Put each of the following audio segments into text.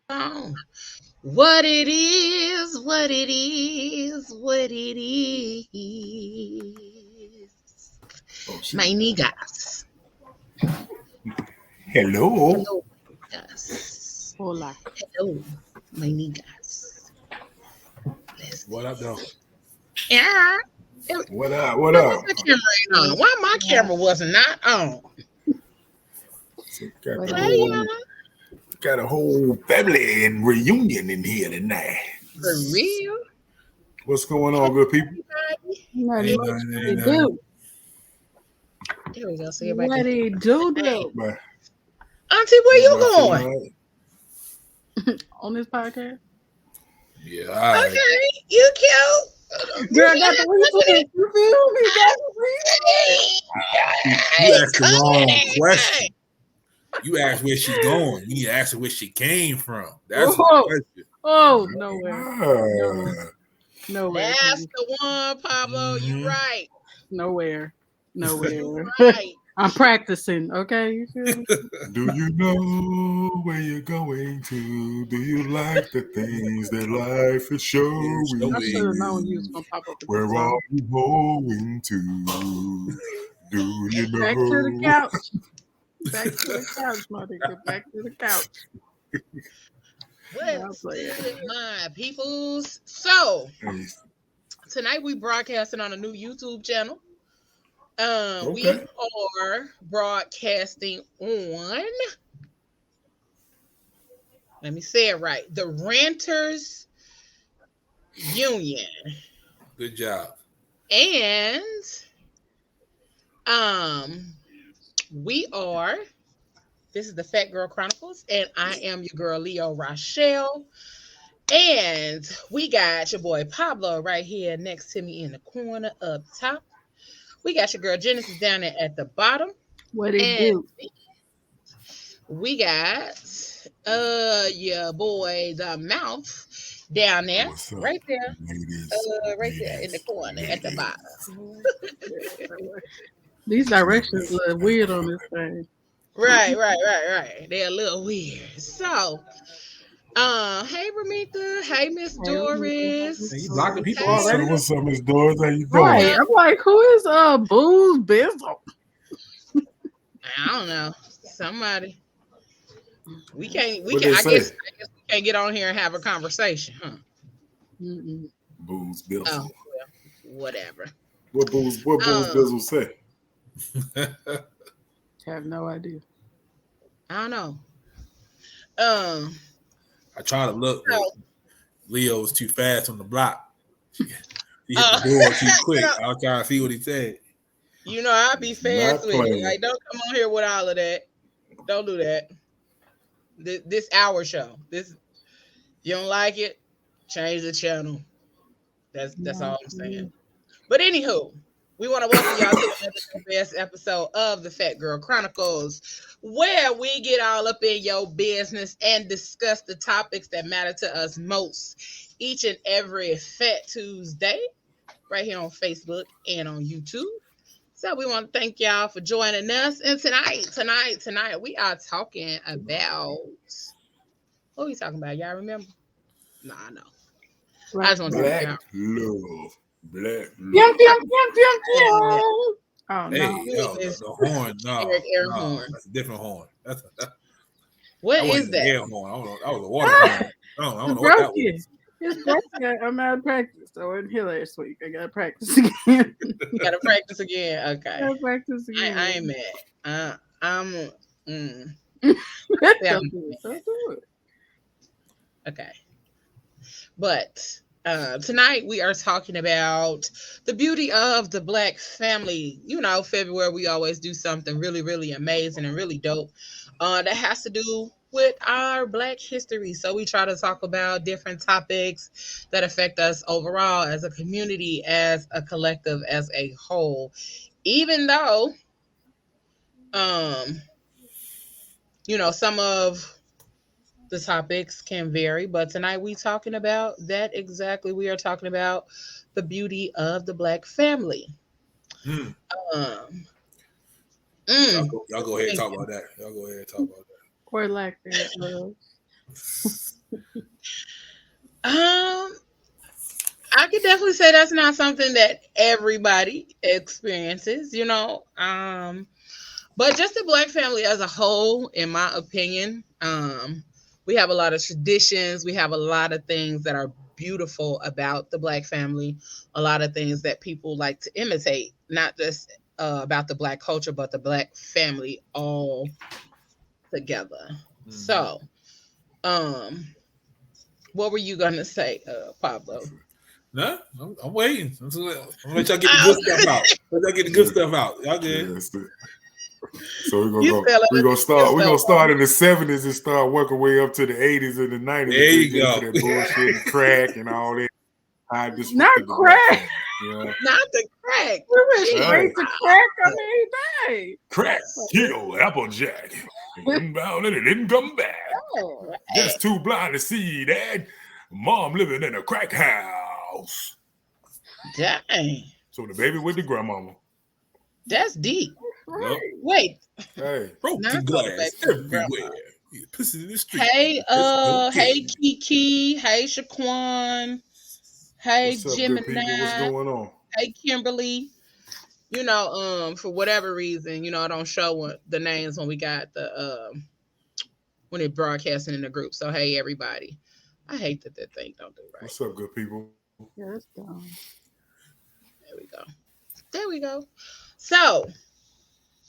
Oh, what it is, what it is, what it is. Oh shit. My niggas. Hello. Hello, niggas. Hola. Hello, my niggas. Let's What up, see. though? Yeah. What up? What Why was up? my camera ain't on? Why my camera wasn't not on? So got What the it Hey, is. whole y'all. got a whole family and reunion in here tonight. For real? What's going on, good people? Everybody? Nothing Ain't much. nothing, What ain't it nothing. do? There we go. So everybody What can. it do, Hey, though? My, Auntie, where you everybody feeling going? all right? On this podcast? Yeah, all right. Okay, you cute. Girl, I got the reflex. You feel me? Got the You Hey, asked the wrong question. You asked where she going. You need to ask her where she came from. That's the Whoa. question. Oh, nowhere. Ah, Nowhere. that's Honey. the one, Pablo. You Mhm. right. Nowhere. You Nowhere. right. I'm practicing, okay? You feel me? do you know where you're going to? Do you like the things that life is showing I should have known you was you? going to pop up with Where this are song. you going to? Do you Back to the know? couch. Back to the couch, my nigga. Back to the couch. I'll What's play it. good, my peoples? So Hey, tonight we broadcasting on a new YouTube channel. We okay. are broadcasting on. Let me say it right. The Renters Union, Good job. and um, we are. This is the Fat Girl Chronicles, and I am your girl Leo Rochelle. And we got your boy Pablo right here next to me in the corner up top. We got your girl Genesis down there at the bottom. What it And do? we got your boy the mouth down there. What's up, Right there. ladies, Right there in the ladies, corner at the bottom. ladies? These directions look weird on this thing. Right. They're a little weird. So, hey Ramika, hey Miss Hey, Man, you Doris. blocking people What's up? already? Hey. What's up, Miss Doris? How you right. doing? Yeah, I'm like, who is Booze Bizzle? I don't know. Somebody. We What can they I say? guess we can't get on here and have a conversation, huh? Mm-mm. Booze Oh, Bizzle. well, whatever. What Booze Um, Bizzle say? Have no idea. I don't know. Um, I tried to look, but so Leo was too fast on the block. He hit the uh, door too you quick. know, I was trying to see what he said. I'll be He's fast not with it. playing. Like, don't come on here with all of that. Don't do that. This our show. This you don't like it, change the channel. That's No. all I'm saying. But anywho, we want to welcome y'all to another best episode of the Fat Girl Chronicles, where we get all up in your business and discuss the topics that matter to us most each and every Fat Tuesday, right here on Facebook and on YouTube. So we want to thank y'all for joining us. And tonight, we are talking about what are we talking about? Y'all remember? Nah, I know. I Black just want to see if Friday. y'all Black love. Black Yum, love. yum, yum, yum, remember. yum. Oh, Hey, no. Who is yo, this? the horn, Eric no, Air no, Horn. that's a different horn. What That is wasn't an that? air horn. That was a water horn. I don't It's know what that broken. was. It's broken. I'm out of practice. I wasn't here last week. I got to practice again. You gotta practice again. Okay. Got to practice I again. ain't mad. I'm yeah, Don't do it. Don't do it. okay. But tonight we are talking about the beauty of the black family. You know, February we always do something really, really amazing and really dope. That has to do with our black history. So we try to talk about different topics that affect us overall as a community, as a collective, as a whole. Even though um some of the topics can vary, but tonight we talking about that exactly. We are talking about the beauty of the black family. Hmm. Um, Y'all go ahead and talk thinking. about that. Y'all go ahead and talk about Or lack thereof. that. I could definitely say that's not something that everybody experiences, but just the black family as a whole, in my opinion, we have a lot of traditions. We have a lot of things that are beautiful about the black family, a lot of things that people like to imitate, not just about the black culture, but the black family all together. So, um, what were you gonna say, Pablo? No, I'm waiting. I'm gonna let y'all get the Oh, good stuff out. Let y'all get the good stuff out. Y'all good? Yes. So we're gonna you go. fell We're gonna start. We're gonna yourself. start in the '70s and start working way up to the '80s and the '90s. There you get go. into that bullshit and crack and all that. I just Not crack. Not the crack. We went straight to crack. I mean, dang. Crack killed Applejack. Inbound and it didn't come back. Oh, Just too blind to see that. Mom living in a crack house. dang. So the baby with the grandmama. That's deep. Right. Wait. Hey, Broken Not glass going back to everywhere. Pissing in the street. Hey, Okay. hey Kiki. Hey Shaquan. Hey what's up, good people? What's Gemini. going on? Hey Kimberly. For whatever reason, I don't show the names when we got the when it broadcasting in the group. So hey everybody. I hate that thing don't do right. What's up, good people? Yeah, that's dumb. There we go. There we go. So,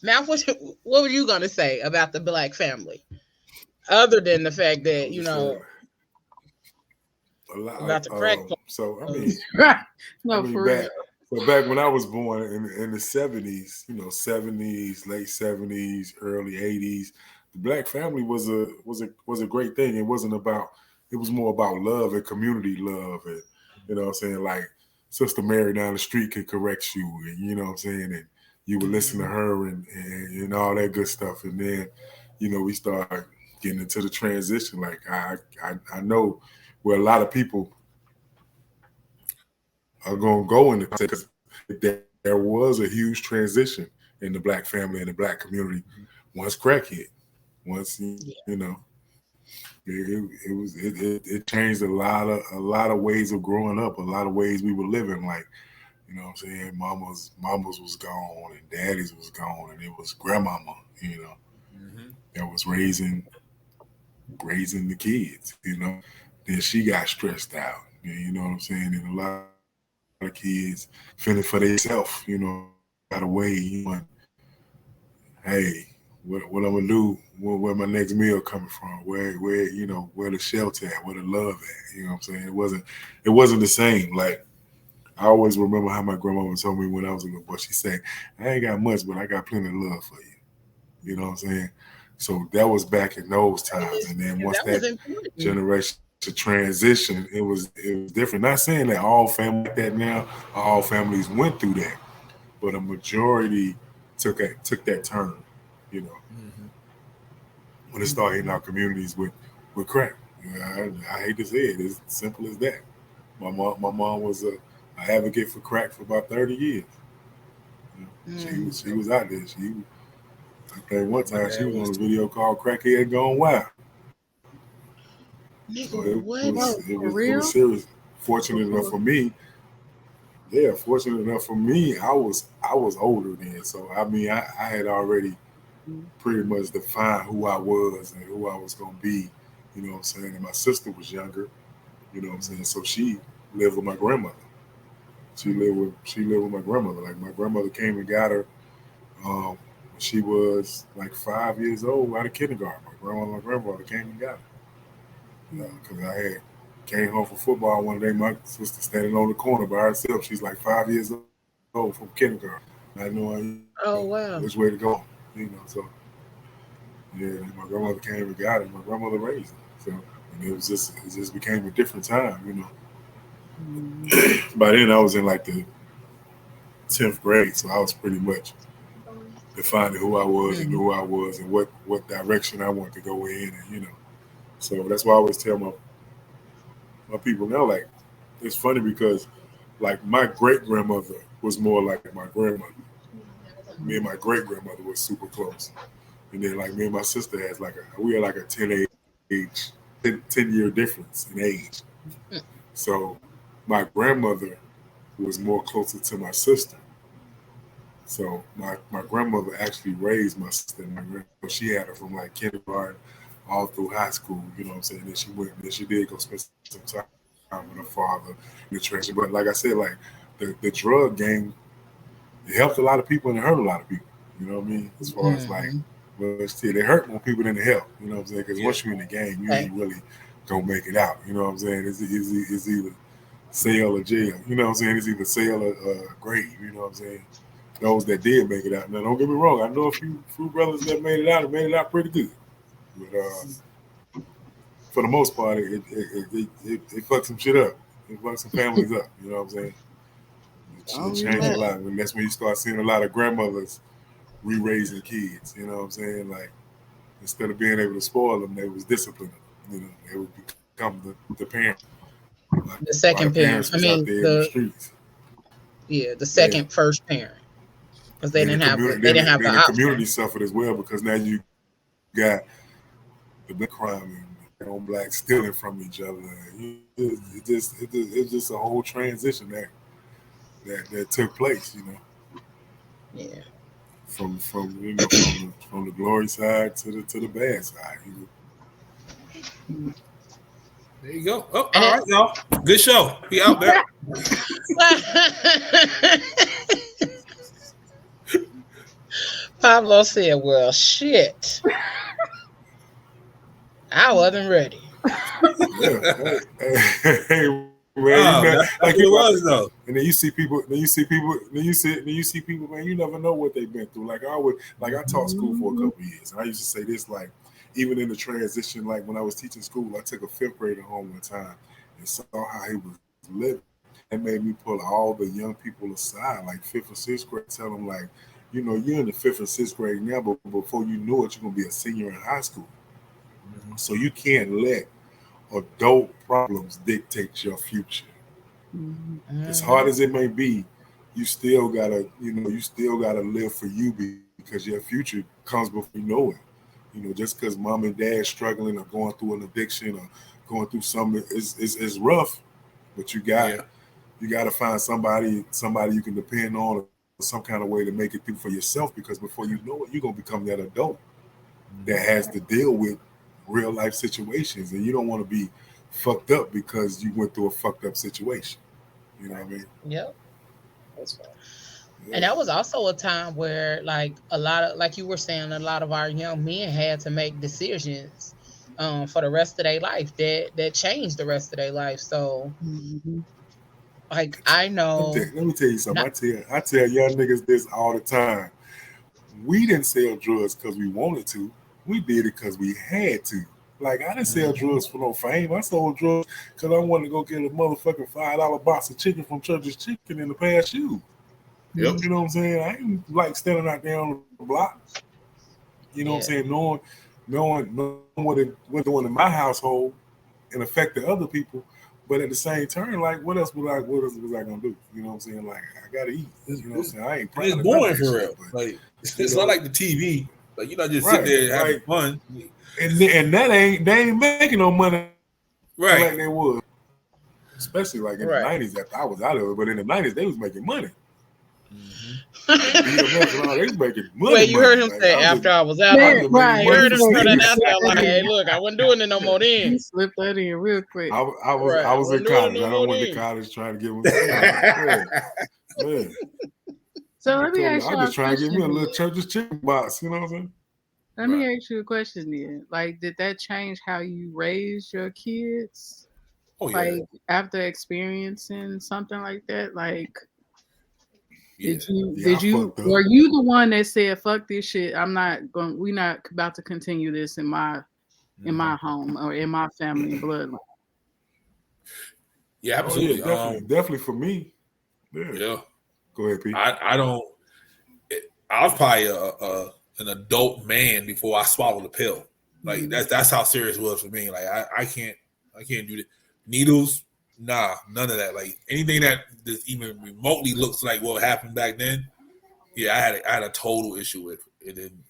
Matt, what were you gonna say about the black family, other than the fact that A lot, about the crack? so I mean, No, for real. back when I was born in the '70s, 70s, late '70s, early '80s, the black family was a great thing. It wasn't about. It was more about love and community love, and what I'm saying, like Sister Mary down the street could correct you, and what I'm saying, and you would listen to her and all that good stuff, and then we start getting into the transition. Like I know where a lot of people are going to go in because there was a huge transition in the black family and the black community once crack hit. Once it changed a lot of ways of growing up, a lot of ways we were living. Like what I'm saying, mamas was gone and daddy's was gone, and it was grandmama, that was raising the kids. Then she got stressed out. You know what I'm saying, and a lot of kids feeling for themselves, got away. Hey, what I'm gonna do? Where my next meal coming from? Where the shelter at? Where the love at? You know what I'm saying? It wasn't the same. Like I always remember how my grandmama told me when I was a little boy. She said, "I ain't got much, but I got plenty of love for you." You know what I'm saying? So that was back in those times, and then once that generation to transition, it was different. Not saying that all families like that now, all families went through that, but a majority took that turn, when it started hitting our communities with crack. I hate to say it, it's simple as that. My mom was an advocate for crack for about 30 years. She was out there. I think one time she was on a video called Crackhead Gone Wild. So it was serious. Fortunate enough for me, I was older then. So I mean, I had already pretty much defined who I was and who I was gonna be. You know what I'm saying? And my sister was younger. You know what I'm saying? So she lived with my grandmother. She lived with my grandmother. Like my grandmother came and got her. She was like 5 years old out of kindergarten. My grandmother came and got her. Because I had came home from football one day. My sister standing on the corner by herself. She's like 5 years old from kindergarten. Not knowing which way to go. So yeah, my grandmother came and got her. My grandmother raised her. So it just became a different time. By then I was in like the 10th grade, so I was pretty much defining who I was and who I was and what direction I wanted to go in, and So that's why I always tell my people now, like, it's funny because like my great grandmother was more like my grandmother. Me and my great grandmother was super close, and then like me and my sister we had like a 10 age 10-year difference in age. So my grandmother was more closer to my sister. So my grandmother actually raised my sister. She had her from like kindergarten all through high school. You know what I'm saying? Then she did go spend some time with her father in the trenches. But like I said, like the drug game, it helped a lot of people and it hurt a lot of people. You know what I mean? As far as like, but still, they hurt more people than it help. You know what I'm saying? Because once you're in the game, you ain't really gonna make it out. You know what I'm saying? It's either sale or jail. You know what I'm saying? It's either sale or grave. You know what I'm saying? Those that did make it out. Now, don't get me wrong. I know a few brothers that made it out and made it out pretty good. But for the most part, it fucked some shit up. It fucked some families up. You know what I'm saying? It changed a lot. And that's when you start seeing a lot of grandmothers re-raising kids. You know what I'm saying? Like, instead of being able to spoil them, they was disciplining them. You know, they would become the parent. Like, the second parent. I mean, the second first parent. Because they didn't have the community suffered as well, because now you got the black crime and on black stealing from each other. It's just a whole transition that took place, you know. Yeah. From the glory side to the bad side, you know. There you go. Oh, all right, y'all. Good show. Be out there. Pablo said, well, shit. I wasn't ready. Hey, man, like it was though. And then you see people, man, you never know what they've been through. Like I taught school for a couple of years, and I used to say this, like, even in the transition, like when I was teaching school, I took a fifth grader home one time and saw how he was living. It made me pull all the young people aside, like fifth or sixth grade, tell them, like, you know, you're in the fifth or sixth grade now, but before you know it, you're gonna be a senior in high school. Mm-hmm. So you can't let adult problems dictate your future. Mm-hmm. As hard as it may be, you still gotta live for you, because your future comes before you know it. You know, just because mom and dad struggling or going through an addiction or going through something is rough, but you got to find somebody you can depend on, or some kind of way to make it through for yourself, because before you know it, you're gonna become that adult that has to deal with real life situations, and you don't want to be fucked up because you went through a fucked up situation. You know what I mean? Yep. That's fine. Yeah. And that was also a time where, like, a lot of, like you were saying, a lot of our young men had to make decisions for the rest of their life that changed the rest of their life. So, like, I know. Let me tell you something. I tell young niggas this all the time. We didn't sell drugs because we wanted to. We did it because we had to. Like, I didn't sell drugs for no fame. I sold drugs because I wanted to go get a motherfucking $5 box of chicken from Church's Chicken in the past shoe. Yep. You know what I'm saying? I ain't like standing out there on the block. You know what I'm saying? Knowing what it was doing in my household and affected other people. But at the same time, like, what else was I gonna do? You know what I'm saying? Like, I gotta eat. You know what I'm saying? I ain't proud. It's boring for real. Like, it's not like the TV. Like, you're not just sitting there having fun. And that they ain't making no money, right? Like they would, especially like in the '90s after I was out of it. But in the '90s, they was making money. They was making money. Well, you heard him say after I was out of it. Right. You heard him throw that out there like, hey, look, I wasn't doing it no more then. He slipped that in real quick. I was in college. I went to college trying to get one. So let me ask you. I just trying to get me a little Church's Chicken box. You know what I'm saying? Let me ask you a question then. Like, did that change how you raised your kids? Oh, yeah. Like, after experiencing something like that? Like, were you the one that said, fuck this shit, we're not about to continue this in my home or in my family bloodline? Yeah, absolutely. Definitely for me. Yeah. Go ahead, Pete. I was probably an adult man before I swallowed a pill. Like, that's how serious it was for me. Like, I can't do that. Needles, nah, none of that. Like, anything that even remotely looks like what happened back then, yeah, I had a total issue with. And then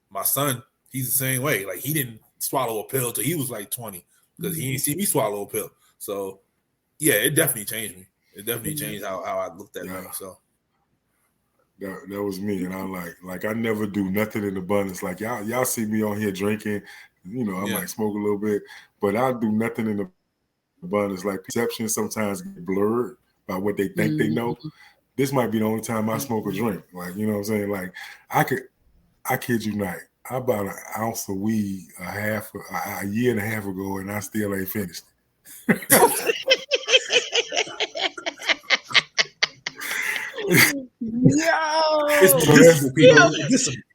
my son, he's the same way. Like, he didn't swallow a pill till he was like 20. because he didn't see me swallow a pill. So yeah, it definitely changed me. It definitely changed how I looked at things. So that was me, and I'm like I never do nothing in abundance. Like y'all see me on here drinking, I might smoke a little bit, but I do nothing in abundance. Like perception sometimes get blurred by what they think they know. This might be the only time I smoke a drink. Like, you know what I'm saying? Like I kid you not, I bought an ounce of weed a year and a half ago, and I still ain't finished it.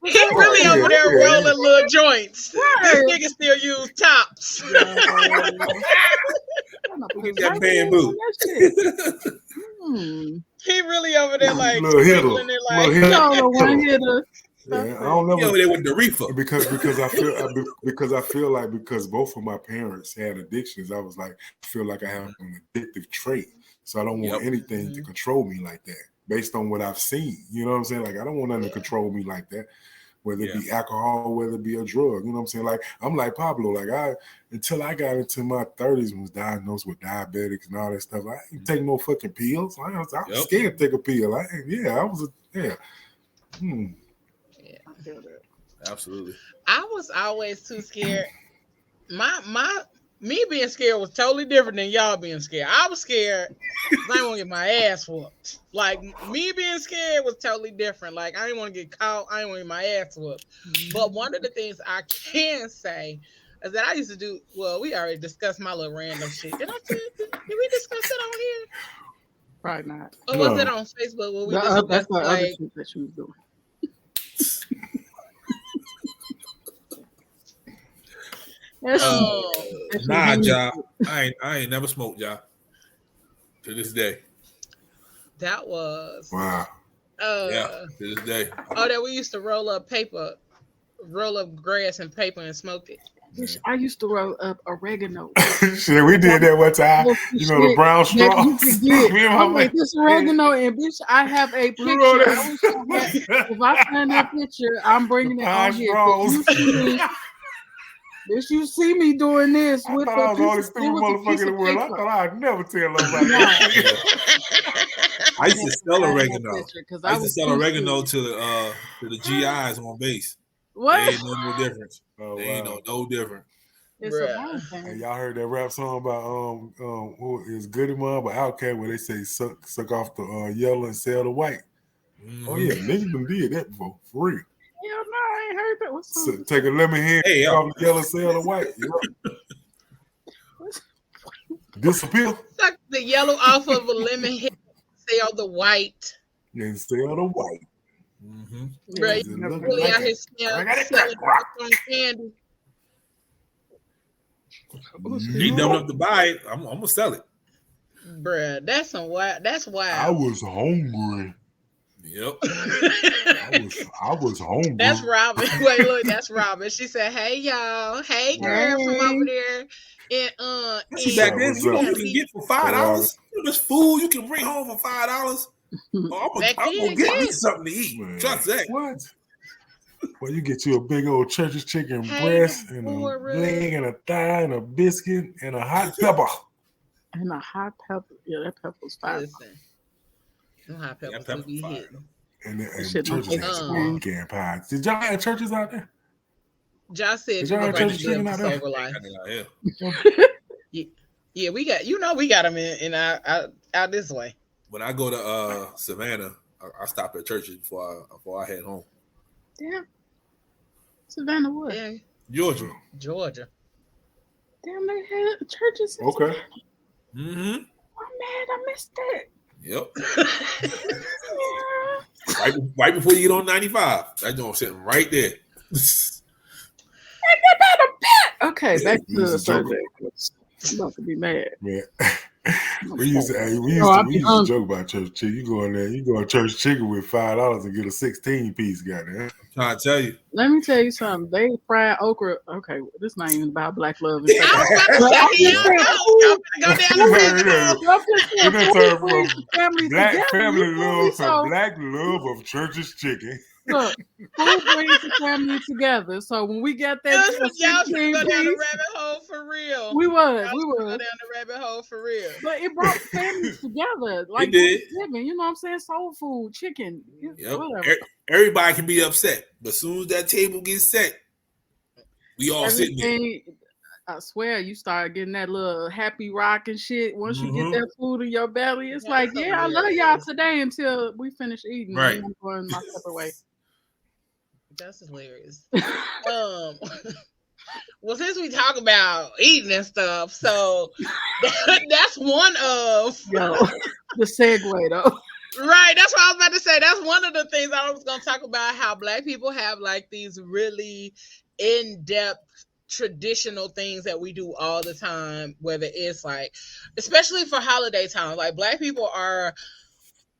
He really over there rolling little joints. This nigga still use tops. Get that bamboo. He really over there like little hitter. one hitter. Yeah, I don't know. Over there with the reefer. Because I feel like because both of my parents had addictions, I feel like I have an addictive trait. So I don't want anything to control me like that. Based on what I've seen, you know what I'm saying? Like I don't want nothing to control me like that, whether it be alcohol, whether it be a drug. You know what I'm saying? Like I'm like Pablo. Like until I got into my 30s and was diagnosed with diabetics and all that stuff, I ain't take no fucking pills. I was scared to take a pill. I feel that. Absolutely. I was always too scared. Me being scared was totally different than y'all being scared. I was scared I didn't want to get my ass whooped. Like, me being scared was totally different. Like, I didn't want to get caught. I didn't want to get my ass whooped. But one of the things I can say is that I used to do, well, we already discussed my little random shit. Did we discuss it on here? Probably not. Or was it on Facebook where we discussed, that's what other shit that she was doing. Nah, Ja. I ain't never smoked, Ja. To this day. That was wow. To this day. Oh, that we used to roll up grass and paper and smoke it. I used to roll up oregano. Shit, we did that one time. The brown straw. I'm like, this oregano, and bitch, I have a picture. If I find that picture, I'm bringing it on here. Bitch, you see me doing this with I was the only stupid motherfucker in the world. I thought I'd never tell nobody. I used to sell oregano. I used to sell oregano to the GIs on base. What? They ain't no difference. They ain't no different. It's a hey, y'all heard that rap song about who is Goody Mob or Outkast where they say suck off the yellow and sell the white. Oh yeah, niggas done did that before, for real. Yeah, no, I ain't heard that. What's so, take a lemon head, off the yellow, sell the white. Disappear. Suck the yellow off of a lemon head, sell the white. And sell the white. Right. Really out here selling candy. He doubled up to buy it. I'm gonna sell it. Bruh, that's wild. That's wild. I was hungry. Yep. I was hungry. That's Robin. Wait, look, that's Robin. She said, "Hey y'all, hey girl from over there." And back then, you know what you can get for $5. This food you can bring home for $5. I'm gonna get me something to eat. Man. Trust that. What? Well, you get you a big old church's chicken breast and a leg and a thigh and a biscuit and a hot pepper. And a hot pepper. Yeah, that pepper's fire. Them hot peppers be hitting. And churches had some pumpkin pies. Did y'all have churches out there? Josh said y'all have churches chicken out there? Yeah, we got we got them in out this way. When I go to Savannah, I stop at churches before I head home. Damn. Savannah what? Yeah. Georgia. Damn, they had churches. Okay. I'm mad I missed it. Yep. right before you get on 95. That joint sitting right there. Okay, back to the subject. I'm about to be mad. Yeah. We used to joke about church chicken. You go in there, you go to church chicken with $5 and get a 16-piece, goddamn. I'm trying to tell you. Let me tell you something. They fried okra. Okay, this not even about black love. Black family love to black love of church's chicken. Look, food brings the family together. So when we got that, y'all should go down the rabbit hole for real. We was. Go down the rabbit hole for real. But it brought families together. Like It did. Thanksgiving, you know what I'm saying? Soul food, chicken, Yep. whatever. Everybody can be upset, but as soon as that table gets set, we all sitting there. I swear, you start getting that little happy rock and shit. Once you get that food in your belly, it's like, I love y'all today until we finish eating. Right. And I'm going my separate way. That's hilarious. Well, since we talk about eating and stuff, so that's one of the segue though. Right, that's what I was about to say. That's one of the things I was going to talk about, how Black people have like these really in-depth traditional things that we do all the time, whether it's like, especially for holiday time, like Black people are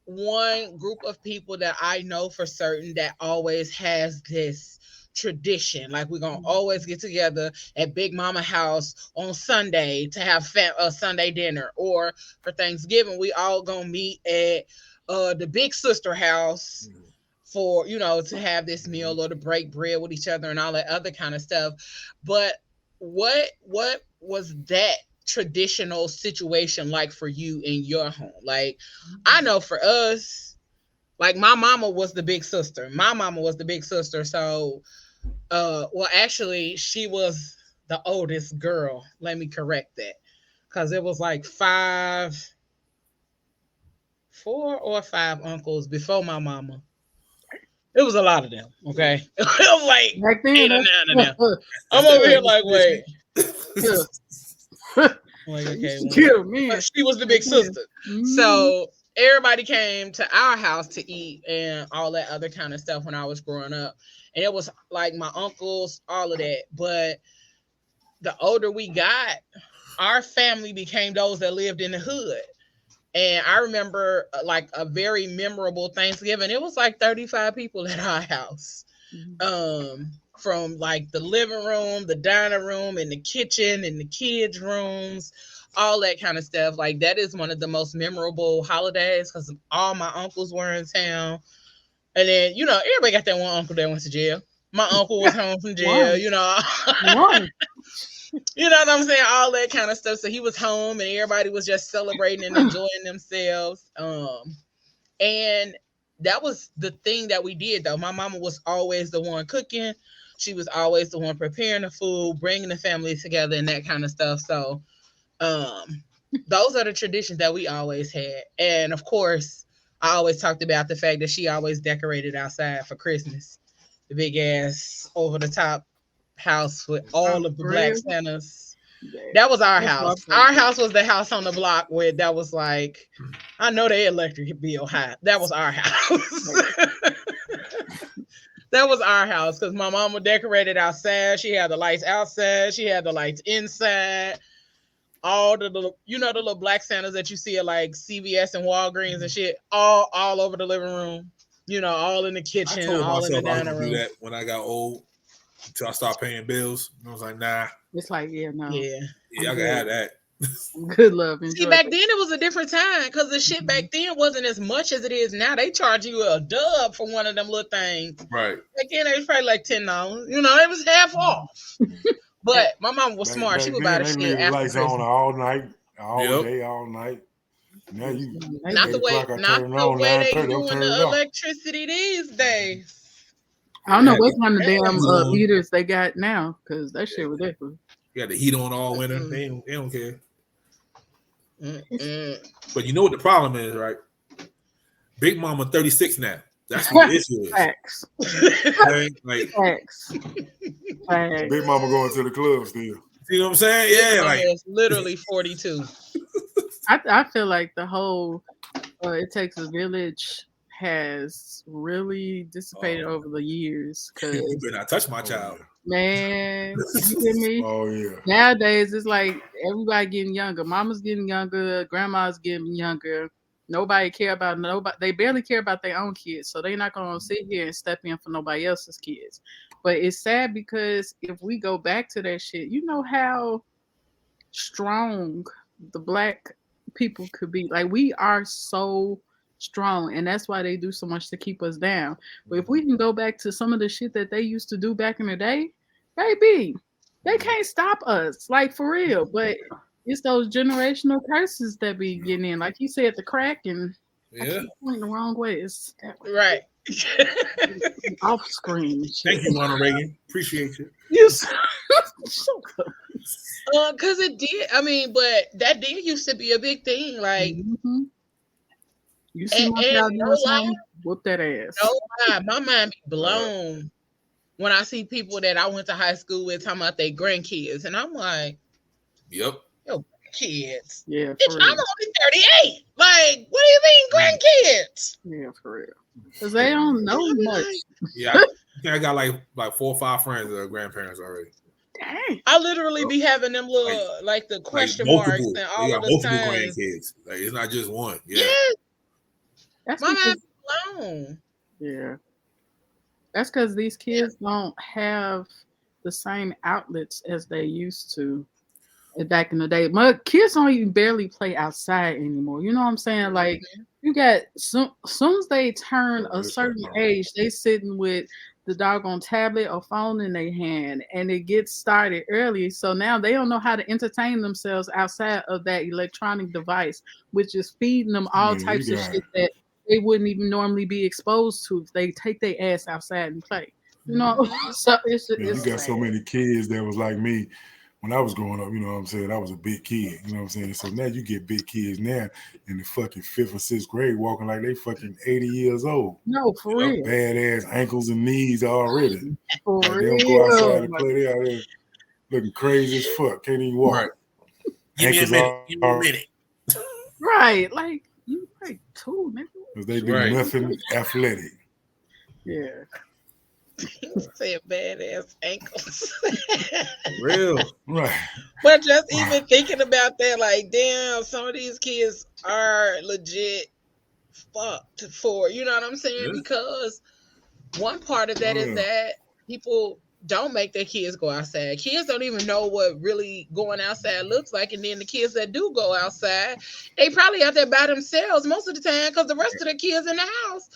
one group of people that I know for certain that always has this tradition. Like we're gonna always get together at Big Mama house on Sunday to have a Sunday dinner, or for Thanksgiving we all gonna meet at the big sister house for, to have this meal or to break bread with each other and all that other kind of stuff. But what was that traditional situation like for you in your home? Like, I know for us, like my mama was the big sister. So, well, actually, she was the oldest girl. Let me correct that, because it was like 4 or 5 uncles before my mama. It was a lot of them, okay? It was like back then, 8 or 9 of them. I'm over here like, wait. Like, okay, but she was the big sister. So everybody came to our house to eat and all that other kind of stuff when I was growing up. And it was like my uncles, all of that. But the older we got, our family became those that lived in the hood. And I remember like a very memorable Thanksgiving. It was like 35 people at our house. From like the living room, the dining room, and the kitchen, and the kids' rooms, all that kind of stuff. Like that is one of the most memorable holidays because all my uncles were in town. And then, everybody got that one uncle that went to jail. My uncle was home from jail, You know what I'm saying? All that kind of stuff. So he was home and everybody was just celebrating and enjoying themselves. And that was the thing that we did, though. My mama was always the one cooking. She was always the one preparing the food, bringing the family together and that kind of stuff. So those are the traditions that we always had. And of course, I always talked about the fact that she always decorated outside for Christmas. The big ass over the top house with all of the Black Santas. That was our house. Our house was the house on the block where that was like, I know the electric bill high. That was our house. That was our house because my mama decorated outside. She had the lights outside. She had the lights inside. All the little, the little Black Santas that you see at like CVS and Walgreens and shit, all over the living room. All in the kitchen, all in the dining room. Do that when I got old until I started paying bills. And I was like, nah. It's like, no. Yeah, I can have that. Good love. See, back then it was a different time because the shit back then wasn't as much as it is now. They charge you a dub for one of them little things. Right. Back then it was probably like $10. It was half off. But my mom was smart. She would buy the shit after lights on all night, all day, all night. Now you not the way they doing the electricity these days. I don't know what kind of damn meters they got now because that shit was ridiculous. You got the heat on all winter. They don't care. But you know what the problem is, right? Big Mama 36 now. That's what the issue is. Facts. Facts. Big Mama going to the club still. See what I'm saying? Yeah, like it's literally 42. I feel like the whole It Takes a Village has really dissipated over the years. Cause you better not touch my child. Man, you hear me? Oh yeah. Nowadays it's like everybody getting younger. Mama's getting younger, grandma's getting younger. Nobody care about nobody. They barely care about their own kids, so they're not gonna sit here and step in for nobody else's kids. But it's sad because if we go back to that shit, you know how strong the Black people could be. Like we are so strong, and that's why they do so much to keep us down. But if we can go back to some of the shit that they used to do back in the day, baby, They can't stop us, like for real. But it's those generational curses that be getting in. Like you said, the crack and I keep pointing the wrong way. It's that way. Right. Off screen. Thank you, Ronald Reagan. Appreciate you. Yes. Because it did. I mean, but that did used to be a big thing. Like, you see my child doing something, whoop that ass. No lie, my mind be blown when I see people that I went to high school with talking about their grandkids, and I'm like, "Yep, yo, kids. Yeah, bitch, I'm only 38. Like, what do you mean, grandkids? Yeah, for real. Because they don't know much. Yeah, I think I got like 4 or 5 friends that are grandparents already. Dang. I literally be having them little like the question marks and all of the multiple grandkids. Like it's not just one. Yeah. That's my mind blown. Yeah. That's because these kids don't have the same outlets as they used to back in the day. My kids don't even barely play outside anymore. You know what I'm saying? Like you got soon as they turn a certain age, they sitting with the doggone tablet or phone in their hand, and it gets started early. So now they don't know how to entertain themselves outside of that electronic device, which is feeding them all types of shit that they wouldn't even normally be exposed to if they take their ass outside and play. You know, so it's you got so many kids that was like me when I was growing up. You know what I'm saying? I was a big kid. You know what I'm saying? So now you get big kids now in the fucking 5th or 6th grade walking like they fucking 80 years old. No, for real. Badass ankles and knees already. For like real. They don't go outside and play. They out there looking crazy as fuck. Can't even walk. Right. Give me a minute. Right. Like, you like 2, nigga. Because they do nothing athletic. Yeah. Say badass ankles. Real. Right. But just even thinking about that, like, damn, some of these kids are legit fucked for, you know what I'm saying? Yeah. Because one part of that is that people don't make their kids go outside. Kids don't even know what really going outside looks like. And then the kids that do go outside, they probably out there by themselves most of the time because the rest of the kids in the house.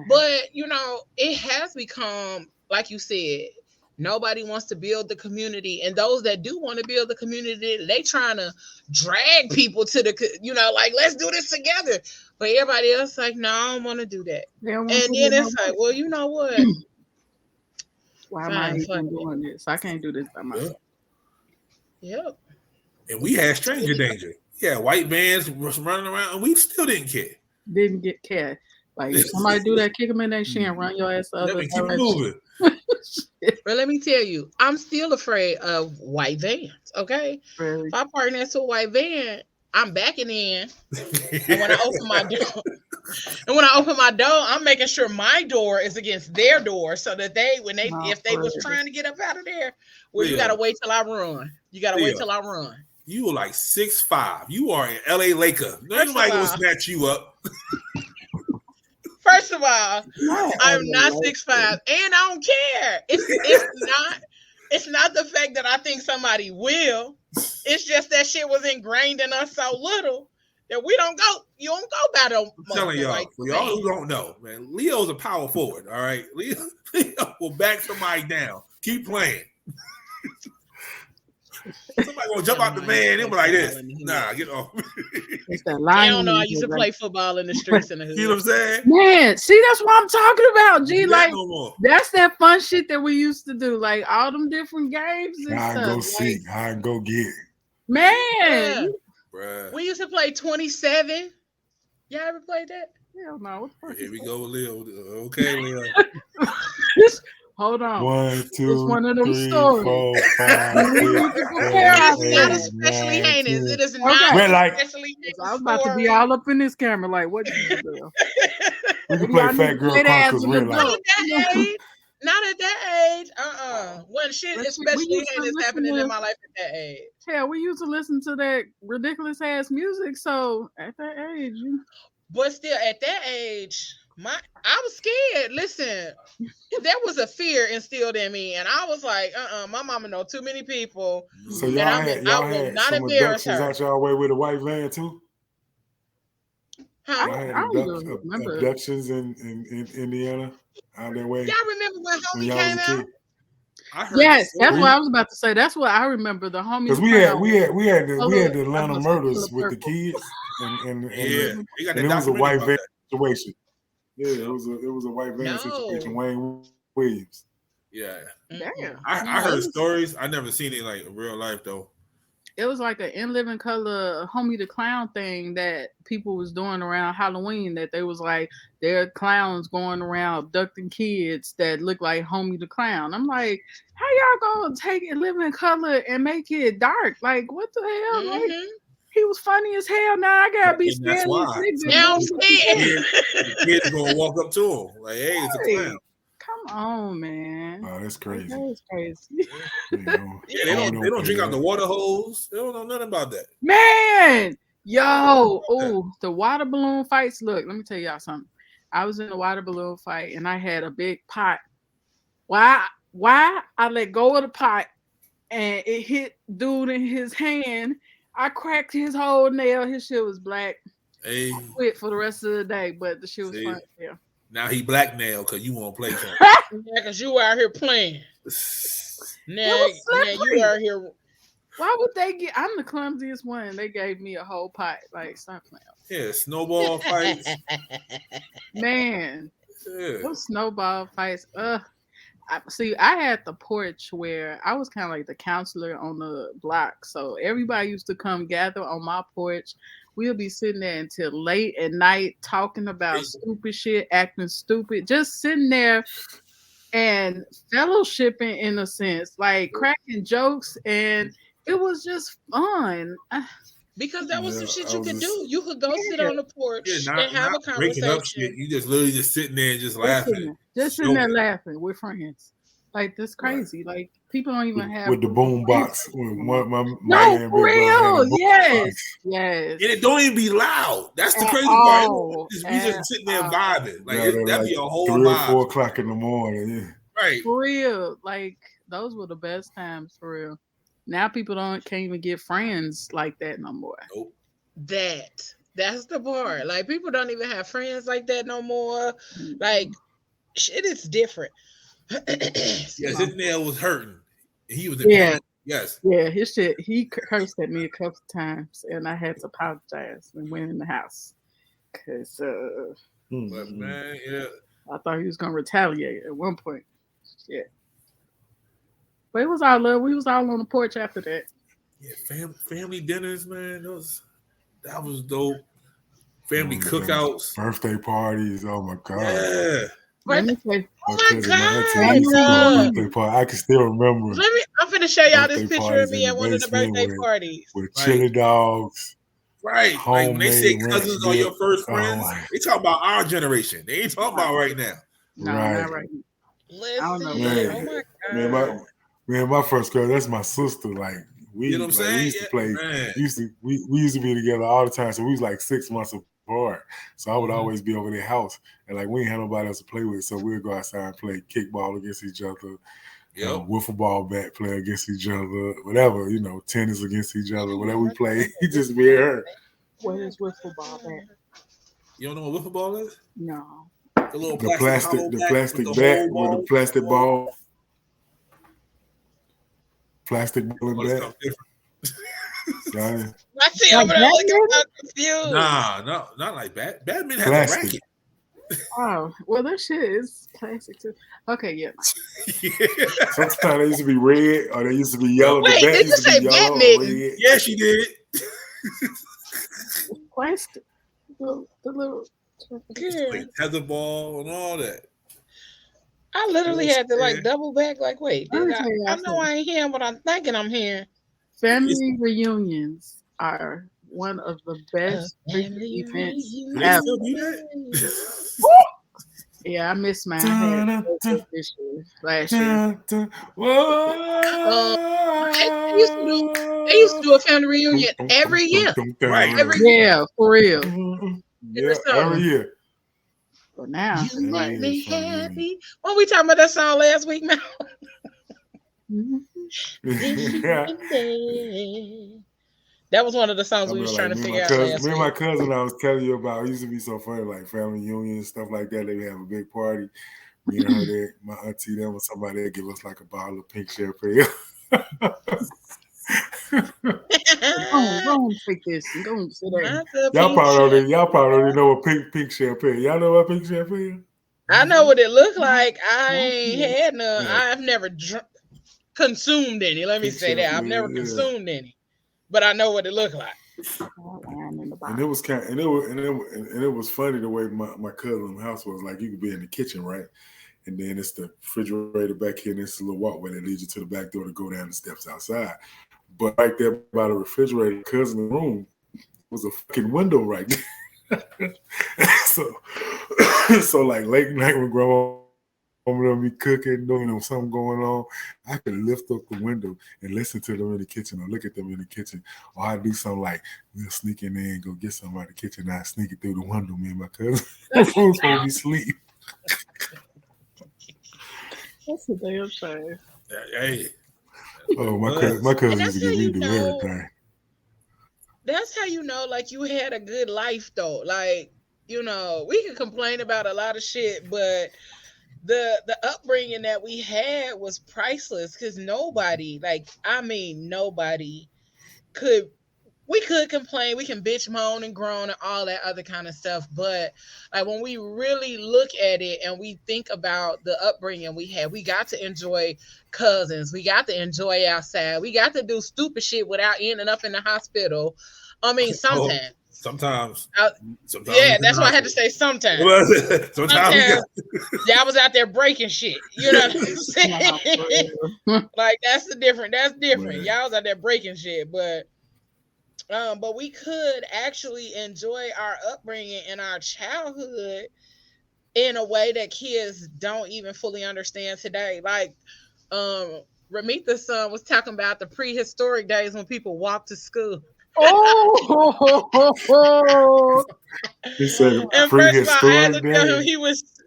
But, you know, it has become, like you said, nobody wants to build the community. And those that do want to build the community, they trying to drag people to the, you know, like, let's do this together. But everybody else like, no, I don't want to do that. And then it's like, well, you know what? Why am I even doing this? I can't do this by myself. Yep. And we had stranger danger. Yeah, white vans was running around and we still didn't care. Didn't get care. Like, if somebody do that, kick them in their shin and run your ass up. Keep moving. But let me tell you, I'm still afraid of white vans, okay? Really? If I park next to a white van, I'm backing in. And when I open my door, I'm making sure my door is against their door so that if they was trying to get up out of there, well, you gotta wait till I run. Wait till I run. You were like 6'5". You are an LA Laker. Nobody will snatch you up. First of all, I'm not 6'5", and I don't care. It's not the fact that I think somebody will. It's just that shit was ingrained in us so little that you don't go by them. I'm telling y'all, for y'all who don't know, man, Leo's a power forward. All right, Leo will back somebody down. Keep playing. Somebody gonna jump out the van and be like this. Nah, get off. It's that line. I don't know. I used to play football in the streets in the hood. You know what I'm saying? Man, see, that's what I'm talking about. G, like that's that fun shit that we used to do. Like all them different games and stuff. Go see. Like, I go get. Man, bruh. We used to play 27. Y'all ever played that? Hell no. Here we go, Leo. Okay, Leo. Hold on. 1, 2, it's one of them 3, stories. 4, 5, 6, It is not especially heinous. It is not especially heinous. I was about to be all up in this camera. Like, what you do? We can play Fat Girl Chronicles real life. Not at that age. When shit especially heinous happening in my life at that age. Yeah, we used to listen to that ridiculous ass music. So at that age, but still at that age. I was scared. Listen, there was a fear instilled in me, and I was like, my mama know too many people. So y'all had not some abductions out y'all way with a white van too? Huh? I had abductions in Indiana out that way. Y'all remember when Homie came out? Yes, that's what I was about to say. That's what I remember. The homies. Because we had the Atlanta murders with the kids, and it was a white van situation. Yeah, it was a white van situation. Wayne Williams. Yeah. Damn. I heard stories. I never seen it like in real life though. It was like an In Living Color Homie the Clown thing that people was doing around Halloween, that they was like, there are clowns going around abducting kids that look like Homie the Clown. I'm like, how y'all gonna take In Living Color and make it dark? Like, what the hell? Mm-hmm. Like, he was funny as hell. Now I gotta be scared. The kids gonna walk up to him like, hey, it's a clown. Come on, man. Oh, that's crazy. That's crazy. They don't drink out the water hose. They don't know nothing about that. Man, yo, the water balloon fights. Look, let me tell y'all something. I was in a water balloon fight and I had a big pot. Why I let go of the pot and it hit dude in his hand. I cracked his whole nail. His shit was black. Hey. I quit for the rest of the day, but the shit was fun. Yeah. Now he black nail because you won't play something. Yeah, because you out here playing. Now you out here. Why would they get? I'm the clumsiest one. They gave me a whole pot. Like, stop playing. Yeah, snowball fights. Man, those snowball fights. I had the porch where I was kind of like the counselor on the block. So everybody used to come gather on my porch. We'll be sitting there until late at night talking about stupid shit, acting stupid, just sitting there and fellowshipping in a sense, like cracking jokes, and it was just fun. Because that was some shit you could do. You could go sit on the porch and have a conversation. Up shit. You just literally just sitting there and just laughing. Just sitting there laughing with friends. Like, that's crazy. Right. Like, people don't even have with the boom box. No, for real. Yes. And it don't even be loud. That's the crazy part. We just sitting there vibing. Like, that'd be a whole 3 vibe. or 4 o'clock in the morning. Yeah. Right. For real. Like, those were the best times, for real. Now people can't even get friends like that no more. Nope. That's the part. Like, people don't even have friends like that no more. Like, shit is different. Yes, his nail was hurting. He was pain. Yes. Yeah, his shit. He cursed at me a couple times, and I had to apologize and went in the house because but man, I thought he was gonna retaliate at one point. Yeah. But it was all love. We was all on the porch after that. Yeah, family dinners, man. That was dope. Family cookouts, birthday parties. Oh my god. Yeah. Let me say, oh my god! Birthday party. I can still remember. I'm finna show y'all this picture of me at one of the birthday parties with chili dogs. Right. Like when they say cousins are your first friends, they talk about our generation. They ain't talking about right now. No, not right. Listen, I don't know. Oh my god. Man, my first girl, that's my sister. Like, we, you know what I'm saying? We used to play. We used to be together all the time. So we was like 6 months apart. So I would always be over their house, and like we ain't had nobody else to play with. So we'd go outside and play kickball against each other, wiffle ball bat play against each other, whatever, tennis against each other, whatever we play. Just me and her. What is wiffle ball bat? You don't know what wiffle ball is? No. The little plastic bat with the plastic ball. Plastic ball and bat. I see over there looking so confused. Nah, no, not like that. Badminton has a racket. Oh, well, that shit is plastic too. Okay, yeah. Sometimes they used to be red or they used to be yellow. Wait, the bat did you say badminton? Yeah, she did. Plastic. The little like tetherball and all that. I literally had to like double back. Like, wait, I know I ain't hearing what I'm thinking I'm hearing. Family reunions are one of the best events ever. Yeah, I missed mine. I had this year, last year. They used to do a family reunion every year. Right. Yeah, for real. Yeah, every year. But now, you make me happy. When we talking about that song last week, man. That was one of the songs we was trying to figure out last week. Me and my cousin I was telling you about, it used to be so funny, like family reunions, stuff like that. They would have a big party. Me and her there, my auntie there was somebody that give us like a bottle of pink champagne. Go take this. Go sit there. Y'all probably already know what pink champagne. Y'all know what pink champagne? I know what it looked like. I ain't had none. Yeah. I've never consumed any. Let me say that. I've never consumed any, but I know what it looked like. And it was and it was funny the way my cousin's house was. Like, you could be in the kitchen, right? And then it's the refrigerator back here, and it's a little walkway that leads you to the back door to go down the steps outside. But right there by the refrigerator, cousin's room was a fucking window right there. so like late night when grandma would be cooking, doing something going on, I could lift up the window and listen to them in the kitchen or look at them in the kitchen. Or I do something like, we'll sneak in there and go get something out of the kitchen. I sneak it through the window, me and my cousin. That's supposed to be asleep. That's a damn shame. Hey. Oh, my cousin used to get me to do everything. That's how you know, like, you had a good life, though. Like, you know, we can complain about a lot of shit, but the upbringing that we had was priceless, because nobody could. We could complain, we can bitch, moan, and groan, and all that other kind of stuff. But like, when we really look at it and we think about the upbringing we had, we got to enjoy cousins. We got to enjoy outside. We got to do stupid shit without ending up in the hospital. I mean, sometimes. Sometimes. Yeah, that's why I had to say sometimes. Sometimes y'all was out there breaking shit. You know what I'm saying? Like, that's different. Man. Y'all was out there breaking shit, but we could actually enjoy our upbringing and our childhood in a way that kids don't even fully understand today. Like, Ramita's son was talking about the prehistoric days when people walked to school. He said and first of all, I had to tell him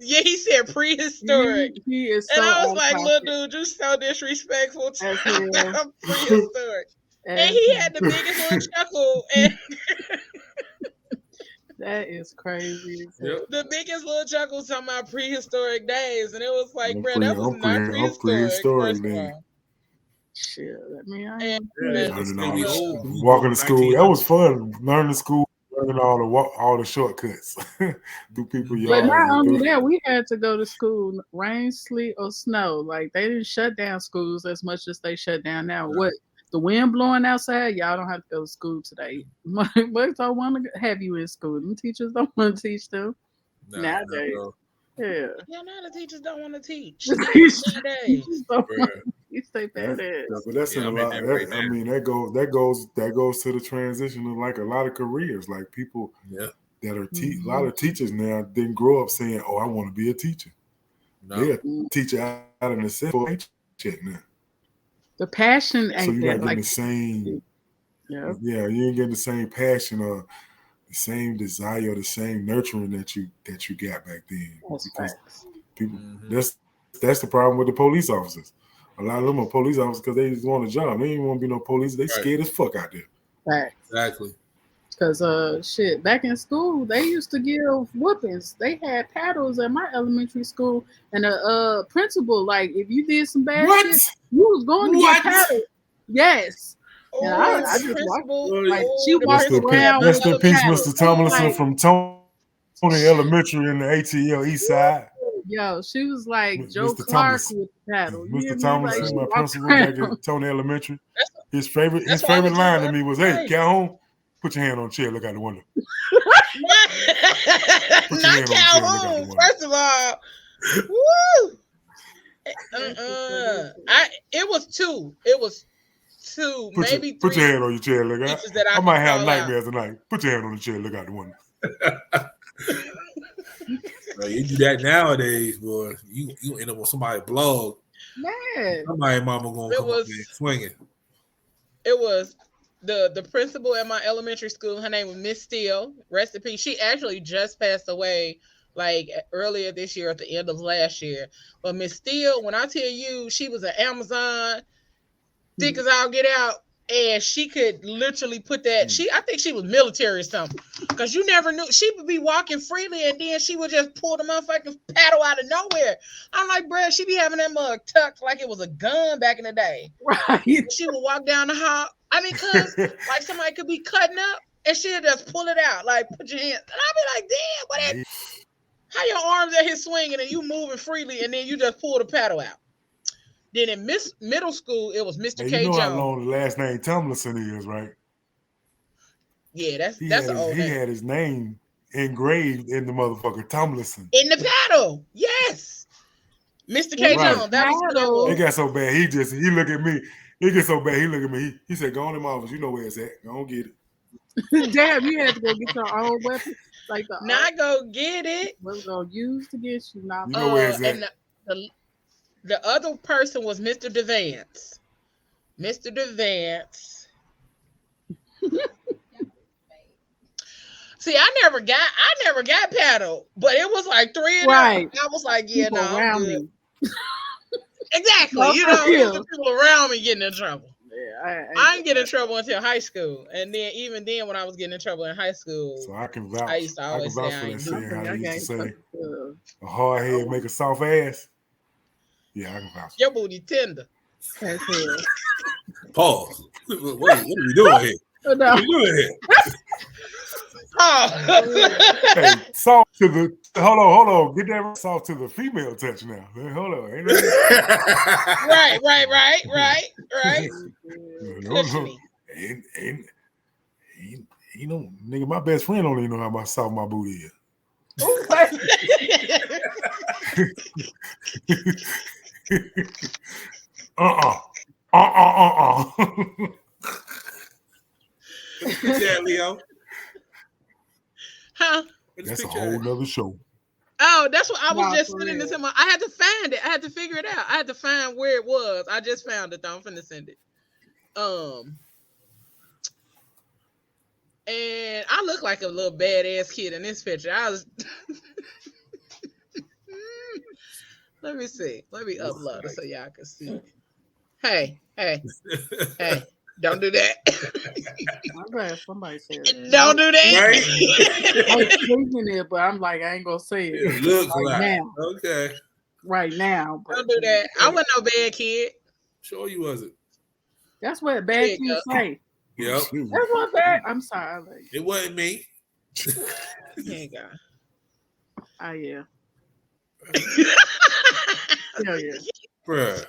he said prehistoric. He is so, and I was like, little dude, you so disrespectful to prehistoric. And he had the biggest little chuckle. And that is crazy. Yep. The biggest little chuckle talking about prehistoric days. And it was like, bro, that was not prehistoric. First of all. Shit, walking to school. That was fun. Learning to school, learning all the shortcuts through people. But not only that, we had to go to school, rain, sleet, or snow. Like, they didn't shut down schools as much as they shut down now. Right. What, the wind blowing outside? Y'all don't have to go to school today. But don't want to have you in school. Them teachers don't want to teach them nowadays. Yeah. Yeah, now the teachers don't want to teach. You stay bad ass. Yeah, but that's in a lot. That goes to the transition of like a lot of careers. Like, people that are a lot of teachers now didn't grow up saying, "Oh, I want to be a teacher." No. They're a teacher out of necessity check now. The passion ain't so you're not getting like the same. Yeah, you ain't getting the same passion or the same desire or the same nurturing that you got back then. Because people, that's the problem with the police officers. A lot of them are police officers because they just want a job. They ain't want to be no police. They scared as fuck out there. Right. Exactly. Because back in school, they used to give whoopings. They had paddles at my elementary school, and a principal, like, if you did some bad shit, you was going to get paddled. Yes. Oh, and I just like, she walked around. Rest in peace, Mr. Tomlinson from Tony Elementary in the ATL East Side. Yo, she was like Joe Mr. Clark Thomas. with the paddle. Mr. Tomlinson, my principal back at Tony Elementary. His favorite line to me was, "Hey, Calhoun, put your hand on the chair, look out the window." Not Calhoun. First of all, woo. It was two. Maybe three. Put your hand on your chair, look out. I might have nightmares tonight. Put your hand on the chair, look out the window. You do that nowadays, boy. You end up on somebody's blog. Man, somebody's mama gonna come up there swinging. It was the principal at my elementary school. Her name was Miss Steele. Rest in peace. She actually just passed away like earlier this year, at the end of last year. But Miss Steele, when I tell you, she was an Amazon, thick as I'll get out, and she could literally put that. I think she was military or something, because you never knew. She would be walking freely, and then she would just pull the motherfucking paddle out of nowhere. I'm like, bruh, she be having that mug tucked like it was a gun back in the day. Right. She would walk down the hall. I mean, cause like somebody could be cutting up, and she'd just pull it out, like put your hands. And I'd be like, damn, what that? How your arms at his swinging and you moving freely, and then you just pull the paddle out. Then in middle school, it was Mr. K. You know Jones. how long the last name Tomlinson is, right? Yeah, that's an old name. He had his name engraved in the motherfucker Tomlinson. In the paddle, yes. Mr. K. Right. Jones, that was good. It got so bad, he look at me. It gets so bad, he look at me. He said, go on in my office. You know where it's at. Go on get it. Damn, you had to go get your own weapon. Like not go get it. What's gonna use to get you? Not you know where it's at. And the other person was Mr. Devance. Mr. Devance. See, I never got paddle, but it was like 3 of them. I was like, yeah, people no, around me. Exactly. You know, the people around me getting in trouble. Yeah, I didn't get in trouble until high school, and then even then, when I was getting in trouble in high school, so I can vouch. I used to always say, I used to say, a hard head make a soft ass. Yeah, I can vouch. Your booty tender. That's it. Pause. What are we doing here? No. What are we doing here? Hey, soft to the hold on. Get that soft to the female touch now. Hold on. Ain't right. You know, nigga, my best friend don't even know how soft my booty is. Yeah, Leo. Huh? That's a whole nother show. Oh, that's what I was just sending this in my. I had to find it. I had to figure it out. I had to find where it was. I just found it though. I'm finna send it. And I look like a little badass kid in this picture. I was. Let me see. Let me upload it so y'all can see. Hey. Don't do that. I'm glad somebody said it. Don't do that. Right? I was thinking it, but I'm like, I ain't gonna say it. It looks right now. Okay. Right now. Don't do that. I wasn't no bad kid. Sure you wasn't. That's what bad kids say. Yep. That's what bad. I'm sorry. Like, it wasn't me. Here you go. Oh yeah. Hell yeah. Bruh.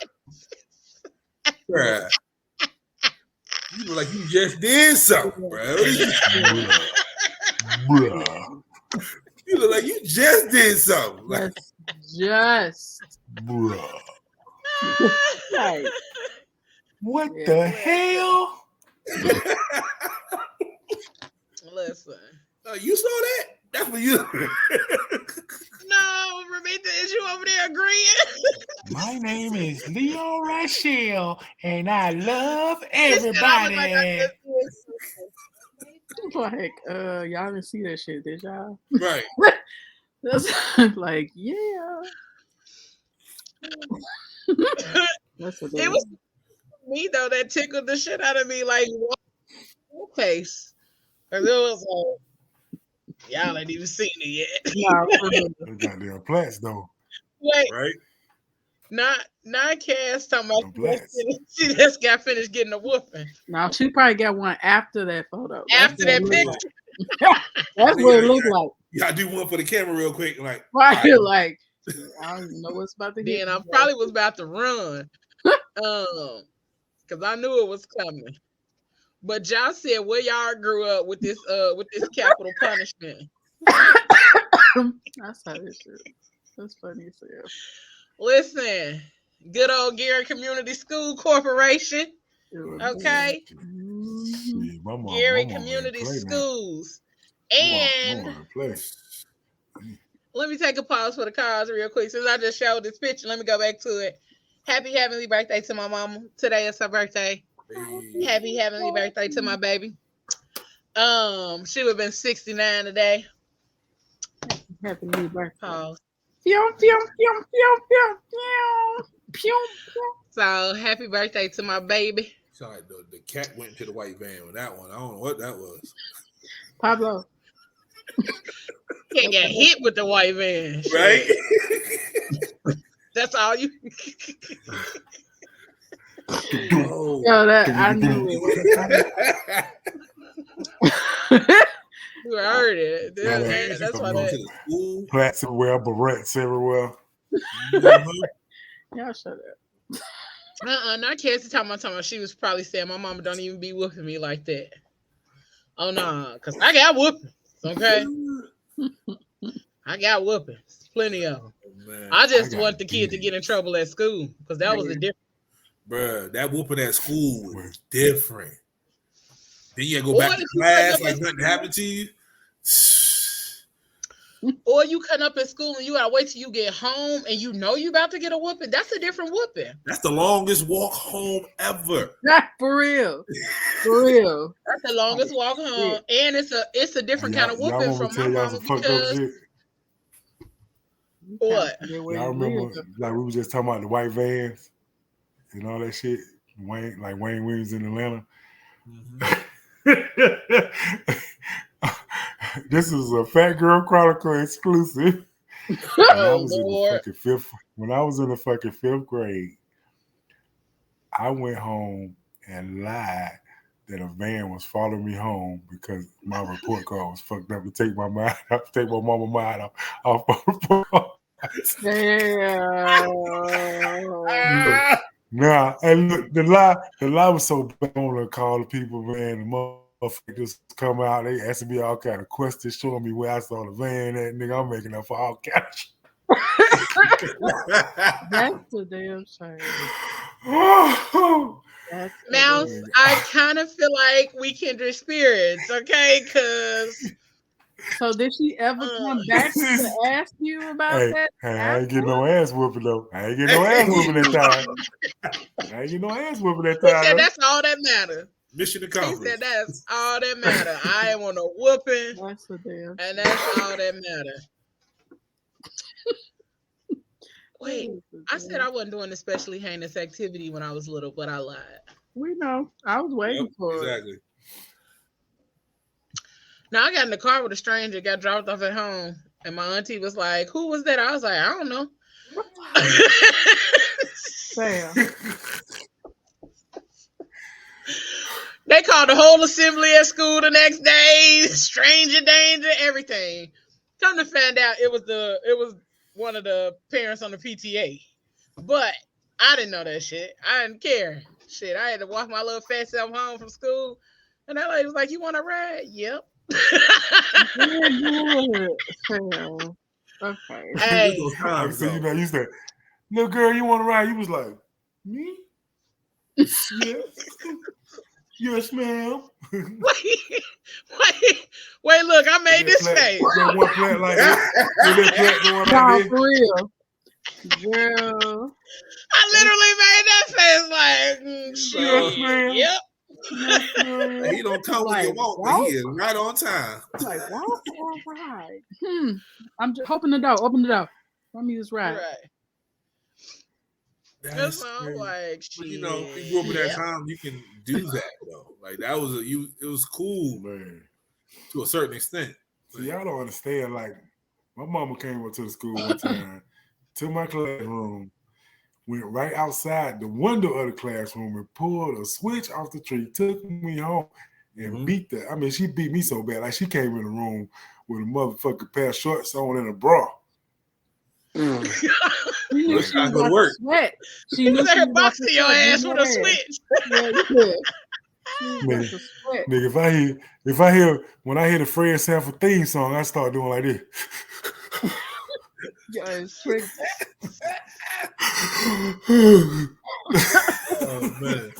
You look like you just did something, bro. Bruh. You look like you just did something. Like, just. Bruh. Right. What the hell? Listen. You saw that? That's what you. No, Ramita, is you over there agreeing? My name is Leo Rachel, and I love everybody. Like, y'all didn't see that shit, did y'all? Right. That's like, yeah. That's what it was me though that tickled the shit out of me, like face. Because it was like, y'all ain't even seen it yet. They got their plats though. Wait, right? Not Cass talking about she just got finished getting a whooping. No, she probably got one after that photo. After that picture. That's what it looked like. Y'all do one for the camera real quick, like right, like I don't even know what's about to get. Then I probably was about to run. Because I knew it was coming. But y'all said where y'all grew up with this capital punishment. That's how this is. That's funny as hell. Listen, good old Gary Community School Corporation. Okay. Gary Community Schools. And let me take a pause for the cause real quick. Since I just showed this picture, let me go back to it. Happy heavenly birthday to my mama. Today is her birthday. Happy heavenly birthday to my baby. She would have been 69 today. Happy new birthday. Pause. So happy birthday to my baby. Sound like the cat went into the white van with that one. I don't know what that was. Pablo. Can't get hit with the white van. Right? That's all you. Oh. Yo, that I knew it. You heard it. That's why that. Plats everywhere, barrettes everywhere. Y'all shut up. Not Cassie talking about she was probably saying my mama don't even be whooping me like that. Oh no, cause I got whoopings. Okay, I got whoopings, plenty of them. Man, I just want the kid to get in trouble at school because that was a different. Bruh, that whooping at school was different. Then you gotta go back to class like nothing happened to you. Or you cut up at school and you gotta wait till you get home and you know you about to get a whooping. That's a different whooping. That's the longest walk home ever. For real. For real. That's the longest walk home. And it's a different kind of whooping from my mama because what? Y'all remember like we were just talking about the white vans and all that shit? Wayne Williams in Atlanta. Mm-hmm. This is a Fat Girl Chronicle exclusive. When I was in the fucking fifth grade, I went home and lied that a van was following me home because my report card was fucked up to take my mama mind off my report card. Yeah. Nah, and look, the lie was so bad. I want to call the people, man. The motherfuckers come out, they asking me all kind of questions, showing me where I saw the van at. Nigga, I'm making up for all cash. That's the damn shame. Mouse, I kind of feel like we kindred spirits, okay? Because. So did she ever come back to ask you about that? Hey, I ain't getting no ass whooping though. I ain't getting no ass whooping that time. I ain't getting no ass whooping that time. He said that's all that matters. Mission accomplished. He said that's all that matters. I ain't want no whooping. That's a damn. And that's all that matters. Wait, I said I wasn't doing especially heinous activity when I was little, but I lied. We know. I was waiting for it. Exactly. Now I got in the car with a stranger, got dropped off at home, and my auntie was like, "Who was that?" I was like, "I don't know." Damn. They called the whole assembly at school the next day. Stranger danger, everything. Come to find out, it was one of the parents on the PTA, but I didn't know that shit. I didn't care. Shit, I had to walk my little fat self home from school, and that lady was like, "You want to ride?" Yep. Okay. Hey. So you said, "Little girl, you want to ride?" You was like, "Me? Yes, yes, ma'am." Wait! Look, I made this face. That one plant like this. Nah, for real. Girl. I literally made that face like, yes, ma'am. Yep. He don't come when you want, but he is right on time. Like, walk or ride? I'm just open the door. Open the door. Let me just ride. Right. That's like, but you know, if you grew up in that time, you can do that though. Like that was it was cool, man, to a certain extent. So y'all don't understand. Like my mama came up to the school one time, to my classroom, went right outside the window of the classroom and pulled a switch off the tree, took me home and she beat me so bad. Like she came in the room with a motherfucking pair of shorts on and a bra. She knew she was about to sweat. She knew she was boxing your ass with a switch. Nigga, if I hear when I hear the Fred Sanford theme song, I start doing like this. Oh, man.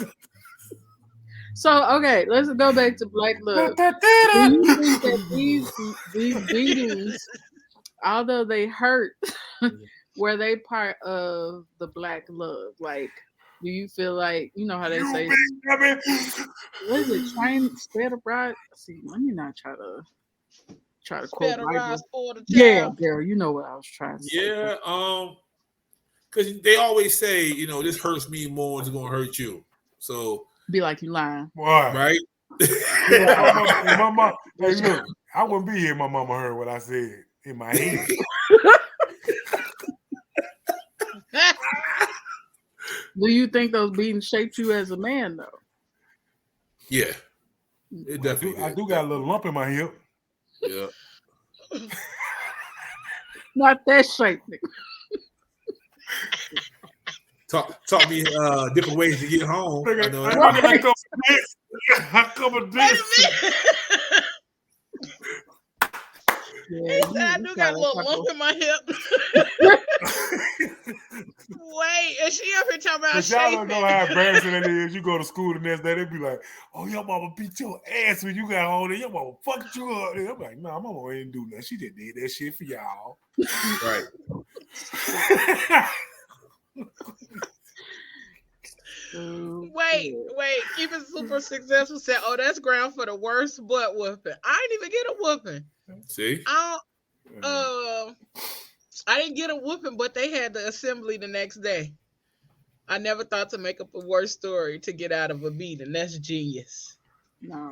So okay, let's go back to Black Love. Do you think that these beatings, although they hurt, were they part of the Black Love? Like, do you feel like, you know how they say, what is it? Spare the rod. See, let me not try to quote Bible. Yeah, girl, you know what I was trying to say. Yeah, because they always say, you know, this hurts me more than it's gonna hurt you. So Be like you lying. Boy. Right? My mama, hey, look, I wouldn't be here if my mama heard what I said in my head. Do you think those beatings shaped you as a man, though? Yeah. It definitely I do got a little lump in my hip. Yeah. Not that shape. Taught me different ways to get home. I know that. I cover this. He said, I do got a little lump in my hip. Wait, is she up here talking about y'all don't know how embarrassing it is. You go to school the next day, they be like, oh, your mama beat your ass when you got home, and your mama fucked you up. And I'm like, nah, my mama ain't do nothing. She just did that shit for y'all. Right. Wait, keep it super successful. Said, oh, that's ground for the worst butt whooping. I didn't even get a whooping. See? I didn't get a whooping, but they had the assembly the next day. I never thought to make up a worse story to get out of a beating. That's genius. No.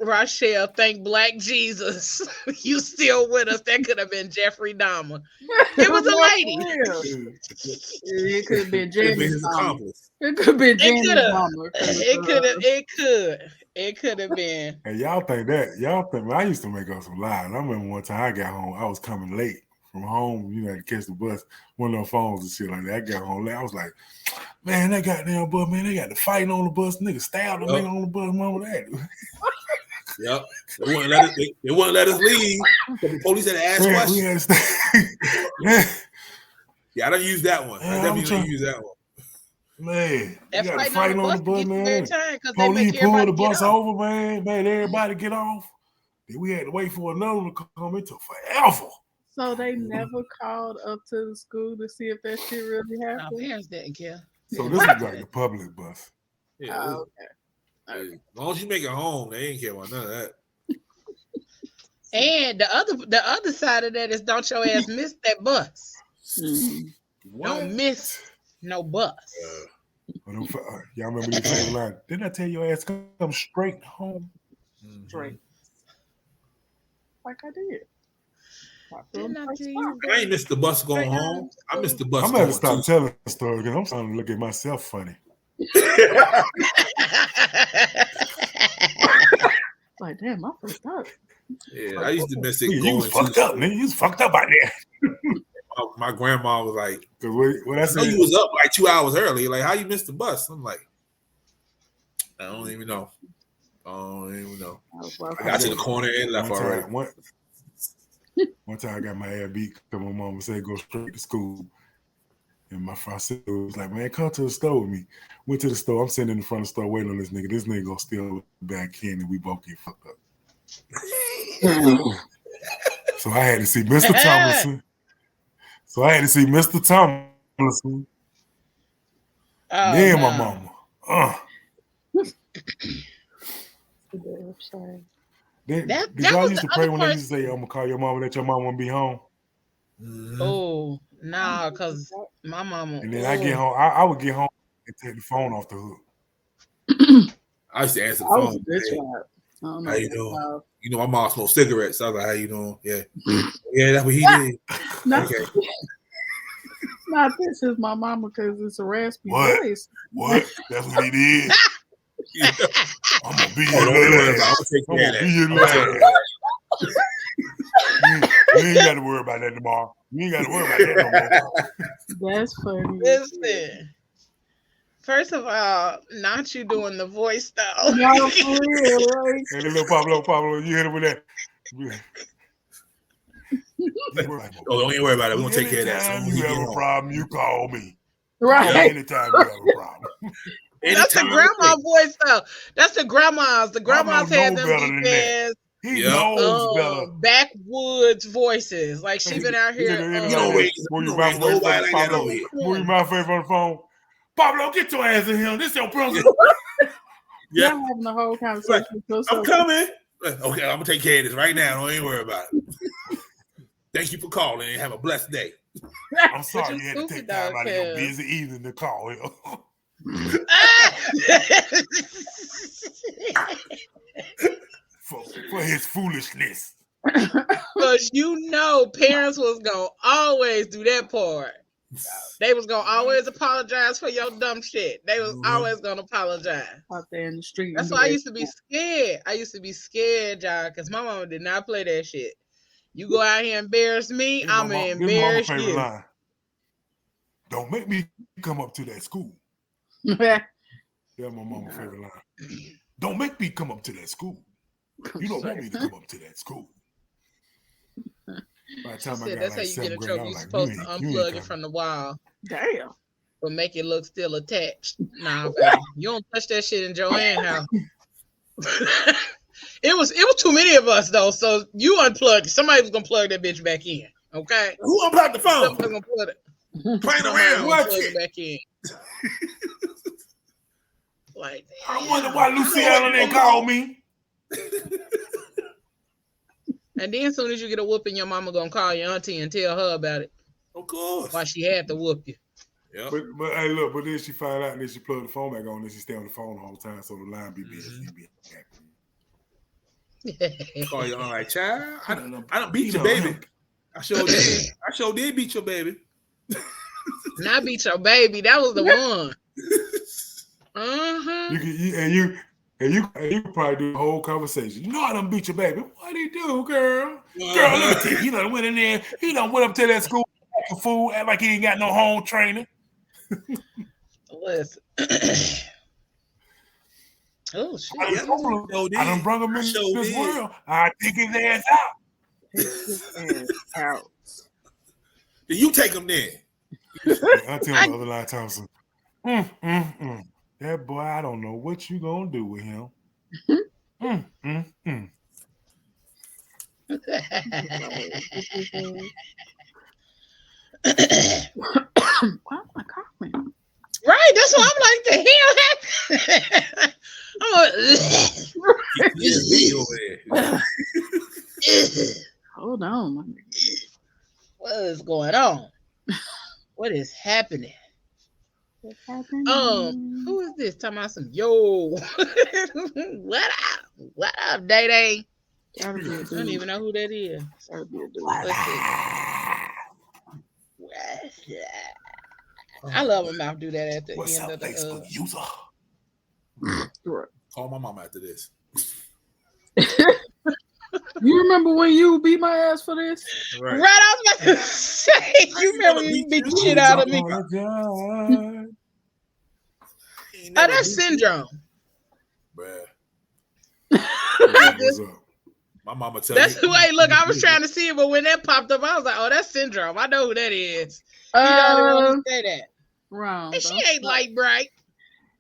Rochelle, thank Black Jesus. You still with us. That could have been Jeffrey Dahmer. It was a lady. It could have been James Dahmer. It could have been James Dahmer. It could have been. And y'all think I used to make up some lies. I remember one time I got home, I was coming late from home, you know, to catch the bus, one of them phones and shit like that. I got home late. I was like, man, that goddamn bus, man, they got the fighting on the bus. Nigga stabbed a nigga on the bus. Mama, that. Yep. They wouldn't let us leave. The police had to ask questions. Yeah, I don't use that one. I definitely don't use that one. Man, you got to fight on the bus, man. Police pulled the bus over, man. Man, everybody get off. Then we had to wait for another one to come. It took forever. So they never called up to the school to see if that shit really happened? Our parents didn't care. So this is like the public bus. Yeah. Okay. As long as you make it home, they ain't care about none of that. And the other side of that is don't your ass miss that bus. Don't miss no bus. Y'all remember the same line? Didn't I tell your ass come straight home? Straight. Like I did. I ain't missed the bus going home. I missed the bus. I'm gonna have to stop telling the story because I'm starting to look at myself funny. Like, damn, I fucked up. Yeah, I used to miss it. You was fucked up, nigga. You was fucked up out there. My grandma was like, what I said, you was up like 2 hours early. Like, how you missed the bus? I'm like, I don't even know. I got to the corner and left already. One time I got my ass beat because my mama said go straight to school. And my friend was like, man, come to the store with me. Went to the store. I'm sitting in the front of the store waiting on this nigga. This nigga gonna steal a bag of candy. We both get fucked up. So I had to see Mr. Tomlinson. Then my mama. Did y'all used to pray when they used to say, I'm gonna call your mama that your mama won't be home? Oh, nah, because my mama. And then I get home, I would get home and take the phone off the hook. I used to answer the phone. How you doing? You know, my mom smoked cigarettes. So I was like, how you doing? Yeah. Yeah, that's what he did. Okay. Not this is my mama because it's a raspy voice. What? That's what he did? Yeah. I'm going to be your little ass. I'm going to be your little ass. You ain't got to worry about that tomorrow. You ain't got to worry about that no more. That's funny. Listen. First of all, not you doing the voice though. No, for real, right? Hey, little Pablo, you hit him with that. Don't even worry about it. We're gonna take care of that. So you have a problem, you call me. Right. Anytime you have a problem. That's the grandma voice though. That's the grandmas. The grandmas have them deep ass. He knows better. Backwoods voices. Like she been out here. Move your mouth away from the phone. Pablo, get your ass in here. This your brother. Yeah, I'm having the whole conversation. I'm coming. Okay, I'm gonna take care of this right now. Don't even worry about it. Thank you for calling and have a blessed day. I'm sorry you had to take time out of your busy evening to call. for his foolishness. Because parents was gonna always do that part. They was gonna always apologize for your dumb shit. They was always gonna apologize out there in the street. That's why I used to be scared. I used to be scared, y'all, because my mama did not play that shit. You go out here and embarrass me, I'm gonna embarrass you. Line. Don't make me come up to that school. That's my mama's favorite line. Don't make me come up to that school. You don't want me to come up to that school. By the time I got that's how you get in trouble. You're supposed to unplug it from the wall. Damn. But make it look still attached. Nah, baby. You don't touch that shit in Joanne's house. It was too many of us though, so you unplugged it. Somebody was gonna plug that bitch back in. Okay. Who unplugged the phone? Somebody's gonna plug it. Playing around. Plug it back in. Like, I wonder why Lucy Allen ain't called me. And then as soon as you get a whooping, your mama gonna call your auntie and tell her about it. Of course. Why she had to whoop you. Yeah. But hey, look, but then she find out and then she plug the phone back on and she stay on the phone the whole time, so the line be busy. Call your aunt like, child, I don't beat your baby. I sure did. I sure did beat your baby. Not beat your baby. That was the one. You can probably do the whole conversation. You know I done beat your baby. What do you do, girl? Girl, look at you. He done went in there. He done went up to that school, acting fool, act like he ain't got no home training. Listen. Oh shit! I done brought him in this world. I take his ass out. Take his ass out. Then you take him then. I tell the other line, Thompson. That boy, I don't know what you gonna do with him. Why am I coughing? Right, that's what I'm like. The hell happened? I'm Hold on, my nigga. What is going on? What is happening? What's happening? Who is this? Talking about some yo. What up? What up, Day Day? I don't even know who that is. I love when mouth do that at the What's end up, of the Facebook user? Call my mom after this. You remember when you beat my ass for this? Right, I was about to say, you remember you beat the shit out of me. Oh, that's syndrome. Bruh. What's up? My mama tell That's me. the way. Look, I was trying to see it, but when that popped up, I was like, "Oh, that's syndrome. I know who that is." You don't say that. Wrong. And she ain't light bright.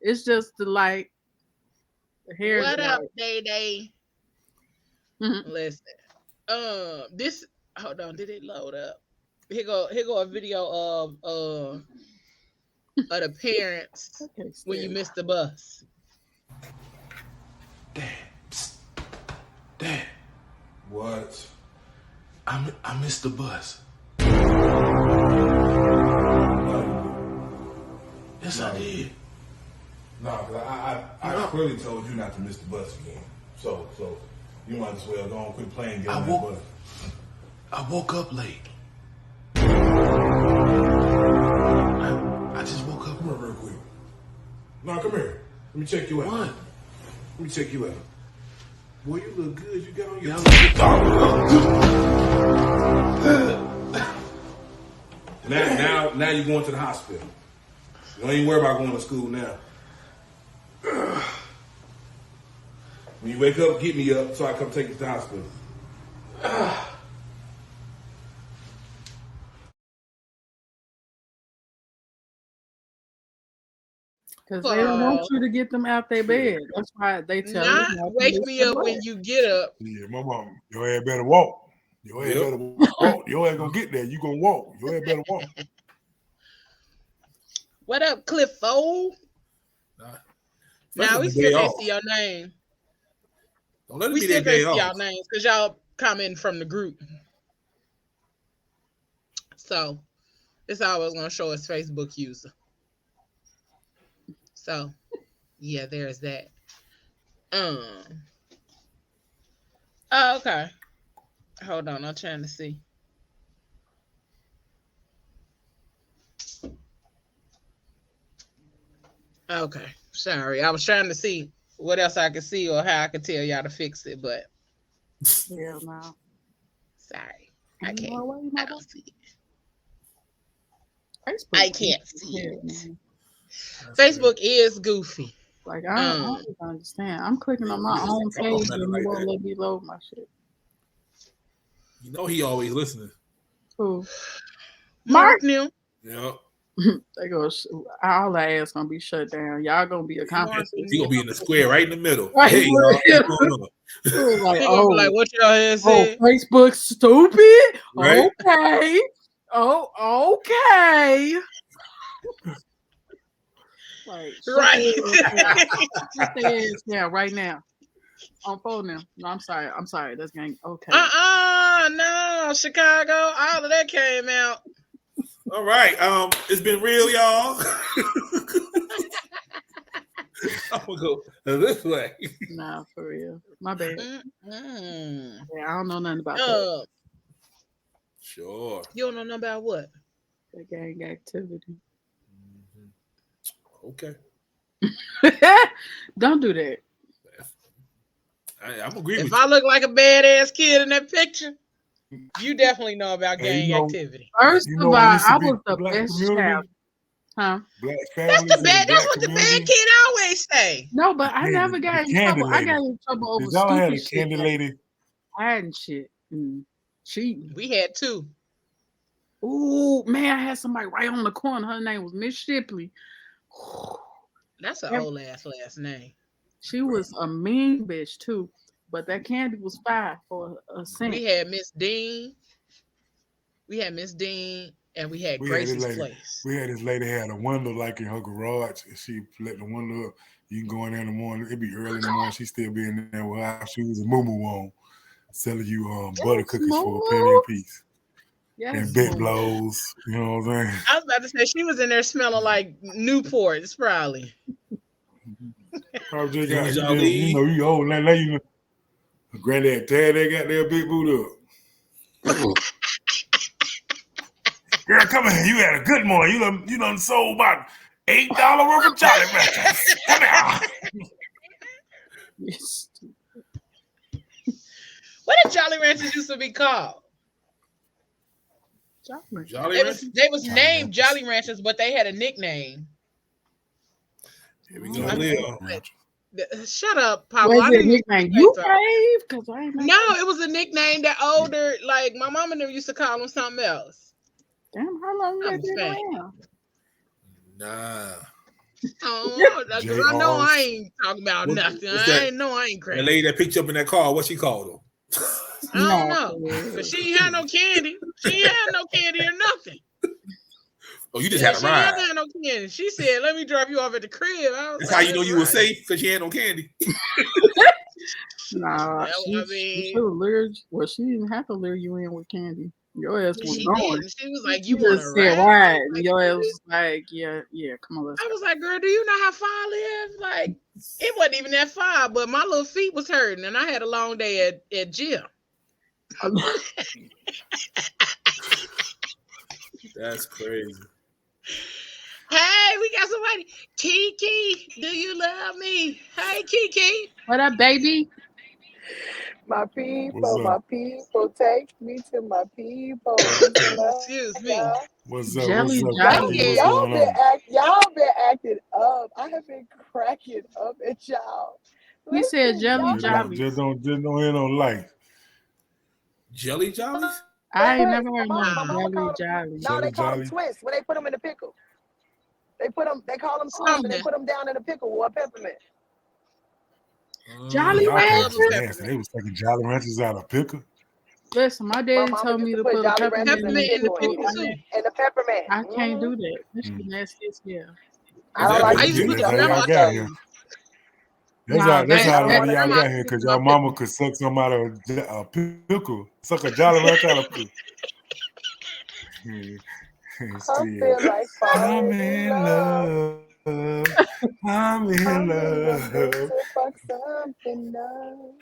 It's just the light. The hair. What up, Day Day? Mm-hmm. Listen. This. Hold on. Did it load up? Here go a video of the parents when you miss the bus. Dad. What? I missed the bus. Yes, I did. No, because I clearly told you not to miss the bus again. So you might as well go on, quit playing. Get on that bus. I woke up late. I just woke up. Come here real quick. No, come here. Let me check you out. What? Let me check you out. Boy, you look good. You got on your... Now you're going to the hospital. Don't even worry about going to school now. When you wake up, get me up so I come take you to the hospital. Because they don't want you to get them out their bed. That's why they tell you. Not wake me up when you get up. Yeah, my mom, your ass better walk. Your ass better walk. Your ass gonna get there. You gonna walk. Your ass better walk. What up, Cliffo? Now we still can't see your name. Don't let it We be still that can't day see off. y'all names because y'all commenting from the group. So it's always gonna show us Facebook user. So, yeah, there's that. Oh, okay. Hold on, I'm trying to see. Okay, sorry. I was trying to see what else I could see or how I could tell y'all to fix it, but Yeah, no. sorry, I can't. I don't see it. Facebook I can't see it. man. Facebook is goofy. Like I don't understand. I'm clicking on my own page and it won't let me load my shit. You know he always listening. Who? Mark knew. Yeah. They go. All that ass gonna be shut down. Y'all gonna be accomplishing. He gonna be in the square right in the middle. Right. Hey, y'all, what's going on? Like, He gonna be like, what y'all had said? Facebook stupid. Right? Okay. Oh, okay. Like, Right. Just say ass down right now. On phone now. No, I'm sorry. That's gang. Okay. No, Chicago. All of that came out. All right. It's been real, y'all. I'm gonna go this way. Nah, for real. My bad. Mm-hmm. Yeah, I don't know nothing about that. Sure. You don't know nothing about what? The gang activity. Okay. Don't do that. I'm agree If with I you. look like a badass kid in that picture, you definitely know about gang activity. First You of know all, what used to I be was the black best community? child. Huh? Black That's families the bad. in the That's black what the community. bad kid always say. No, but I Yeah, never got the in candy trouble. I got lady. in trouble over Did y'all have stupid a candy shit. lady? Hiding shit. Cheating. We had two. Ooh, man, I had somebody right on the corner. Her name was Miss Shipley. That's an old ass last name. She was a mean bitch too. But that candy was $5 for a cent. We had Miss Dean. And we had Gracie's Place. We had this lady had a window like in her garage, and she let the window up. You can go in there in the morning. It'd be early in the morning. She still be in there with her shoes and moo on, selling you butter cookies for a penny a piece. Yes, and bit blows. You know what I'm saying? I was about to say she was in there smelling like Newports, probably. Probably just got you old now. You know, granddad Tad, they got their big boot up. Girl, come here. You had a good morning. You done sold about $8 worth of Jolly Ranchers. Come here. What did Jolly Ranchers used to be called? They was named Jolly Ranchers, but they had a nickname. Here we go. Shut up, Pablo. Was it a nickname you gave? Because I ain't no, it was a nickname that older, like my mama never used to call them something else. Damn, how long you been around? Nah. Oh, because I know I ain't talking about nothing. I ain't crazy. The lady that picked you up in that car, what she called them? I don't know. Because she ain't had no candy. She ain't had no candy or nothing. Oh, you just had a ride. She ain't had no candy. She said, let me drop you off at the crib. That's how you know you were safe, because she had no candy. Nah, she was lured. Well, she didn't have to lure you in with candy. Your ass was going. She was like, you want to ride? Right. Like, your ass was like, yeah, come on, let's go. Was like, girl, do you know how far I live? Like, it wasn't even that far, but my little feet was hurting, and I had a long day at gym. That's crazy. Hey, we got somebody. Kiki, do you love me? Hey, Kiki. What up, baby? My people, take me to my people. Excuse me. What's up? Jelly, y'all been acting up. I have been cracking up at y'all. He said jelly jollies. Just don't hear no light. Jelly jollies? I ain't never heard no jelly jollies. No, they call them twists when they put them in the pickle. They call them twists and they put them down in the pickle or peppermint. Jolly Ranchers. They was taking Jolly Ranchers out of pickle. Listen, my daddy told me to put a peppermint in the pickle too. And the peppermint. I can't do that. That's nasty as hell. I used to put the grandma. That's how y'all got here, because y'all mama could suck some out of a pickle. Suck a Jolly Rancher out of pickle. I feel like I'm in love. I'm in I'm love. to fuck something up.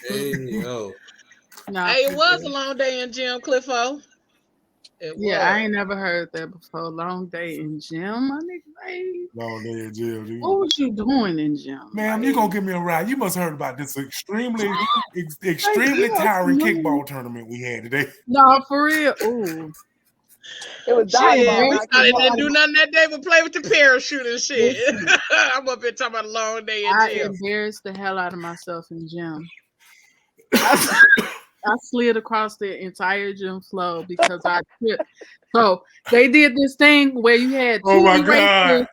Hey, yo. Nah, Hey, it for was a real. long day in gym, Cliffo. It Yeah, I was. ain't never heard that before. Long day in gym, my nigga. Like, Long day in jail, dude. what was you doing in gym? Ma'am, Like, you gonna give me a ride. You must have heard about this extremely like, tiring no, kickball tournament we had today. no, for real. Ooh, It was Shit, dodgeball, we not started didn't kickball. do nothing that day but play with the parachute and shit. listen, I'm up here talking about a long day in I gym. embarrassed the hell out of myself in gym. I slid across the entire gym floor because I tripped. So they did this thing where you had Oh two my erasers. God.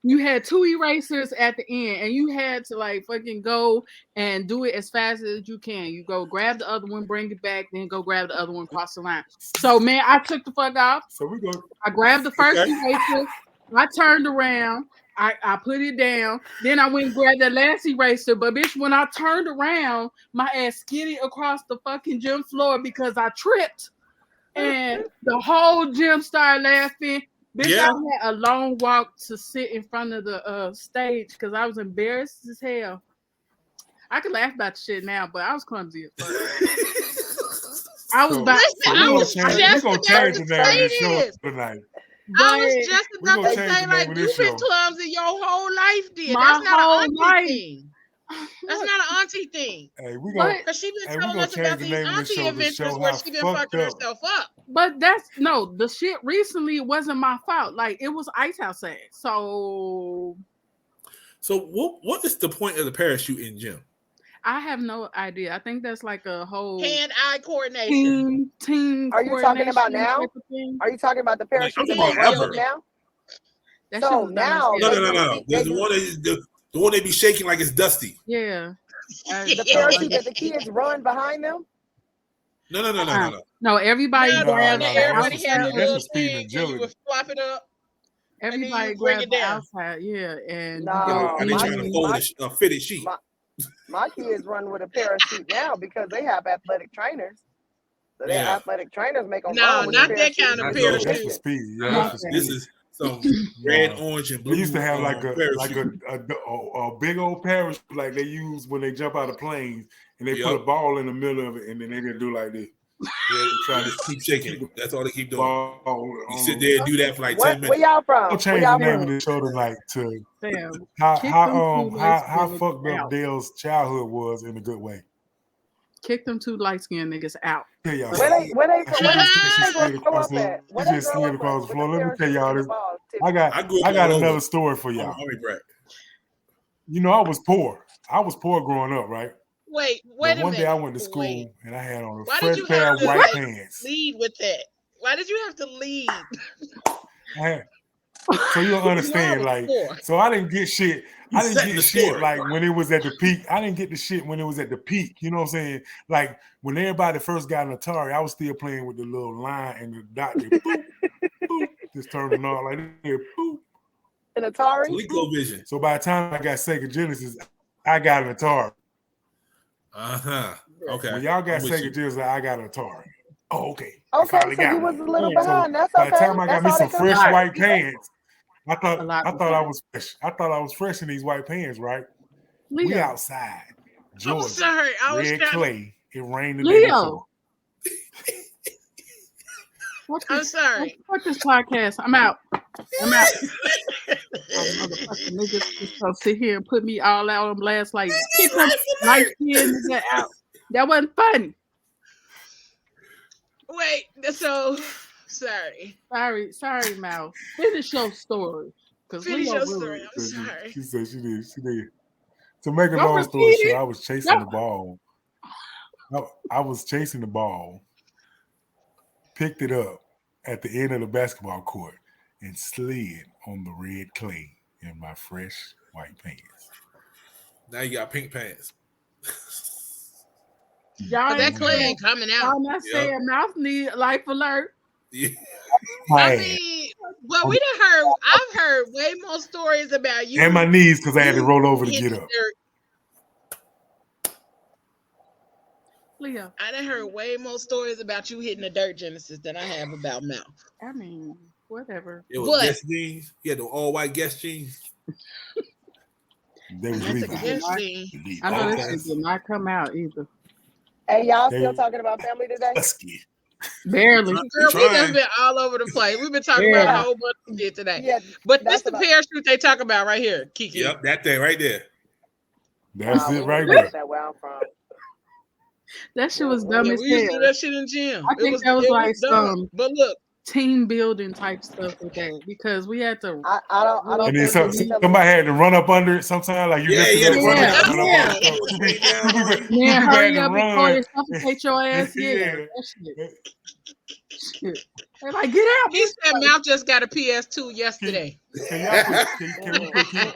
You had two erasers at the end, and you had to like fucking go and do it as fast as you can. You go grab the other one, bring it back, then go grab the other one, cross the line. So man, I took the fuck off. So we go. I grabbed the first Okay. eraser. I turned around. I put it down. Then I went and grabbed the last eraser. But bitch, when I turned around, my ass skidded across the fucking gym floor because I tripped. And the whole gym started laughing. Bitch, Yeah. I had a long walk to sit in front of the stage because I was embarrassed as hell. I could laugh about the shit now, but I was clumsy as fuck. I was So- about. Listen, So I we was gonna just change about the to name of this say show this. tonight. I was but just We about gonna to change say, the name like, of you've this been show. clumsy your whole life, then. My That's not whole an auntie life. thing. That's What? not an auntie thing. Hey, we But gonna Because she been hey, we telling gonna us change about the these name of this auntie show to adventures show where how she been fucked fucking up. herself up. But that's no, the shit recently wasn't my fault. Like it was Ice House ass. So So what is the point of the parachute in gym? I have no idea. I think that's like a whole Hand-eye coordination. team Are you talking about coordination now? type of thing. Are you talking about the Like, I'm parachute that talking they about run with ever. now? That So shit was dumb as now hell. No. they do There's they the do one the one they be shaking like it's dusty. Yeah. the parachute that the kids run behind them. No. No, everybody Now, No, grabs and no, the no, that's everybody for had speed. a outside. That's little for speed thing, and and you agility. would flop it up, and then Everybody you bring grabs it the down. outside, yeah, and you No, go And they trying to in. fold a fitted sheet. My kids run with a parachute now because they have athletic trainers. So their Yeah. athletic trainers make them No, run with the not that parachute. kind of I Yeah, know. that's for parachute. speed. Yeah, that's for This speed. is some red, No. orange, and blue. They used to have like parachute. a big old parachute like they use when they jump out of planes, and they put Yep. a ball in the middle of it, and then they just do like this. Yeah, trying to keep shaking. That's all they keep doing. Ball You sit there and do that for like 10 Where minutes. y'all from? I'll Where change y'all the name from? of the show tonight to Damn. how Kick how them two light how skinned fucked niggas up out. Dale's childhood was in a good way. Kick them two light skinned niggas out. Tell y'all Where something. they She where just they slid grow across up the at? Where she they just grow slid up across at the with floor. the Let me tell parachute y'all and the this. balls? I I grew up got all another over. story for I'm y'all. Army brat. You know, I was poor. I was poor growing up, right? Wait But a one day I minute. went to school Wait. and I had on a Why did fresh you pair have of to white like pants. lead with that? Why did you have to lead? So you'll You know I understand, was like, poor. so I didn't get shit. I didn't setting get the shit story. like when it was at the peak. I didn't get the shit when it was at the peak. You know what I'm saying? Like when everybody first got an Atari, I was still playing with the little line and the dot. That boop, boop, just turning on like that. Boop. An Atari? ColecoVision. So by the time I got Sega Genesis, I got an Atari. Okay. When y'all got I'm with Sega you. Genesis, I got an Atari. Oh, okay. I Okay, finally so got you was one. a little Yeah. behind. That's By the okay. time I got That's me all some they fresh come white pants, I thought lot I was fresh. I thought I was fresh in these white pants, right? We Leo. outside, I'm Georgia, sorry. I was red trying. clay. It rained the day Leo. before. I'm sorry. Fuck this podcast. I'm out. Motherfucking niggas just gonna sit here and put me all out on blast like kick them light skinned nigga out. That wasn't funny. Wait. So sorry. Sorry, Mal. Finish your story. Finish Leo your rude. story. I'm sorry. She said she did. She did. To make a Don't long story repeat short, it. I was chasing the ball. I was chasing the ball, picked it up at the end of the basketball court, and slid on the red clay in my fresh white pants. Now you got pink pants. Y'all But that ain't clay saying, ain't coming out. y'all not saying mouth need life alert. Yeah. I mean, well, we done heard. I've heard way more stories about you And my knees because I had to roll over to hitting get the up. dirt. Leo. I done heard way more stories about you hitting the dirt, Genesis, than I have about mouth. I mean, whatever. It was What? Guess jeans. Yeah, the all white Guess jeans. They was That's a leaving. good one. Leaving. I know Okay. this shit did not come out either. Hey, y'all They- still talking about family today? Husky. Barely. Girl, we done been all over the place. We've been talking about a whole bunch of shit today. Yeah, But this that's the what I- parachute they talk about right here, Kiki. Yep, that thing right there. That's we it right ain't there. got that where I'm from. That shit was Yeah, dumb as we used to do hell. that shit in gym. I think that was it like dumb. some But look, team building type stuff with that because we had to. I don't And then think somebody had to run up under it sometimes. Like you Yeah, lift it yeah, up, run yeah, up, run yeah. up under it. Two people Man, had hurry to up before run. they suffocate your ass. Yeah, Yeah. that shit. They're like, get out. he said Mouth just got a PS2 yesterday. Can y'all put, can we put Kiki?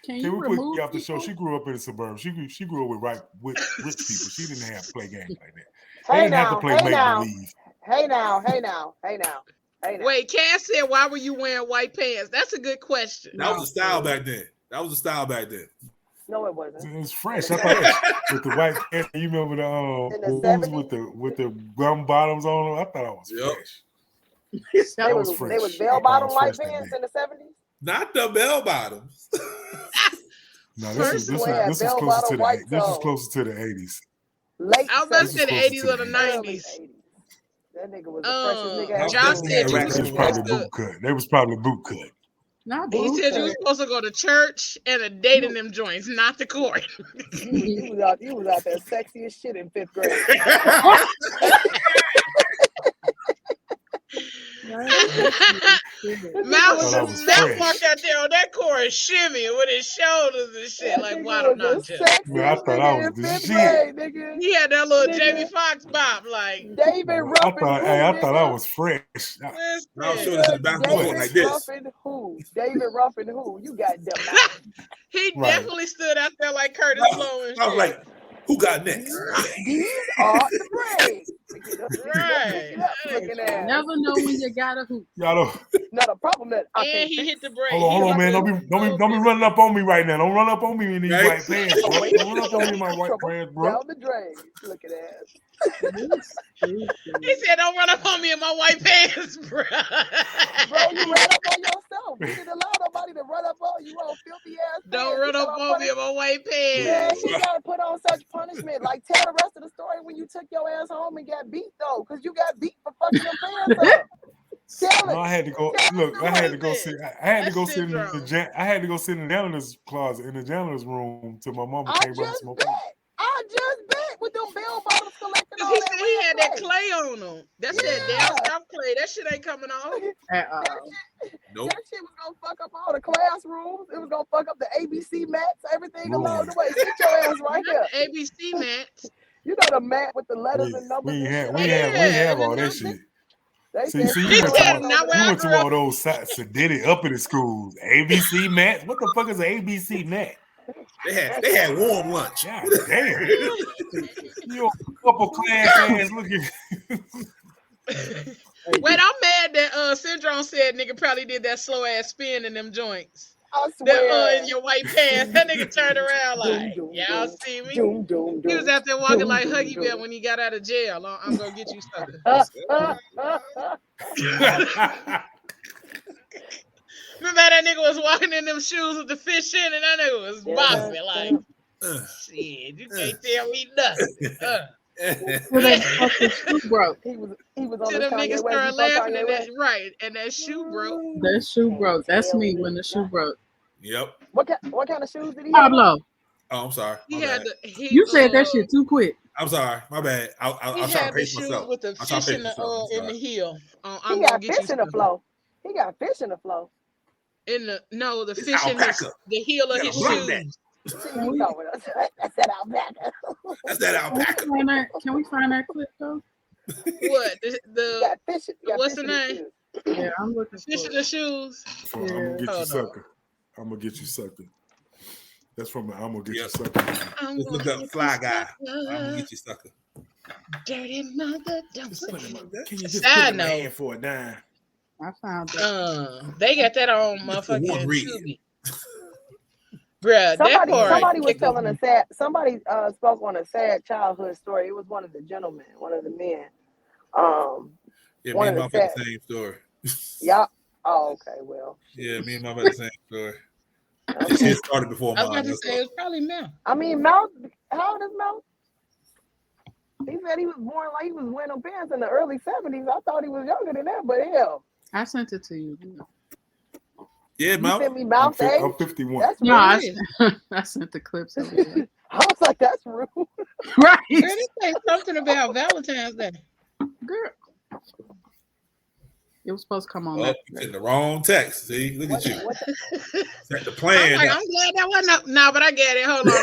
Can Can you we put remove Kiki off the show? people? She grew up in the suburbs. She grew up with rich people. She didn't have to play games like that. They Hey didn't have to now, play hey make now, believe. hey now, hey now, hey now, hey now. Wait, Cass said, why were you wearing white pants? That's a good question. That was the style back then. No, it wasn't. It was fresh. I thought with the white pants. You remember In the the 70s? with the gum bottoms on them? I thought it was Yep. fresh. They That was was fresh. bell I bottom thought white it was fresh pants that in the 70s. Not the bell bottoms. No, First this we had is bell closer bottom to white the 80s. Late I was about to This say is the closer 80s to or the the 90s. That nigga was the freshest nigga. Josh ever. said you Yeah, was They was supposed probably to. boot cut. They was probably boot cut. Not He boot said you cut. was supposed to go to church and a date in them joints, not the court. You was out there sexy as shit in 5th grade. Mouth Thought I was Mouth fresh. walked out there on that court shimmy with his shoulders and shit. That Like, nigga why was not the just? sexiest Man, I thought I nigga was in the 5th shit. grade, nigga. He had that little Nigga. Jamie Foxx bop, like, David I Ruffin thought, who, hey, I nigga? thought I was fresh. I'll show listen. this in the basketball court David like this. Ruffin who? David Ruffin who? You got demolished. He Right. definitely stood out there like Curtis Blow and I was shit. like, who got next? These are the braids. Right. Looking ass. Never know when you got a hoop. Y'all don't. Not a problem that I And can't he fix. hit the break. Hold on, man. Don't be running up on me right now. Don't run up on me in these Right. white pants, bro. Wait, Don't run up on me in my white trouble pants, bro. down the drain. Looking ass. He said, "Don't run up on me in my white pants, bro." Bro, you ran up on yourself. You didn't allow nobody to run up on you on filthy ass. Don't pants. run You up know on me in my white Man, pants. he got put on such punishment. Like, tell the rest of the story when you took your ass home and got beat, though, because you got beat for fucking your pants up. Tell No, it. I had to go. Look, I had to go sit. I had to go sit in the. I had to go sit in the janitor's closet in the janitor's room till my mama I came by and just smoked. bet. I just bet with them bell bottoms collecting all He that said he red had that clay. clay on him. That's that Yeah. down south clay. That shit ain't coming off. Nope. That shit was gonna fuck up all the classrooms. It was gonna fuck up the ABC mats, everything along Ruined. the way. Sit your ass right Not here. the ABC mats. You know the mat with the letters and numbers. We and ain't shit have, on we it? ain't have Yeah, all and that then shit. They See, said, you He went said, to not one, where you I went to grew one of those sedity uppity schools. ABC mats. What the fuck is an ABC mat? They had warm lunch. God damn. You upper class ass looking. Wait, I'm mad that Syndrome said nigga probably did that slow ass spin in them joints. I That swear. in your white pants. That nigga turned around like, Doom, doom, y'all doom. see me? Doom, doom, He was doom. out there walking Doom, like doom, Huggy doom. Bear when he got out of jail. I'm gonna get you sucker. Remember how that nigga was walking in them shoes with the fish in, and that nigga was bopping like, shit, you can't tell me nothing. Till that fucking shoe broke. He was on Till the them niggas Kanye West. started You fuck laughing, Kanye and West? that right, and that shoe broke. That shoe broke. That's me when the shoe broke. Yep. What kind of shoes did he have? Pablo, Oh, I'm sorry. He My had bad. you said that shit too quick. I'm sorry. My bad. He I'll try to had the pace shoes myself. with the I'll try to fish pace in myself. I'm in the sorry. heel. He I'm got gonna get you fish in the sucker. flow. He got fish in the flow. In the no, the It's fish in his alpaca. the heel of You his gotta blend that. shoes. See, he thought with us. That's that alpaca. That's that alpaca. Can we find that clip though? What He the got fish. He got What's fish the in his name? shoes. Yeah, I'm looking fish for in it. the shoes? I'm gonna get you Hold on. sucker. I'm gonna get you sucker. That's from the I'm gonna get you Yep. sucker. I'm Just look gonna up Fly Guy. sucker. I'm gonna get you sucker. Dirty mother, don't Just put him up there. Can you Side just put him note. in for a dime? I found it. They got that on One motherfucking read. Tubi. Bruh, that part. Somebody was kick 'em. telling a sad. Somebody spoke on a sad childhood story. It was one of the gentlemen, one of the men. Yeah, One me and of Mom the got the same story. Yeah. Oh, okay. Well, Yeah, me and my brother same story. It started before I was mine. about to say it was probably Mel. I mean, Mouth. How old is Mouth? He said he was born like he was wearing them pants in the early 70s. I thought he was younger than that, but hell. I sent it to you. Yeah, You Mouth. sent me Mouth's age? I'm 51. That's No, rude. I sent the clips of it. I was like, that's rude. Right. Girl, this say something about Valentine's Day. Girl. It was supposed to come on. Oh, you sent the wrong text. See, look at you. Set the I'm plan. like, I'm glad that wasn't up. No, but I get it. Hold on.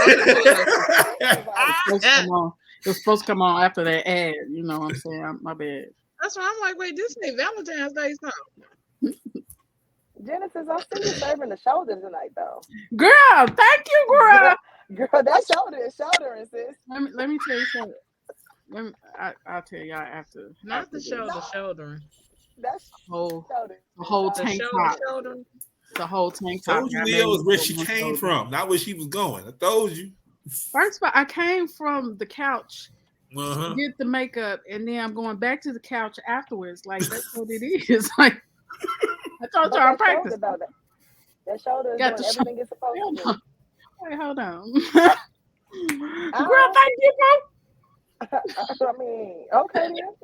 It was supposed to come on after that ad. You know what I'm saying? My bad. That's why I'm like, wait, this ain't Valentine's Day song. Genesis, I see you serving the shoulder tonight, though. Girl, thank you, girl. Girl, that shoulder is shouldering, sis. Let me tell you something. I'll tell y'all after. Not the shoulder, No. shouldering. That's The shoulder. whole The tank shoulder, top. shoulder. The whole tank top. Told you, Leo, is where she came from, not where she was going. I told you. First of all, I came from the couch Uh-huh. to get the makeup, and then I'm going back to the couch afterwards. Like, that's what it is. Like, I told But you I'm that shoulder, practicing. though, that shoulder is Got doing the everything it's supposed to do. Wait, hold on. Girl, thank you, bro. I mean, okay then.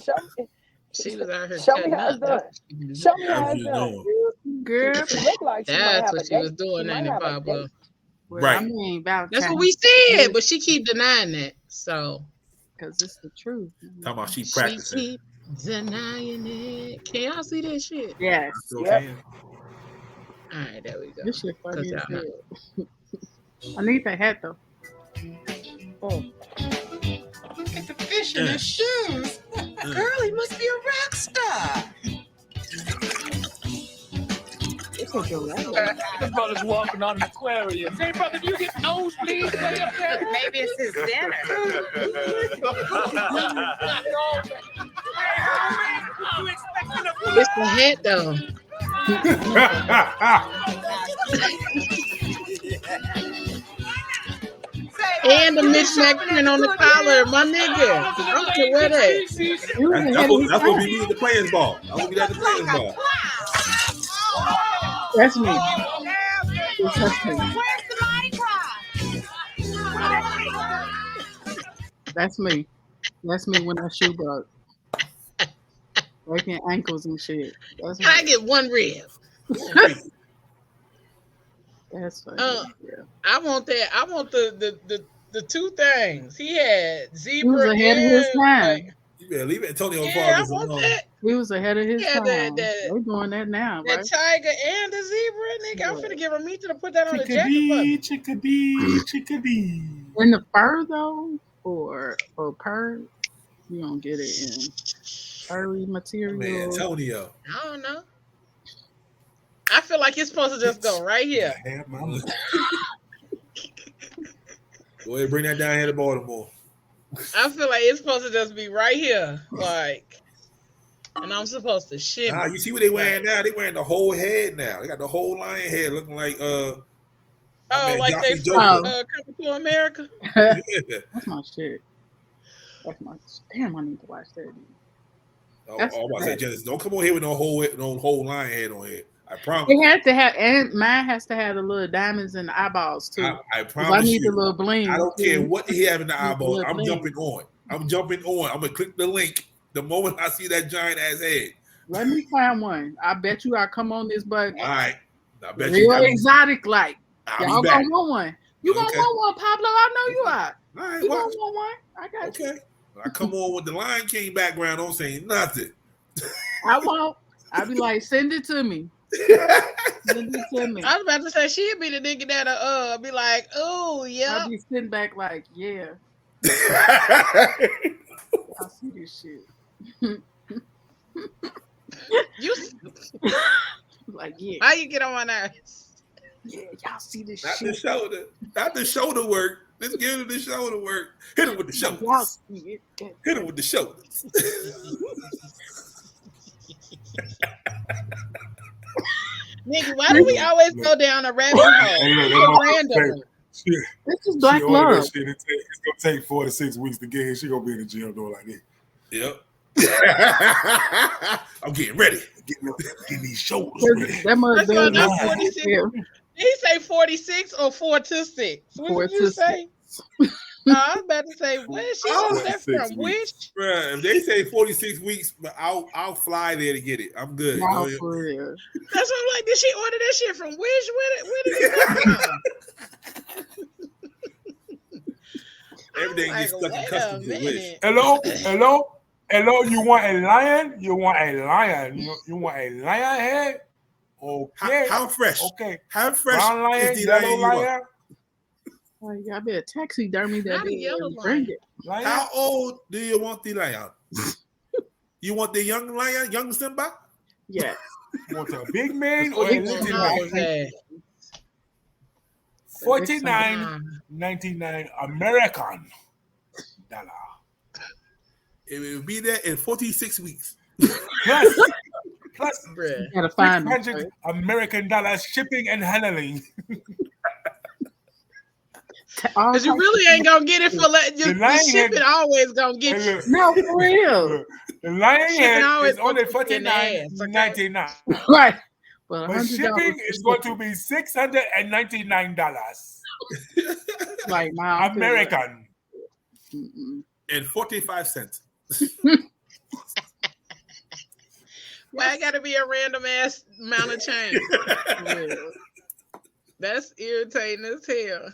Show me. She was out here Show me cutting how it's up. done. Show me how That's it's what done. you doing. Girl. She look like she might That's have what a she was date. doing, She might ain't it, have a Pablo? date. Well, Right. I mean, Valentine's. That's what we said, but she keep denying that. So Because it's the truth. Talking about she she practicing. keep denying it. Can y'all see that shit? Yes. Still Yep. can. All right, there we go. This shit funny as y'all hell. I need that hat though. Get the fish in his shoes. Girl, he must be a rock star. It's a good The brother's walking on an aquarium. Say, brother, do you get nosebleeds way up there? Maybe it's his dinner. You expecting a It's the hat though. And the mismatch print on the collar, my nigga. I don't care where that. That's what we need at the players' ball. That's what we need at the players' ball. That's me. That's me. Where's the Mardi Gras? That's me. That's me when I shoe broke. Breaking ankles and shit. That's I me. get one rib. That's funny. Yeah. I want that. I want the two things. He had He was zebra ahead of his and time. like, You better leave Antonio yeah, I Vargas want alone. that. He was ahead of his Yeah, time. that- They're doing that now, That right? tiger and the zebra, nigga. I'm Yeah. finna give Ramita to put that on the jacket for me. Chickadee. In the fur though, or purr, you don't get it in furry material. Man, Antonio. I don't know. I feel like it's supposed to just go right here. I had my Go ahead, bring that down here to Baltimore. I feel like it's supposed to just be right here, like, and I'm supposed to shimmy. Nah, you see what they wearing now? They wearing the whole head now. They got the whole lion head looking like Oh, man, like they Jockey from Joker. Coming to America. Yeah. That's my shit. That's my damn. I need to watch that. Oh, That's I'm about to say, Genesis, don't come on here with no whole lion head on here. I promise. It had to have, and mine has to have the little diamonds in the eyeballs too. I 'Cause promise I need you. the little bling. I don't too. care what he have in the Need the eyeballs. little I'm bling. jumping on. I'm gonna click the link the moment I see that giant ass head. Let me find one. I bet you I come on this button. All right. I bet Real you. exotic, like I'll y'all be back. gonna want one. You gonna Okay. want one, Pablo? I know you are. All right, You watch. gonna want one? I got you. Okay. I come on with the Lion King background. Don't say nothing. I won't. I be like, send it to me. Send it to me. I was about to say she'd be the nigga that be like, oh yeah. I'll be sitting back like, yeah, I see this shit. You Like, yeah, how you get on my nerves? yeah, y'all see this Not the shit. shoulder. Not the shoulder work. Let's give him the shoulder work. Hit him with the Like, y'all shoulders. see it. Hit him with the shoulders. Nigga, why do we always go down a rabbit hole? Hey, look, that So motherfucker random. say, This is she black ordered love. that shit. It's gonna take 4 to 6 weeks to get here. She gonna be in the gym doing like that. Yep. I'm getting ready. Getting these shoulders ready. That must First of all, be not 46. Did he say 46 or 4 to 6? What 4 did you to say? I was about to say, where's she on that 46 from? weeks. Which? Bruh, if they say 46 weeks, but I'll fly there to get it. I'm good. Wow, for real. That's what I'm like. Did she order that shit from Wish? Where did it come from? Everything I'm gets like, stuck in wait a customs with Wish. minute. Hello. You want a lion? You want a lion? You want a lion head? Okay. How fresh? Okay. How fresh Brown lion, is the lion yellow you want? lion. Like, y'all better taxidermy that Not a bitch yellow and bring lion. it. Lion. How old do you want the lion? You want the young lion, young Simba? Yeah. You want a big man or Big a little No, man? Jose. $49.99 American dollar. It will be there in 46 weeks. Plus Bruh. You gotta find them. 600 American dollars shipping and handling. Because you really ain't gonna get it for The lion the shipping head- always gonna get Hey, you. look, No, for real. look, the lion Shipping head always is only gonna kick you in the ass, $49.99. Right. But But $100 shipping is going to be $699 like my American. And 45 cents. Why it gotta be a random ass amount of change? That's irritating as hell.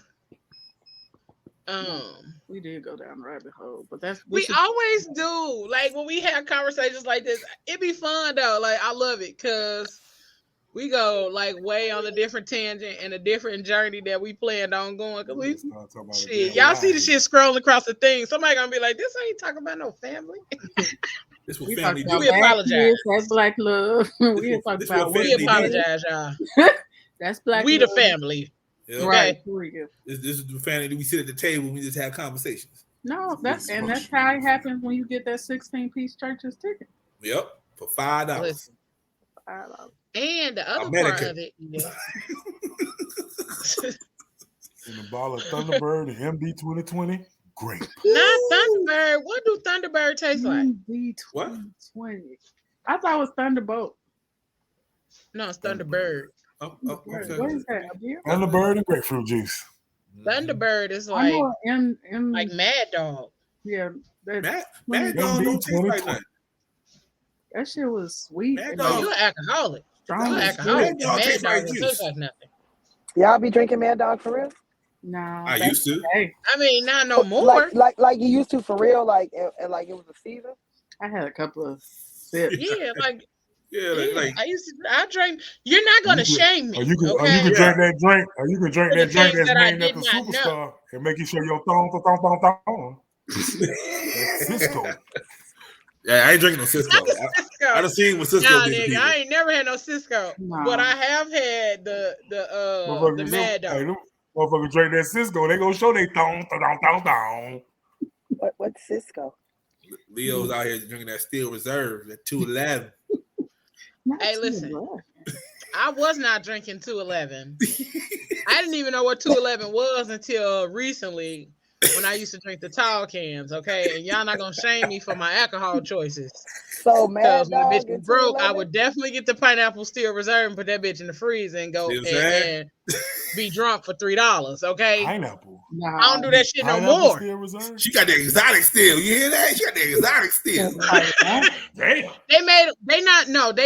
We did go down the rabbit hole, but that's We always do. Like when we have conversations like this, it be fun though. Like I love it because we go like way on a different tangent and a different journey that we planned on going. Cause we shit, y'all see the shit scrolling across the thing. Somebody gonna be like, "This ain't talking about no family." This what we family talk do. about We apologize. That's black love. We talk this about what We family do. apologize, y'all. that's black. We the love. family. Yeah. Right. Okay. For real. This is the family that we sit at the table and we just have conversations. No, that's how it happens when you get that 16-piece church's ticket. Yep. For $5. Listen. $5. And the other American. part of it, In the ball of Thunderbird and MD 2020, great. not Thunderbird. What do Thunderbird taste like? What? 2020. I thought it was Thunderbolt. No, it's Thunderbird. Oh, What is that? A beer? Thunderbird and grapefruit juice. Thunderbird is I like know like Mad Dog. yeah, Mad that Dog don't taste like that. shit was sweet. Mad and Dog. Oh, you're an alcoholic. strong You're an as alcoholic. shit. Mad Dog Mad tastes Dog like don't juice. taste like nothing. Y'all be drinking Mad Dog for real? Nah, I used to. Hey, I mean, not no more. Like you used to for real, like and like it was a season. I had a couple of sips. Yeah, like Yeah, like I drank. You're not gonna shame me. Or you can, okay? or you can drink that drink, or you can drink For the that drink things that's that I named did after not know. Superstar and make you show your thong. That's Cisco. yeah, I ain't drinking no Cisco. Not the Cisco. I done seen what Cisco Nah, did to nigga, people. I ain't never had no Cisco, Nah. but I have had the Mad Dog. Hey, them motherfuckers drink that Cisco, they gonna show they thong. What's Cisco? Leo's out here drinking that Steel Reserve at 211. Not Hey, too listen. much. I was not drinking 211. I didn't even know what 211 was until recently when I used to drink the tall cans, okay? And y'all not gonna shame me for my alcohol choices. So Mad Because when the Dog bitch was is broke, I 211? would definitely get the pineapple Steel Reserve and put that bitch in the freezer and go See what I'm saying? and be drunk for $3, okay? Pineapple. Nah, I don't do that shit no Pineapple more. Steel Reserve? She got the exotic steel. You hear that? She got the exotic steel. Damn. They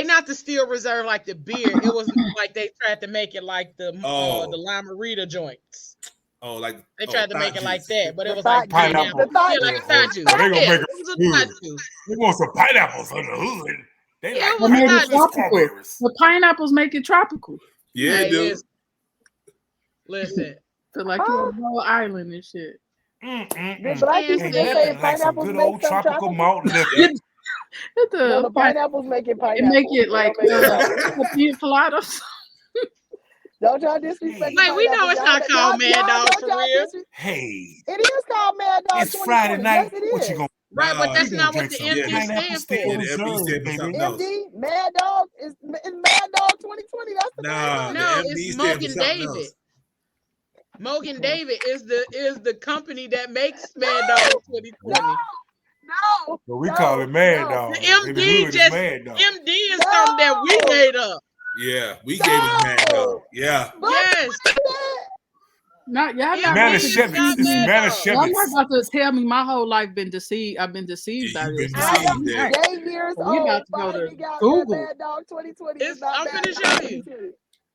not the Steel Reserve like the beer. It was like they tried to make it like the Limerita joints. Oh, like They tried to make it like that, but it The was like thought pineapple. juice. The thought yeah, like a juice. thought juice. So they gonna Yeah, make it it was a good. thought juice. They want some pineapples on the hood. They Yeah, like it was They made not it just tropical. strawberries. The pineapples make it tropical. Yeah, Hey, dude. listen. Feel like you're on Rhode Island and shit. Did black people Ain't just say nothing like some pineapples good make old some tropical tropical? malt liquor. It's No, a the pineapples make it It pineapple. make it They like don't make it tropical. pina coladas. Don't y'all disrespect Wait, we know pineapples. it's not called Mad Dog don't for y'all real. Hey, It is called Mad Dog it's 2020. Friday night. Yes, it What is. you gonna Right, but that's you not gonna what the drink some MD pineapple stands Steel for. Yeah, the MD Reserve, stand for baby? something else. MD, Mad Dog is Mad Dog 2020. That's the Nah, name. No, the MD it's stand for Mogan something David. else. Mogan David is the company that makes Mad Dog 2020. No. But we call it Mad Dog. The In the MD hood, it's just Mad Dog. MD is something that we made up. Yeah, we gave it Mad Dog. Yeah. Yes. Not y'all not Manischewitz. about to It's y'all Manischewitz. not about to tell me my whole life been deceived. I've been deceived by You've this. been I am deceived there. 8 years We old. about to go to Finally got Google. that Mad Dog 2020. It's- It's not I'm Mad finna Dog show you. 2020.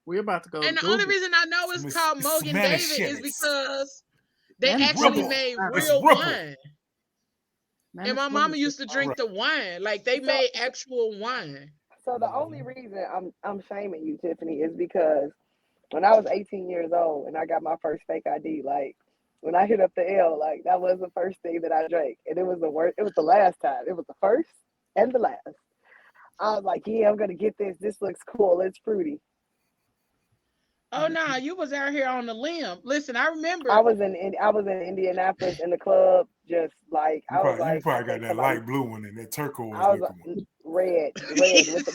We're about to go. And the Google. only reason I know it's It's called Mogan David is Manischewitz. because they That's actually Ripple. made It's real Ripple. wine. Man, And my it's mama really- used to drink the wine. Like they made actual wine. So the only reason I'm shaming you, Tiffany, is because when I was 18 years old and I got my first fake ID, like when I hit up the L, like that was the first thing that I drank, and it was the worst. It was the last time. It was the first and the last. I was like, yeah, I'm gonna get this. This looks cool. It's fruity. Oh no, you was out here on the limb. Listen, I remember. I was in Indianapolis in the club, just like I was You like, probably I got think that somebody- light blue one and that turquoise I was looking one. red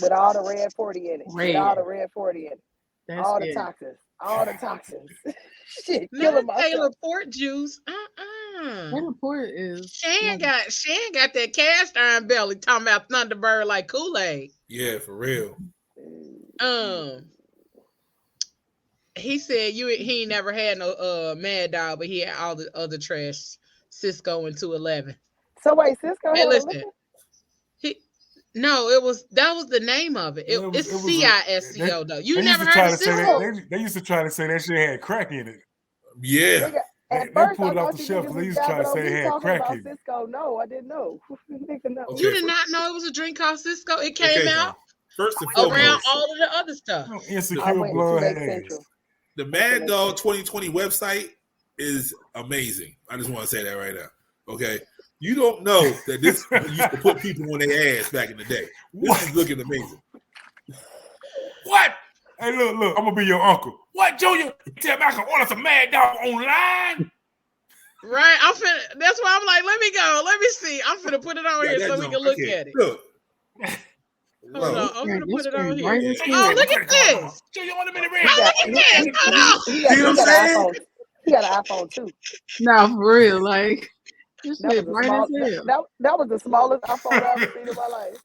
with all the red 40 in it, with all the red 40 in it, That's all the it. toxins, all the toxins. Shit, not killing Taylor myself. Port juice. That report is Shan got that cast iron belly talking about Thunderbird like Kool-Aid. Yeah, for real. He said he ain't never had no Mad Dog, but he had all the other trash, Cisco and 211. So wait, Cisco Hey, had a listen. liquor? No, that was the name of it. It's CISCO though. You They never used to try heard to of say Cisco? that. They used to try to say that shit had crack in it. Yeah. Nigga, at They first, pulled it I off thought the you shelf niggas and they was used to try to dabbing say on it me had talking crack about in it. Cisco. No, I didn't know. Nigga, no. Okay. You did not know it was a drink called Cisco. It came Okay, out First and around foremost, all of the other stuff. I Insecure went to blood Lake ass. Central. the Mad Dog 2020 website is amazing. I just want to say that right now. Okay. You don't know that this used to put people on their ass back in the day. This is looking amazing. What? Hey, look, I'm gonna be your uncle. What, Junior? Tell me I can order some Mad Dog online? Right? That's why I'm like, let me go. Let me see. I'm finna put it on Yeah, here that so we joint, can look okay, at it. Look. Hold on. I'm gonna put it on here. Right Oh, look at this. Junior, want a minute, Oh, look at this. Hold on. He got an iPhone. He got an iPhone too. no for real. Like this That shit was, bright as hell. that was the smallest iPhone I've ever seen in my life.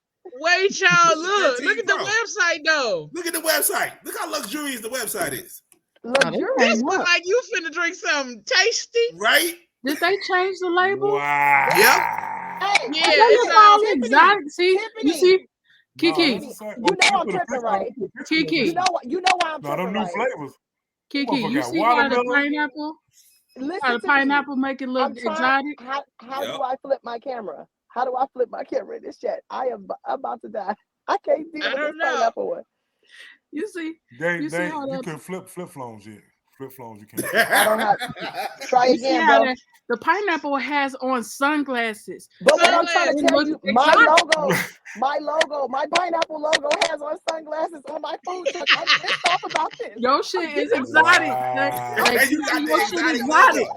Wait, y'all. Look. Look at the 15 Pro. website, though. Look at the website. Look how luxurious the website is. Luxurious. This Ain't look what? like you finna drink something tasty. Right? Did they change the label? Wow. Hey, Yeah, I it's it's all all exotic. See, you see, Kiki, you know I'm tripping, right? Kiki. You know why I'm No, them tripping, new right? flavors. Kiki. You Motherfucker got see how the watermelon. pineapple, Listen how the to me. pineapple make it look I'm trying. exotic? How Yep. do I flip my camera? How do I flip my camera in this chat? I'm about to die. I can't deal I with don't this know. pineapple one. You see, You see how that- can flip flones yet. Flip flones you can't. I don't have. Try you see again, how bro. the pineapple has on sunglasses. But what I'm trying to Sunglasses tell you, look my exotic. logo, my pineapple logo has on sunglasses on my food truck. I'm pissed off about this. Your shit is exotic. Wow. And you got Your the shit exotic exotic. logo.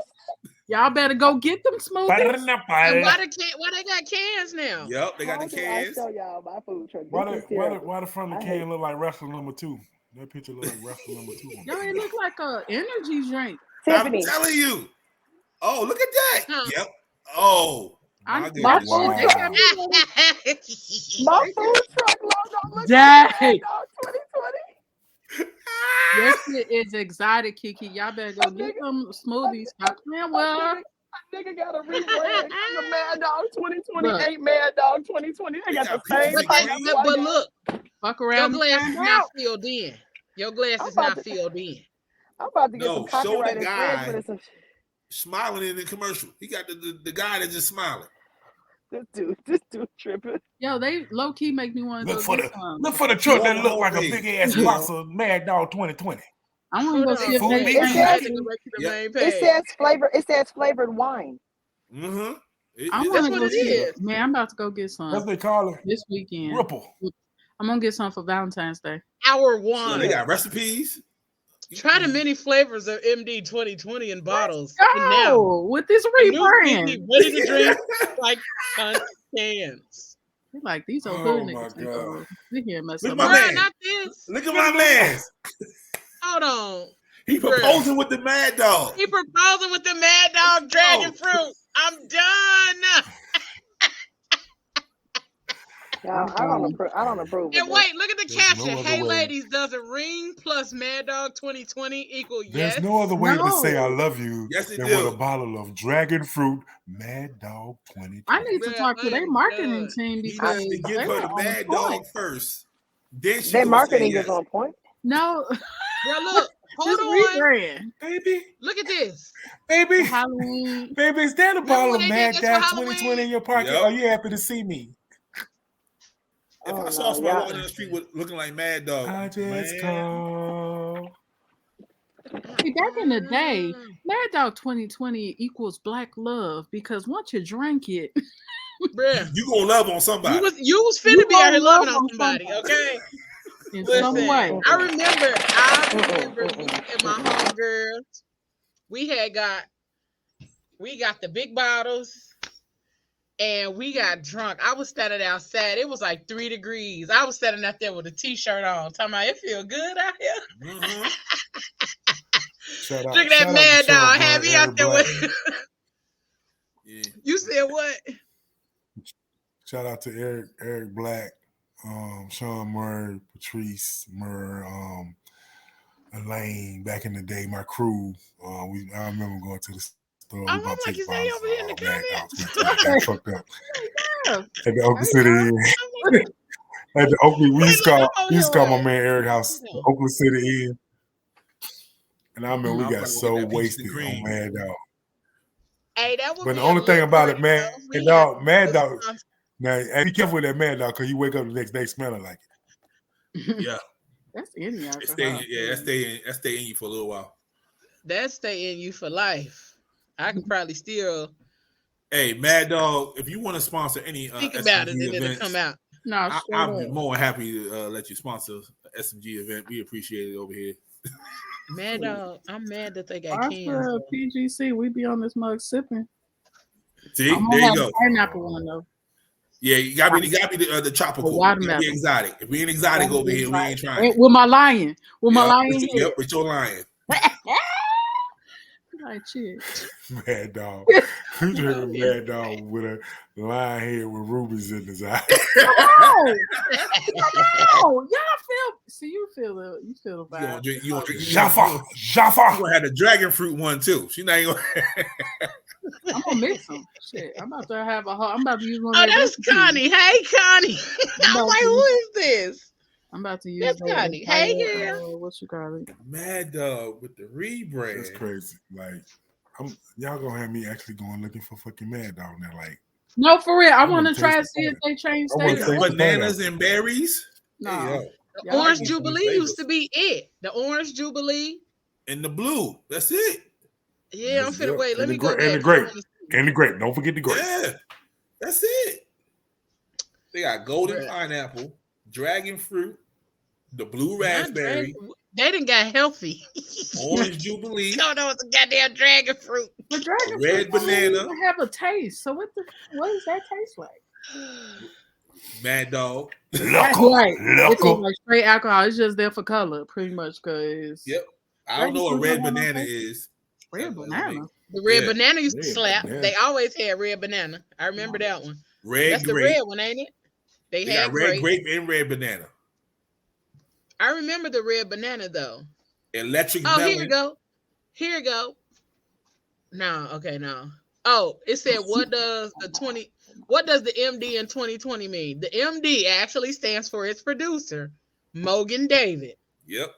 Y'all better go get them smoothies. And why they got cans now? Yep, they got How the do I cans. show y'all my food truck? Why This is the terrible. front of the I hate can look like wrestler number 2? That picture look like wrestler number 2. Yo, it look like a energy drink. Tiffany, I'm telling you. Oh, look at that. Huh. Yep. Oh, my My goodness. food, they got me my food truck logo looks Dang. like Mad Dog 2020. Your shit is exotic, Kiki. Y'all better go get them smoothies. Stop playing with her. Nigga got a rebrand. The Mad Dog 2020 Look. ain't Mad Dog 2020. They got the same But, pineapple. but look, Fuck your around. glass and is find not out. filled in. Your glass I'm is about not to- filled in. I'm about to get No, some show the copyright guy. infringement and some shit. Smiling in the commercial. He got the guy that's just smiling. This dude tripping. Yo, they low key make me want to Look go for get the some. look for the truck that Whoa, look like a hey. big ass box of Mad Dog 2020. I want to go Hold see on. if Food they mix. It change says- it. Yep. It says flavored wine. Mm-hmm. I That's want to what go it see is. it. Man, I'm about to go get That's some what they call it. this weekend. Ripple. I'm gonna get some for Valentine's Day. Our So one. they got recipes. Try the many flavors of MD 2020 in bottles. And now, Oh, with this a new rebrand. Kiki ready to drink like cans. They're like these old Oh hood my niggas. God. We here mess Look up. at my my- man. Not this. Look at my man. Hold on. He proposing with the Mad Dog. He proposing with the Mad Dog dragon fruit. I'm done. No, I don't approve And of wait, look at the There's no caption. other Hey, way. ladies, does a ring plus Mad Dog 2020 equal There's yes? no other way to say I No. love you Yes, it than do. with a bottle of dragon fruit Mad Dog 2020. I need to Bruh, talk to their I'm marketing done. team He because needs to give they her were the on Mad point. Dog first. Then she Their gonna say marketing yes. is on point. No, Bro, look, hold this on. rebrand. Baby, Look at this. baby, Halloween. baby, is that a Remember bottle when of they Mad did this for Dog Halloween? 2020 in your pocket? Yep. Are you happy to see me? If Oh, I saw no, somebody y'all- walking down the street with looking like Mad Dog, I just man, called. See, back in the day, Mad Dog 2020 equals black love because once you drink it, Bruh, you gonna love on somebody. you was You finna be out gonna here loving love on on somebody, somebody. okay? in some Listen, way. I remember me and my homegirls, we got the big bottles and we got drunk. I was standing outside. It was like 3 degrees. I was standing out there with a t-shirt on, talking about it feel good out here. Mhm. Shout out, Look at that shout out Mad to Sean Dog. Byrne, Have me Eric out there Black. with. Yeah. You said what? Shout out to Eric Black, Sean Murray, Patrice Murray, Elaine. Back in the day, my crew. I remember going to the store. Oh, We bought like 6 you say bottles over here in the of Mad Dog comments. 2020. Got fucked up Yeah. at the Oakland City Inn. At the Oakland, we used to call my man Eric House the Oakland City Inn. And I remember we I'm got probably so gonna get that peaches wasted and cream. on Mad Dog. Hey, that would But be the only a thing about it, luxury, man, though. and We dog, had Mad this Dog. month. Now, hey, be careful with that Mad Dog because you wake up the next day smelling like it. Yeah, That's any it alcohol. stay. That stay in you for a little while. That stay in you for life. I could probably still Hey, Mad Dog, if you want to sponsor any think about it SMG and it'll events, come out. No, straight I'll be up. more than happy to let you sponsor an SMG event. We appreciate it over here. Mad Dog, I'm mad that they got Us cans. for though. PGC, we be on this mug sipping. See, I'm there gonna you have go. a pineapple one though. Yeah, you got me the tropical. watermelon. Be exotic. If we ain't exotic over here, we ain't trying. With my lion. With my lion head. Yep, with your lion. Like shit. Mad Dog. You drink a Mad Dog with a lion head with rubies in his eye. Oh, y'all feel. See, you feel the vibe. You gonna drink Jaffa. You gonna have the dragon fruit one too. She not even I'm gonna mix them. Shit, I'm about to have I'm about to use one. Oh, of their that's recipes. Connie. Hey, Connie. I'm about like, to- who is this? I'm about to use. That's their Connie. Hey, entire, girl. what you call it? Mad Dog with the rebrand. That's crazy. Like, y'all gonna have me actually going looking for fucking Mad Dog now. Like, No, for real. I I want to wanna try and taste see the if they change I wanna status. taste the Bananas and berries. No. Hey, yo. Y'all Orange like Jubilee flavors. used to be it. The Orange Jubilee. And the blue. That's it. Yeah, I'm finna Yep. wait. Let And me the go gra- and back. the grape. And the grape. Don't forget the grape. Yeah. That's it. They got golden Bruh. pineapple, dragon fruit, the blue Not raspberry, dragon- They didn't got healthy. orange jubilee. Don't know what's a goddamn dragon fruit. The dragon Red fruit don't banana. even have a taste. So what does that taste like? Mad Dog. That's Loco. right. It tastes Loco. like straight alcohol. It's just there for color, pretty much. Cause Yep. I don't know what Dragon red fruit don't have banana no taste. is. red banana. The red Yeah. banana used to Red slap. banana. They always had red banana. I remember that one. Red That's the grape. red one, ain't it? They They had got red grape. grape and red banana. I remember the red banana though. Electric Oh, melon. here you go. Here you go. No, okay, no. Oh, it said what does the MD in 2020 mean? The MD actually stands for its producer, Mogan David. Yep.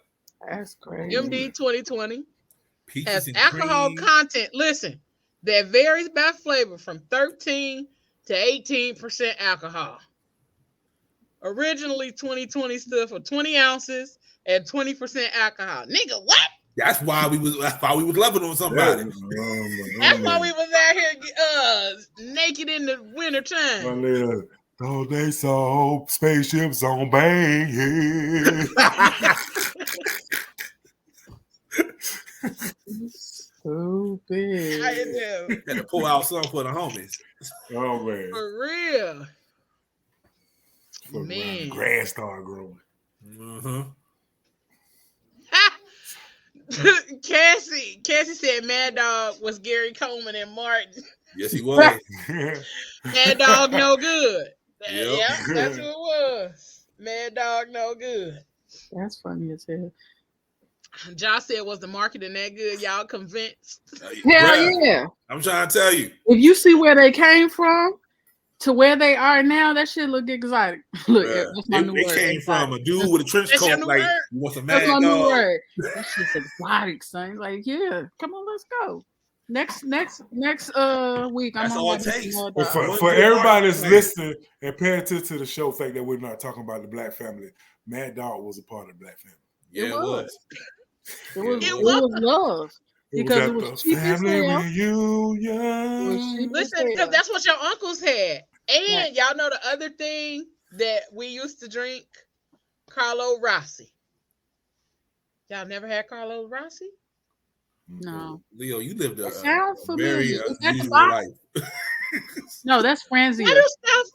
That's crazy. MD 2020 Peaches has and alcohol cream. content. Listen, that varies by flavor from 13 to 18% alcohol. Originally, 2020 stood for 20 ounces and 20% alcohol. Nigga, what? That's why we was loving on somebody. That's why we was out here naked in the wintertime. Oh, they saw spaceships on Banghead. Stupid. I know. Had to pull out some for the homies. Oh man, For real. Fuck Man. around, grass started growing. Mm-hmm. Cassie said Mad Dog was Gary Coleman and Martin. Yes, he was. Mad Dog no good. Yeah, that's who it was. Mad Dog, no good. That's funny as hell. Josh said, was the marketing that good? Y'all convinced? Hell yeah. I'm trying to tell you. If you see where they came from to where they are now, that shit look exotic. Look, that's my new They word. came exotic. from a dude with a trench That's your coat, new like, word? you want some That's Mad my new Dog? word. That shit's exotic, son. Like, yeah, come on, let's go. Next week, I'm That's on all my it takes. Mad But Dog. for everybody that's listening and paying attention to the show, fact that we're not talking about the Black family, Mad Dog was a part of the Black family. Yeah, it was. It was love. Because it was cheap as family hell. reunion. Listen, because that's what your uncles had. And y'all know the other thing that we used to drink? Carlo Rossi. Y'all never had Carlo Rossi? No. Leo, you lived a very unusual life. No, that's Franzia. What is stuff?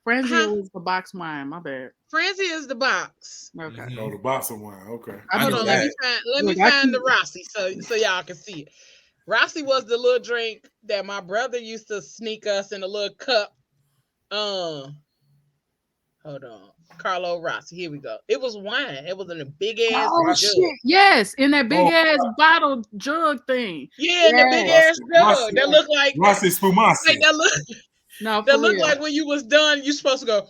Franzia was the box wine. My bad. Franzia is the box. Okay. Oh, the box of wine. Okay. Hold on, let me find the Rossi so y'all can see it. Rossi was the little drink that my brother used to sneak us in a little cup. Hold on. Carlo Rossi. Here we go. It was wine. It was in a big ass jug. Shit. Yes, in that big ass bottle jug thing. Yeah, in the big ass jug. That looked like Rossi Spumasi. Like that look. No, that looked like when you was done, you supposed to go.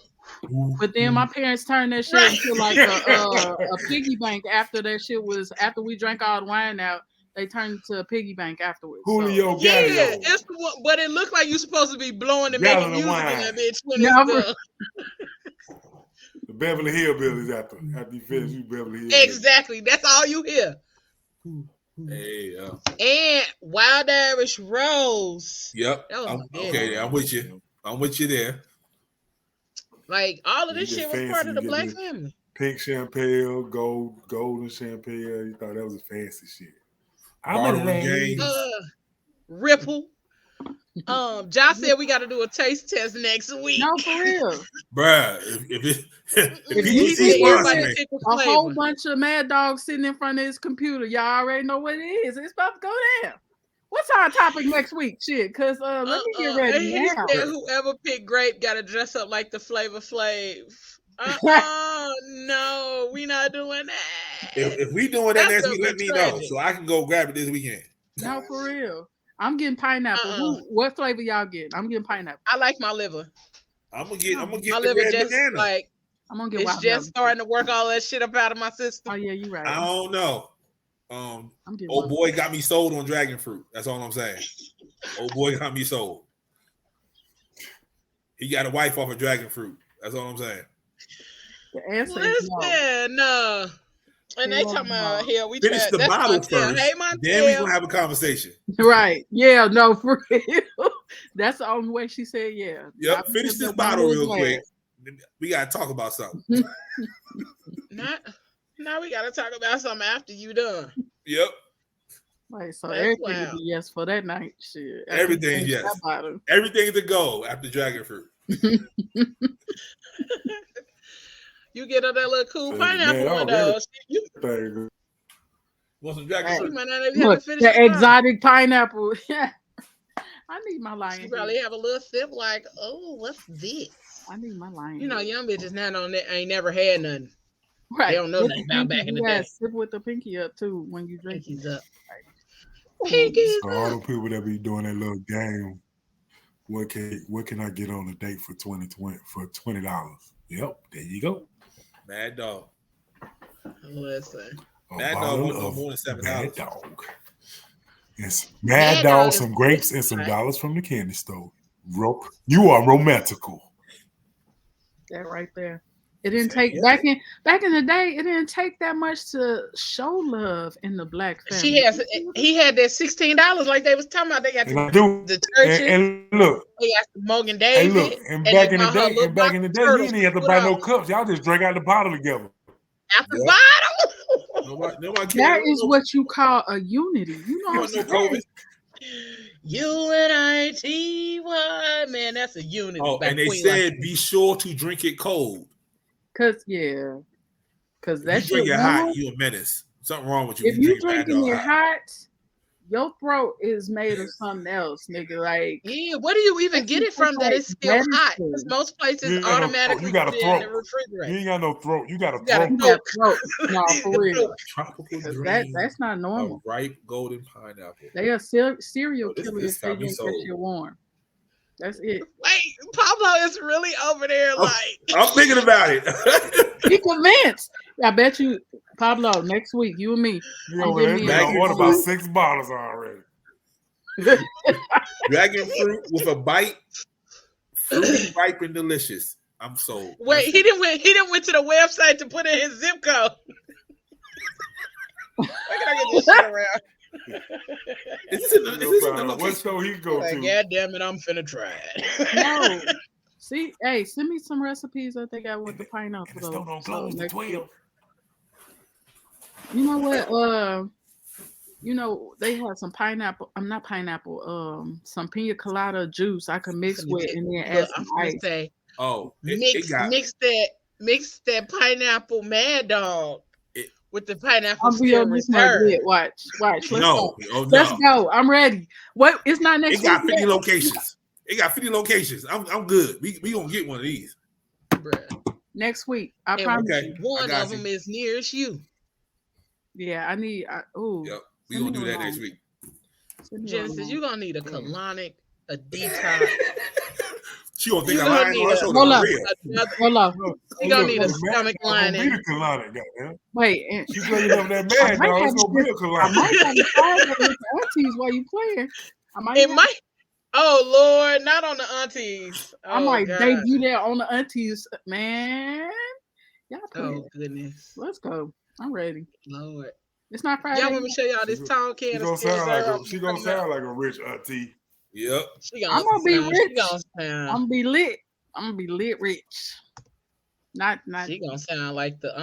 But then my parents turned that shit into like a piggy bank after that shit was after we drank all the wine out. They turned into a piggy bank afterwards. Julio Yeah, Gallo. it's the one, but it looked like you supposed to be blowing and Gallon making of music in wine. that bitch when it's done. The Beverly Hillbillies after you finish, you Beverly Hillbillies. Exactly. That's all you hear. Hey, And Wild Irish Rose. Yep. That was Okay, I'm with you. I'm with you there. Like all of this You shit get was part fancy, of the you Black get family. Pink champagne, golden champagne. You thought that was a fancy shit. Ripple. Josh said we got to do a taste test next week. No, for real. Bruh, if you PGC see sponsor me, a whole bunch of Mad Dogs sitting in front of his computer, y'all already know what it is. It's about to go down. What's our topic next week? Shit, because let me get ready He now. said whoever picked Grape got to dress up like the Flavor Flav. No, we not doing that. if we doing that next week, let me know so I can go grab it this weekend. No, for real. I'm getting pineapple. What flavor y'all getting? I'm getting pineapple. I like my liver. I'm gonna get my the liver red just banana. like I'm gonna get it's just starting to work all that shit up out of my system. Oh yeah, you right. I don't know. Old boy got me sold on dragon fruit. That's all I'm saying. Old boy got me sold. He got a wife off of dragon fruit. That's all I'm saying. The answer is no. And they talking about here we finish the bottle first. Hey, then we gonna have a conversation. Right? Yeah. No, for real. That's the only way she said yeah. Yep. Finish this bottle real quick. We gotta talk about something. Now we gotta talk about something after you done. Yep. Right. So everything would be yes for that night. Shit. Everything yes. Everything to go after dragon fruit. You get on that little cool pineapple one though. Want some dragon fruit? The exotic pineapple. Yeah. I need my lion. You probably have a little sip like, oh, what's this? I need my lion. You know, young bitches now ain't never had nothing. Right. They don't know nothing about back in the day. Sip with the pinky up too when you drink. Pinky's up. Pinky's so all the people that be doing that little game. What can I get on a date for $20? Yep, there you go. Mad Dog. Listen. Mad Dog won't more than $7. Mad Dog. Yes, Mad Dog, some grapes and some dollars from the candy store. You are romantical. That right there. It didn't take back in the day. It didn't take that much to show love in the Black family. He had that $16 like they was talking about. They got the churches. And look, they got the Morgan David. And look, and back in the day, you didn't have to buy no cups. Y'all just drank out the bottle together. Out the bottle. Nobody that is what you call a unity. You know what I'm saying? UNITY, man, that's a unity. Oh, and they said be sure to drink it cold. Because that you drink it hot, you a menace. Something wrong with you. If you drinking it hot, your throat is made of something else, nigga. Like, yeah, where do you even get it from that it's still hot? Because most places automatically you got a put it in the throat. refrigerator. You ain't got no throat. You got a You got a throat. throat. No, for real. Tropical 'Cause dream. that's not normal. A ripe golden pineapple. They are serial Oh, this killers if they got me drink that sold. shit warm. That's it. Wait, Pablo is really over there like I'm thinking about it. He convinced. I bet you, Pablo, next week, you and me. You I'm know, getting they me ordered about 6 bottles already. Dragon fruit with a bite, fruity, ripe, and delicious. I'm sold. wait, he didn't went to the website to put in his zip code. Where can I get this shit around? Is this in the What location? store he go Like, to? God damn it, I'm finna try it. No. See, hey, send me some recipes that they got with the pineapple. And the store don't close to 12. You know what? You know, they had some pineapple. I'm not pineapple. Some pina colada juice I could mix with and then add I'm some gonna ice. say Oh, mix that pineapple Mad Dog with the pineapple I'm Still real smart. Reserve. Watch. Let's No, go. oh, no. Let's go. I'm ready. What? It's not next It got week 50 yet. locations. It got 50 locations. I'm good. We gonna get one of these. Bruh. Next week. I And promise okay. you. one got of you. them is nearest you. Yeah, I need. Ooh. Yep. We Send gonna me do that one next on. week. Send me Genesis, one you're gonna need a colonic, a detox. She gonna think You I'm gonna lying need on her a- shoulder. Hold up. Real. Hold on. You gonna need a Look, stomach Mad Dog gonna be lining. the colonic, goddamn. Wait. And You drinking up that I Mad might Dog, have it's gonna be a I colonic. might have to try it with the aunties while you playing. It might. Oh Lord, not on the aunties. I Oh might God. debut that on the aunties, man. Y'all play. Oh goodness, Let's go. I'm ready. Lord. It's not Friday. Y'all want me to show y'all this tall She can gonna of Still Reserve? she gonna sound like a rich auntie. Yep. I'm gonna be sound- rich. She gonna sound. I'm gonna be lit. I'm gonna be lit rich. Not. She gonna sound like the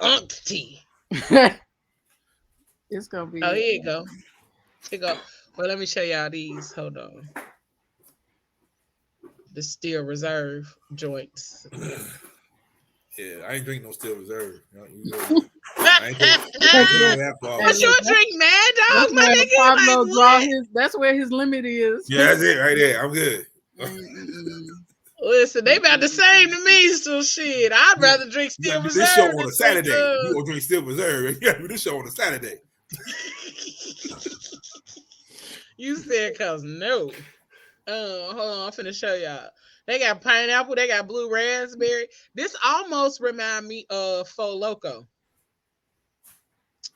unk tea. It's gonna be. Oh, here you go. Here you go. Well, let me show y'all these. Hold on. The Still Reserve joints. Yeah, I ain't drink no Still Reserve. I ain't drink alcohol. But you drink Mad Dog, That's my where nigga. Pablo Like, draw what? his. That's where his limit is. Yeah, that's it right there. I'm good. Listen, they about the same to me, so shit. I'd rather drink You Still gotta do Reserve. this show on than a Saturday. drink, You gonna drink Still Reserve. You gotta do this show on a Saturday. You said cause no. Hold on, I'm finna show y'all. They got pineapple, they got blue raspberry. This almost remind me of Fo Loco.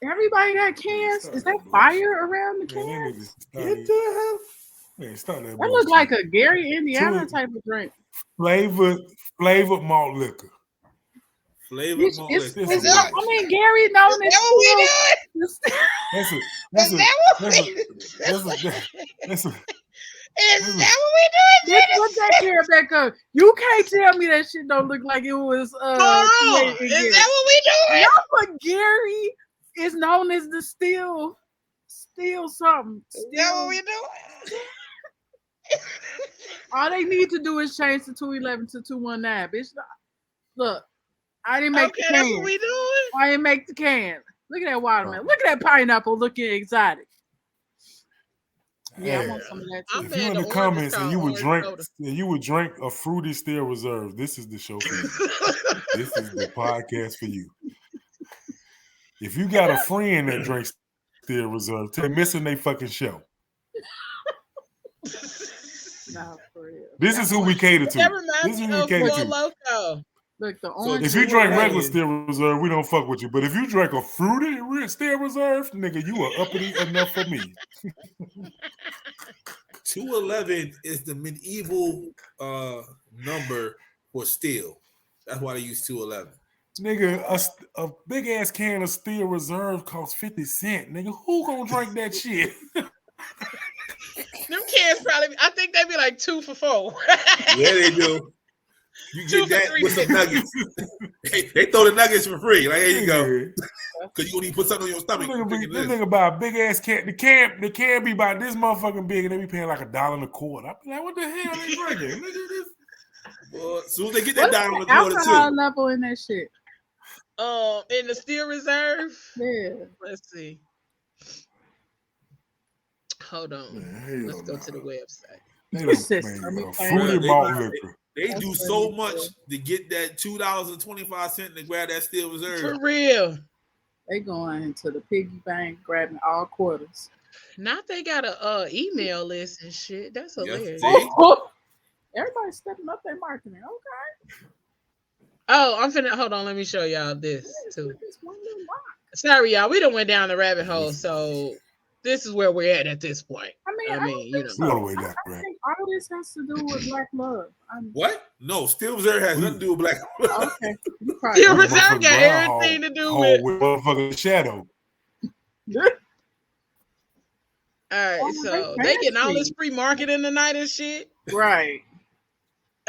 Everybody got cans. Is that fire around the cans? Get the hell. Man, stop that That looks bullshit. like a Gary, Indiana Two- type of drink. flavored malt liquor. Flavor It's, malt it's, liquor. it's not, I mean, Gary known as That what we still- That's a Is that's a that what that's a we that's a Is that what we doing? Let's put that here, Becca. You can't tell me that shit don't look like it was Hold on. created in Is Gary. that what we doing? No, but Gary is known as the still something. Is that what we doing? All they need to do is change the 211 to 219. Bitch, look, I didn't make Okay, the that's can. what we doing. I didn't make the can. Look at that watermelon. Look at that pineapple looking exotic. Yeah, I Hey, want some of that I'm too. if you in mad the the comments orange and is called you would drink a fruity Still Reserve, this is the show for you. This is the podcast for you. If you got a friend that drinks Still Reserve, they're missing their fucking show. Nah, for real. This is who we cater to. That This reminds is me who we of cater Four to. Loco. Look, the orange. If you drink regular 211 Still Reserve, we don't fuck with you. But if you drink a fruity Still Reserve, nigga, you are uppity enough for me. 211 is the medieval number for steel. That's why they use 211. Nigga, a big ass can of Still Reserve costs 50 cents. Nigga, who gonna drink that shit? Them kids probably, I think they be like 2 for $4. Yeah, they do. You 2 get for that $3. with some nuggets. they throw the nuggets for free. Like, here you go. Nigga, Because you gonna need to put something on your stomach. This nigga buy a big ass can. The can be about this motherfucking big, and they be paying like $1.25. I be like, what the hell they drinking? Nigga, this. Well, as soon as they get that What's down on the the quarter alcohol too. level in that shit? In the Still Reserve. Yeah. Let's see. Hold on. Man, Let's go to the website. They It says done Tommy made Flame. fruity malt liquor. They That's do funny so as much hell. to get that $2.25 to grab that Steel Reserve. For real. They going into the piggy bank, grabbing all quarters. Not they got a email list and shit. That's Yes, hilarious. see? Everybody's stepping up their marketing. Okay. Oh, I'm finna hold on. Let me show y'all this too. This one little rock. Sorry, y'all. We done went down the rabbit hole, so this is where we're at this point. I I mean, mean, you know. We all the way down, I right? think all this has to do with black love. What? No, Steel Reserve has nothing to do with black. Okay. You probably Steel right. Reserve got everything to do with. motherfucking shadow. All right, Oh, so they they getting all fancy. this free marketing tonight and shit. Right.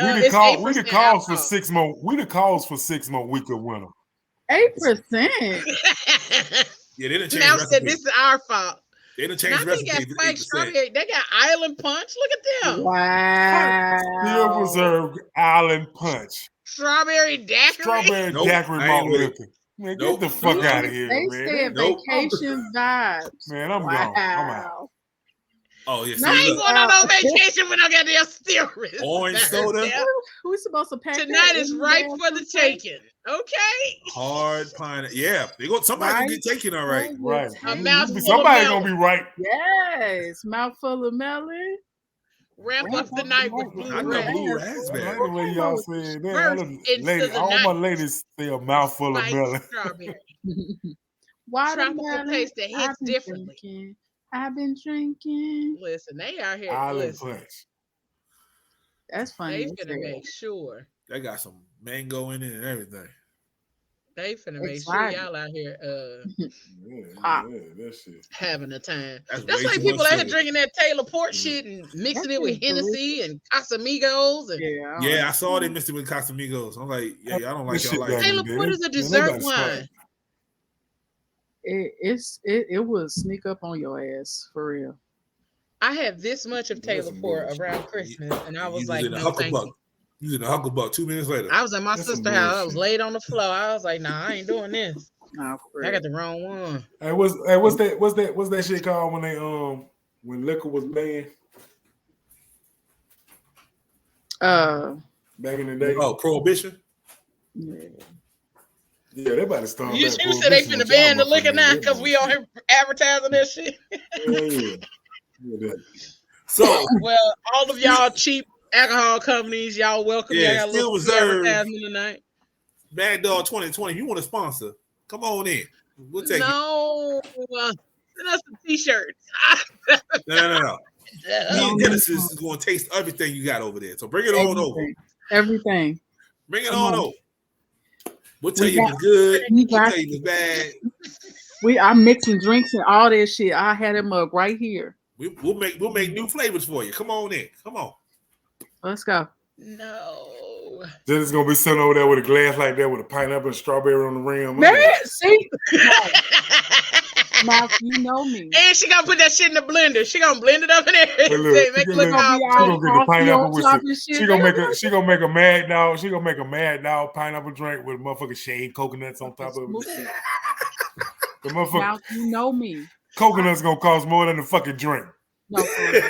We the It's call. We 8% the calls for alcohol. 6 more. We the calls for 6 more week of winter. 8%. Yeah, they done changed Now said recipes. this is our fault. They done Now changed they got recipes. spiked strawberry. They got Island Punch. Look at them. Wow. Steel Reserve Island Punch. Strawberry daiquiri. Strawberry Nope, daiquiri I ain't malt with it. liquor. Man, Nope. get the fuck out of They here, man. said Nope. vacation vibes. Man, I'm gone. I'm out. Wow. Oh, yeah. I ain't See, look, going on no vacation when I got their Steel Reserve. Orange soda. We supposed to pack Tonight that is in ripe there for the sometime? taking. Okay. hard pineapple. Yeah, they go. Somebody gonna get taken. All right. Right. A mouthful of Somebody melon. gonna be right. Yes. Mouthful of melon. Wrap up the night with blue I know raspberry. blue I like raspberry. the way y'all said that. Burst into Lady, the all night. my ladies say a mouthful of Spiked melon. strawberry. Watermelon. Tropical taste that hits I've been differently. drinking. I've been drinking. Listen, they out here. Island Listen, Punch. That's funny. they as finna hell. make sure. They got some mango in it and everything. They finna make Excited. sure y'all out here Pop. That shit. having a time. That's That's way like too people much out here sugar. drinking that Taylor Port shit and mixing That it with shit is Hennessy and Casamigos and Yeah. Yeah, I saw they mixed it with Casamigos. I'm like, yeah, y'all don't like This y'all shit like. back it. in the Taylor day, Port they- is a man, they dessert gotta start. wine. It will sneak up on your ass for real. I had this much of Taylor some Port bullshit. around Christmas, and I was You like, in a no, thank Hucklebuck. you. You was in a Hucklebuck 2 minutes later. I was at my That's some sister's house. I was bullshit. laid on the floor. I was like, nah, I ain't doing this. Nah, for I real. got the wrong one. Hey, what's that shit called when they when liquor was banned back in the day? Oh, Prohibition. Yeah. Yeah, they about to start. You back say they prohibition finna with ban the y'all liquor now motherfuckers. because we on here advertising that shit. Yeah. So Well, all of y'all cheap alcohol companies, y'all welcome. Yeah, Y'all got a Steel little free Reserve. advertisement tonight. Bad Dog 2020. If you want to sponsor, come on in. We'll take it. No, send us some t-shirts. No. Me and Genesis is going to taste everything you got over there. So bring it on over. Everything. Bring it Come on on. over. We'll tell We you if got- it's good. we We'll got- tell you if it's bad. I'm mixing drinks and all that shit. I had a mug right here. We'll make new flavors for you. Come on in. Come on. Let's go. No. Then it's gonna be sitting over there with a glass like that with a pineapple and strawberry on the rim. Man, see? Mouth, you know me. And she gonna put that shit in the blender. She gonna blend it up in there. But look, Make she it look gonna all get the pineapple with top some, and shit. she gonna make a mad dog. She gonna make a mad dog pineapple drink with motherfucking shaved coconuts on top of it. The motherfucking Mouth, you know me. coconuts gonna cost more than the fucking drink. No, for real.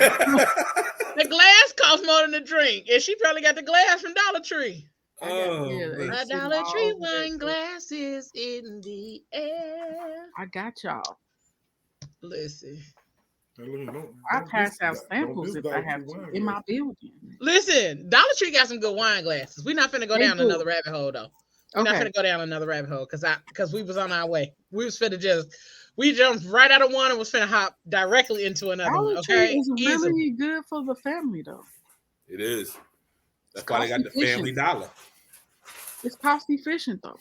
The glass costs more than the drink, and she probably got the glass from Dollar Tree. I got Oh, yeah, man. they My sitting Dollar all Tree over that wine shit. glasses in the air. I got y'all. Listen, I pass out samples if I have to in my building. listen. Dollar Tree got some good wine glasses. We're not finna go They down do. another rabbit hole though. We're not Okay. finna go down another rabbit hole because we was on our way. We was finna we jumped right out of one and was finna hop directly into another Dollar one. Tree Okay, is Easy. really good for the family though. It is. That's why they got the Cost Family Dollar. It's cost efficient though.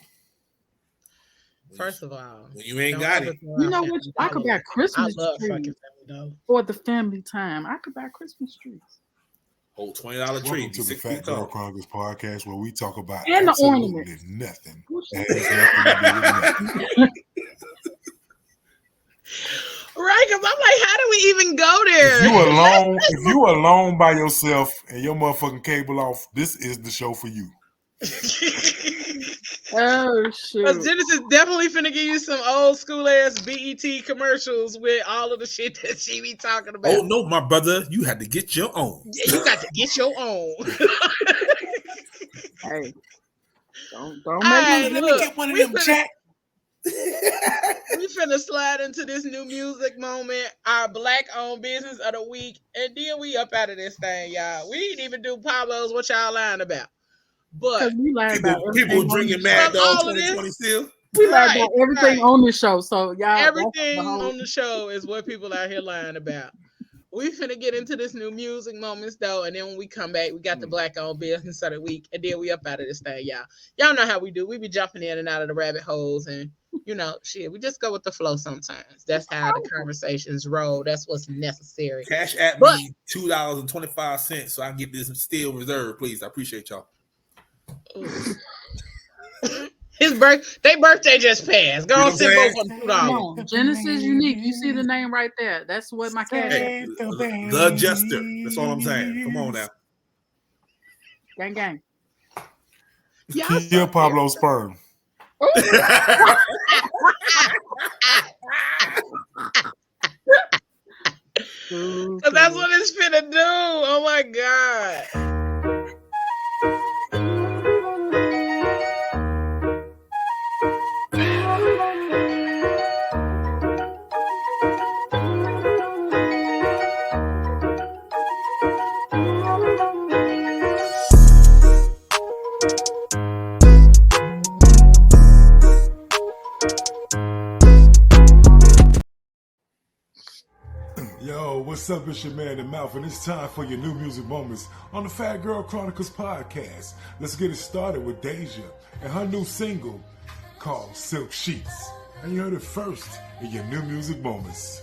First of all, When you ain't don't got ever it. throw You out know Family what? I could Dollar. buy Christmas I love fucking trees Family Dollar. for the family time. I could buy Christmas trees. Whole $20 Welcome tree. to the 6 Fat feet Girl tall. Chronicles podcast where we talk about And the absolutely ornaments. nothing. Who's That has nothing to do with nothing. Right, because I'm like, how do we even go there? If you alone by yourself and your motherfucking cable off, this is the show for you. Oh shit! Because Genesis definitely finna give you some old school ass BET commercials with all of the shit that she be talking about. Oh no, my brother, you had to get your own. Yeah, you got to get your own. Hey, don't Right, Let me get one of them, Jack. We finna slide into this new music moment, our black-owned business of the week, and then we up out of this thing, y'all. We didn't even do Pablo's What Y'all Lying About. But we lied about people drinking Mad Dog 2020 still. We lied about everything on the show, so y'all. Everything on the show is what people out here lying about. We finna get into this new music moments though, and then when we come back, we got the black-owned business of the week, and then we up out of this thing, y'all. Y'all know how we do. We be jumping in and out of the rabbit holes, and you know, shit, we just go with the flow sometimes. That's how the conversations roll. That's what's necessary. Cash at me $2.25 so I can get this steel reserve, please. I appreciate y'all. Their birthday just passed. Go on, send both of them $2. Genesis Unique. You see the name right there. That's what my cash is. The Jester. That's all I'm saying. Come on now. Gang gang. Kill Pablo Sperm. So that's what it's finna do. Oh my god. What's up? It's your man, The Mouth, and it's time for your new music moments on the Fat Girl Chronicles podcast. Let's get it started with Deja and her new single called Silk Sheets. And you heard it first in your new music moments.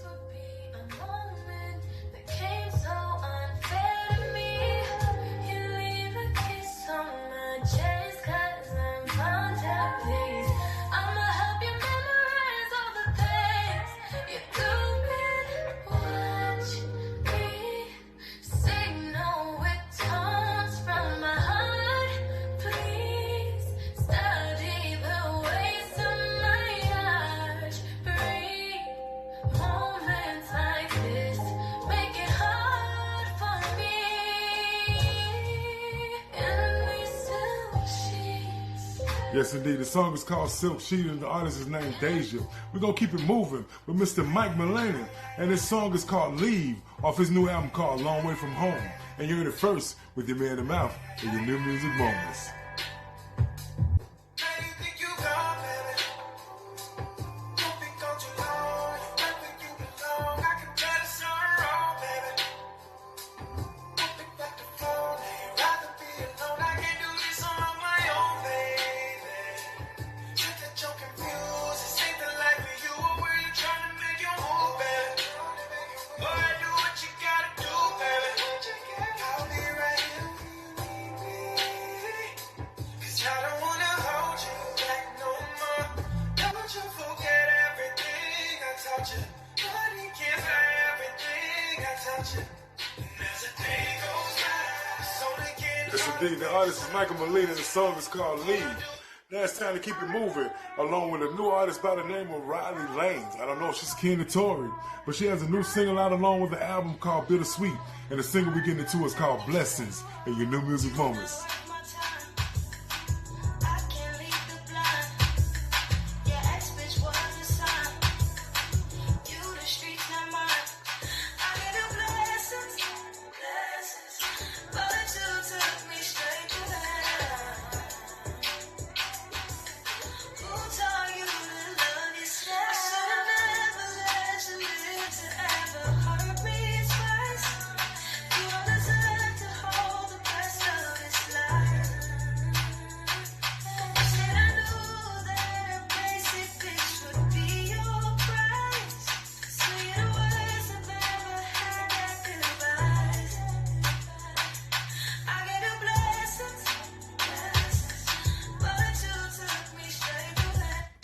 Yes, indeed. The song is called Silk Sheet, and the artist is named Deja. We're going to keep it moving with Mr. Mike Mullany, and this song is called Leave, off his new album called Long Way From Home. And you heard it first with your man, The Mouth, in your new music moments. Indeed, the artist is Michael Mullany, and the song is called Leave. Now it's time to keep it moving, along with a new artist by the name of Riley Lanez. I don't know if she's kin to Tory, but she has a new single out along with the album called Bittersweet, and the single we're getting into is called Blessings in your new music moments.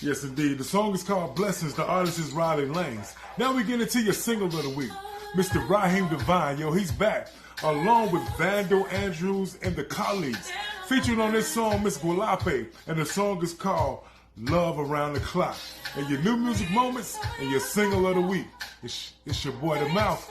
Yes, indeed. The song is called Blessings. The artist is Riley Lanez. Now we get into your single of the week. Mr. Raheem Devine, he's back, along with Vandal Andrews and the Colleagues. Featured on this song, Miss Gualape, and the song is called Love Around the Clock. And your new music moments and your single of the week. It's your boy, The Mouth.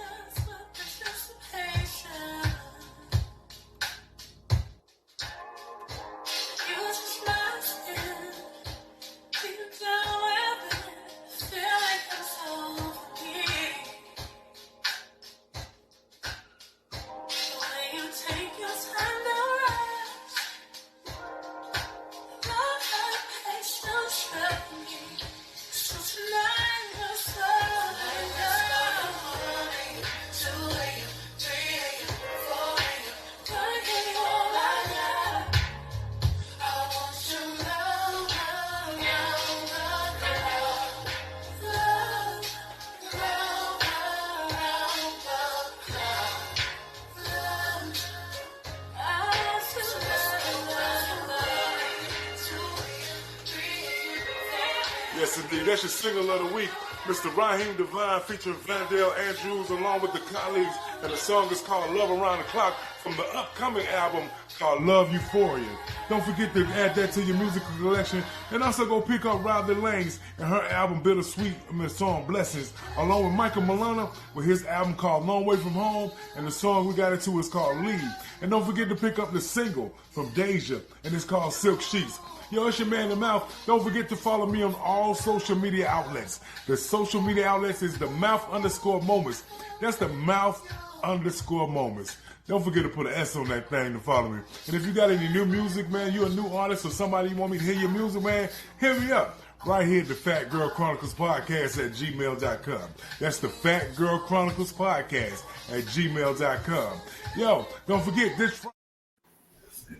Yes, indeed. That's your single of the week. Mr. Raheem Devine featuring Vandale Andrews along with the colleagues. And the song is called Love Around the Clock from the upcoming album called Love Euphoria. Don't forget to add that to your musical collection. And also go pick up Robin Langs and her album Bittersweet song Blessings, along with Michael Milano with his album called Long Way From Home. And the song we got into is called Leave. And don't forget to pick up the single from Deja, and it's called Silk Sheets. Yo, it's your man, The Mouth. Don't forget to follow me on all social media outlets. The social media outlets is the Mouth_Moments. That's the Mouth_Moments. Don't forget to put an S on that thing to follow me. And if you got any new music, man, you're a new artist or somebody you want me to hear your music, man, hit me up. Right here at the Fat Girl Chronicles Podcast at gmail.com. That's the Fat Girl Chronicles Podcast at gmail.com. Yo, don't forget this Friday.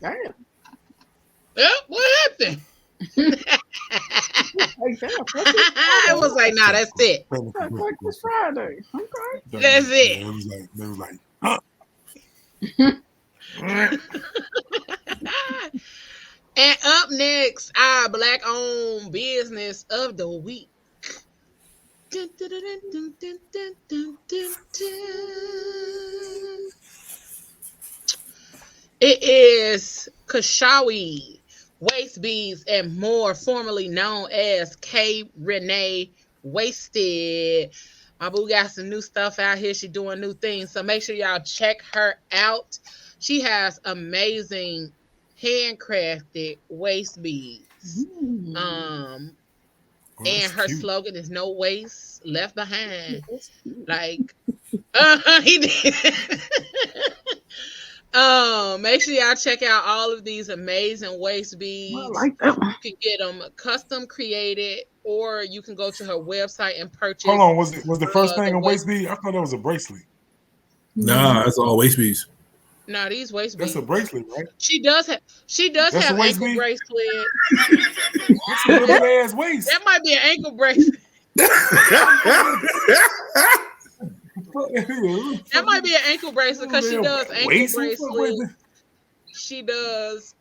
Damn. Yep, what happened? I was like, nah, that's it. Like this Friday. Okay. That's it. They was like, huh? And up next, our Black-owned business of the week. It is Kashawi Waist Beads and More, formerly known as K. Renee Wasted. My boo got some new stuff out here. She doing new things. So make sure y'all check her out. She has amazing handcrafted waist beads. And her slogan is no waste left behind. Like, he did. Make sure y'all check out all of these amazing waist beads. I like that one. You can get them custom created, or you can go to her website and purchase. Hold on, was the first thing a waist bead? I thought that was a bracelet. Nah, that's all waist beads. No, these waist beads. That's a bracelet, right? She does have ankle bracelet. That's a little ass waist. That might be an ankle bracelet. That might be an ankle bracelet because she does ankle bracelet. She does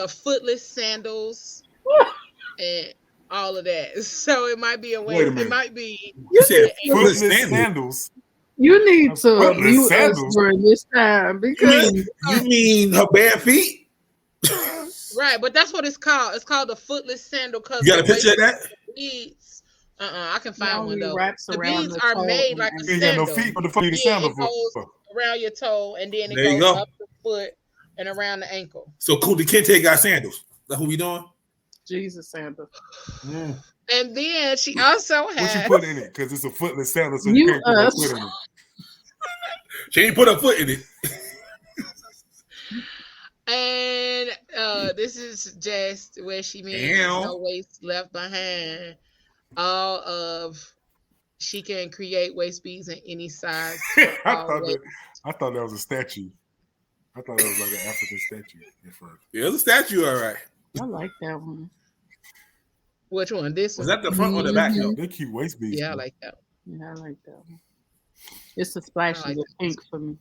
footless sandals and all of that. So it might be a way. It might be. You said footless sandals. You need to mute us during this time because you mean her bare feet. Right, but that's what it's called. It's called the footless sandal. Cause you got a picture of that? Beads, I can find one though. The beads are made like a sandal. No feet, but the feet sandal goes around your toe, and then it goes up the foot and around the ankle. So Kunta Kinte got sandals. That's what we doing? Jesus sandals. Mm. And then she also has. What you put in it? Because it's a footless sandal, so you can't put a foot in it. She ain't put her foot in it. And this is just where she means no waist left behind. She can create waist beads in any size. I thought that was a statue. I thought it was like an African statue at first. Yeah, it's a statue, all right. I like that one. Which one? This was one? that the front or the back? They're cute waist beads. Yeah, I like that one. Yeah, I like that one. It's the splashes of pink for me.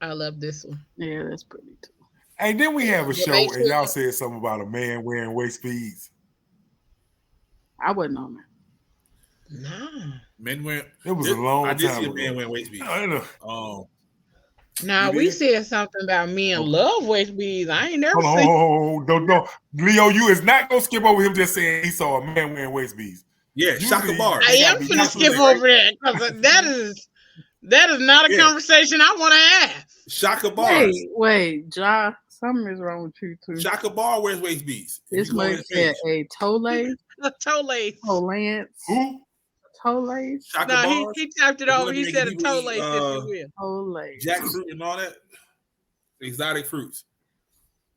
I love this one. Yeah, that's pretty too. Hey, then we have a show and y'all said something about a man wearing waist beads. I wasn't on that. Nah. Men wear. It was a long time. I did see a man wearing waist beads. Now we said something about men love waist beads. I ain't never Hold seen. on, don't. Leo, you is not gonna skip over him just saying he saw a man wearing waist beads. Yeah, Shaka Bars. I am gonna skip over that because that is not a conversation I want to have. Shaka Bars. Wait, Ja, something is wrong with you too. Shaka Bar wears waist beads. This man said a toe lace. A toe lace. Toe lance. Who? Toe lace. No, he typed it over. He said a toe lace, if you will. Toe lace. Jackfruit and all that. Exotic fruits.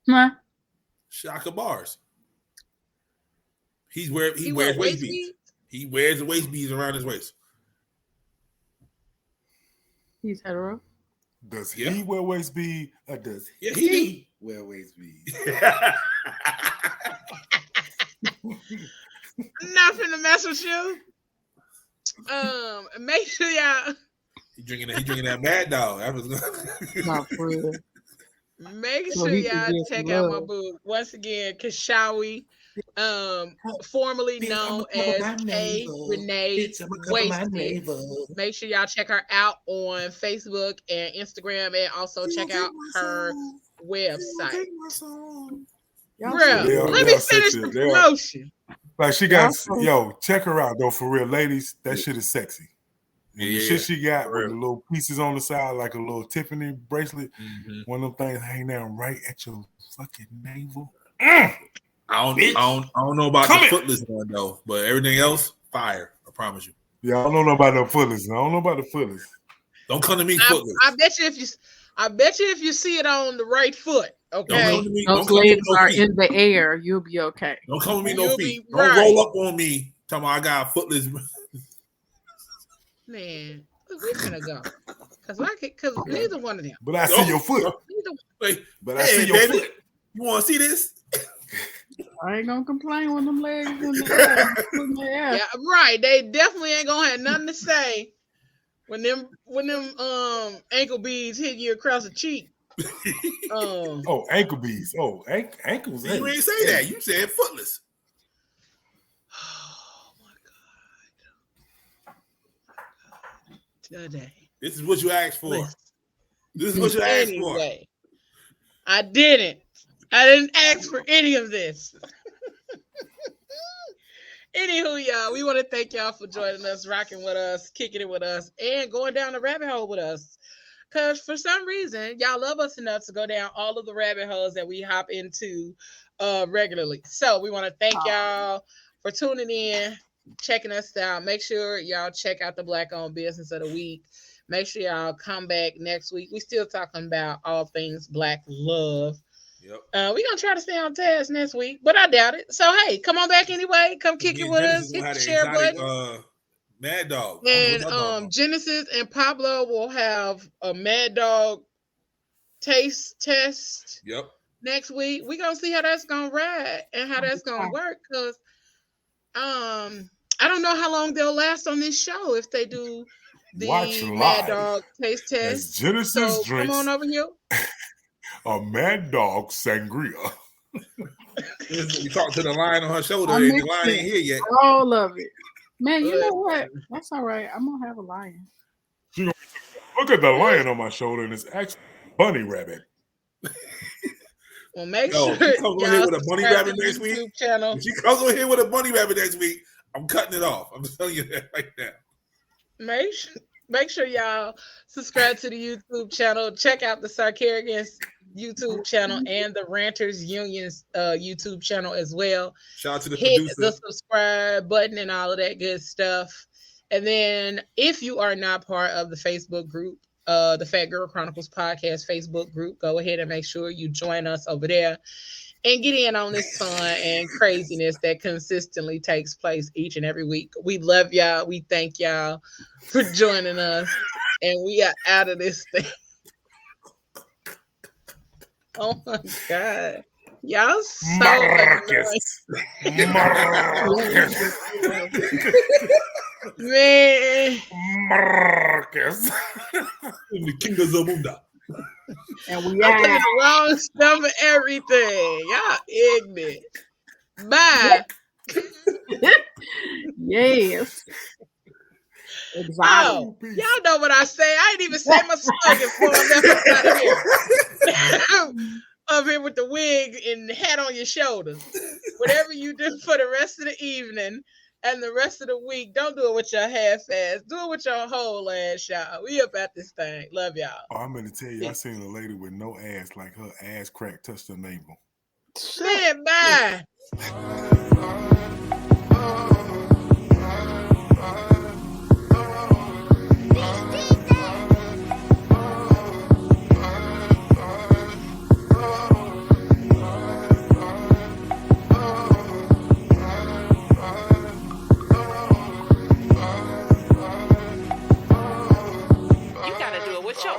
Huh? Shaka Bars. He wears waist beads. He wears the waist beads around his waist. He's hetero. Does he wear waist beads or does he wear waist beads? Not finna mess with you. Make sure y'all. He drinking that Mad Dog. That was not for real. Make sure y'all check out my book once again, Kashawi, formerly known as K. Renee Wasted. Make sure y'all check her out on Facebook and Instagram, and also check out her website. Bro, let me finish the promotion. Like she got, check her out though, for real, ladies. That shit is sexy. The shit she got with the little pieces on the side, like a little Tiffany bracelet. One of them things hanging down right at your fucking navel. I don't know about the footless one though, but everything else, fire. I promise you. Yeah, I don't know about the footless. Don't come to me footless. I bet you if you see it on the right foot, okay. Those legs are in the air. You'll be okay. Don't come with me no feet. Don't roll up on me. Tell me I got footless. Man, we finna go. Cause neither one of them. But I see your foot. But I see your foot. You want to see this? I ain't gonna complain when them legs in the air. Yeah, right. They definitely ain't gonna have nothing to say when them ankle beads hit you across the cheek. Ankle beads. Ankles. You ain't say that. You said footless. Today. This is what you asked for. This is what you asked for. I didn't ask for any of this. Anywho, y'all, we want to thank y'all for joining us, rocking with us, kicking it with us, and going down the rabbit hole with us. Because for some reason, y'all love us enough to go down all of the rabbit holes that we hop into regularly. So we want to thank y'all for tuning in, checking us out. Make sure y'all check out the Black-owned business of the week. Make sure y'all come back next week. We still talking about all things Black love. Yep. We're gonna try to stay on task next week, but I doubt it. So hey, come on back anyway. Come kick it with us. Hit the share button. Mad Dog. And Genesis and Pablo will have a Mad Dog taste test. Yep. Next week. We're gonna see how that's gonna ride and how that's gonna work, because I don't know how long they'll last on this show if they do the Mad Dog taste test. Genesis drinks. Come on over here. A Mad Dog sangria. You talk to the lion on her shoulder, and the lion ain't here yet. All of it. Man, you know what? That's all right. I'm gonna have a lion. Look at the lion on my shoulder, and it's actually a bunny rabbit. Well, make sure she comes on here with a bunny rabbit next week. Channel. If she comes on here with a bunny rabbit next week, I'm cutting it off. I'm just telling you that right now. Make sure y'all subscribe to the YouTube channel. Check out the Sarkarigans YouTube channel and the Ranters Union's YouTube channel as well. Shout out to the Hit producer. the subscribe button and all of that good stuff. And then if you are not part of the Facebook group, the Fat Girl Chronicles podcast Facebook group, go ahead and make sure you join us over there and get in on this fun and craziness that consistently takes place each and every week. We love y'all. We thank y'all for joining us. And we are out of this thing. Oh my God. Y'all so Marcus. Man. Marcus. In the King of Zamunda. And we I'm putting the wrong stuff and everything. Y'all ignorant. Bye. Yes. Exotic. Oh, y'all know what I say. I ain't even say my slogan for him. Up here with the wig and the hat on your shoulders. Whatever you do for the rest of the evening and the rest of the week, don't do it with your half ass. Do it with your whole ass, y'all. We up at this thing. Love y'all. Oh, I'm gonna tell you, I seen a lady with no ass, like her ass crack touched her navel. Stand by. You gotta do it with your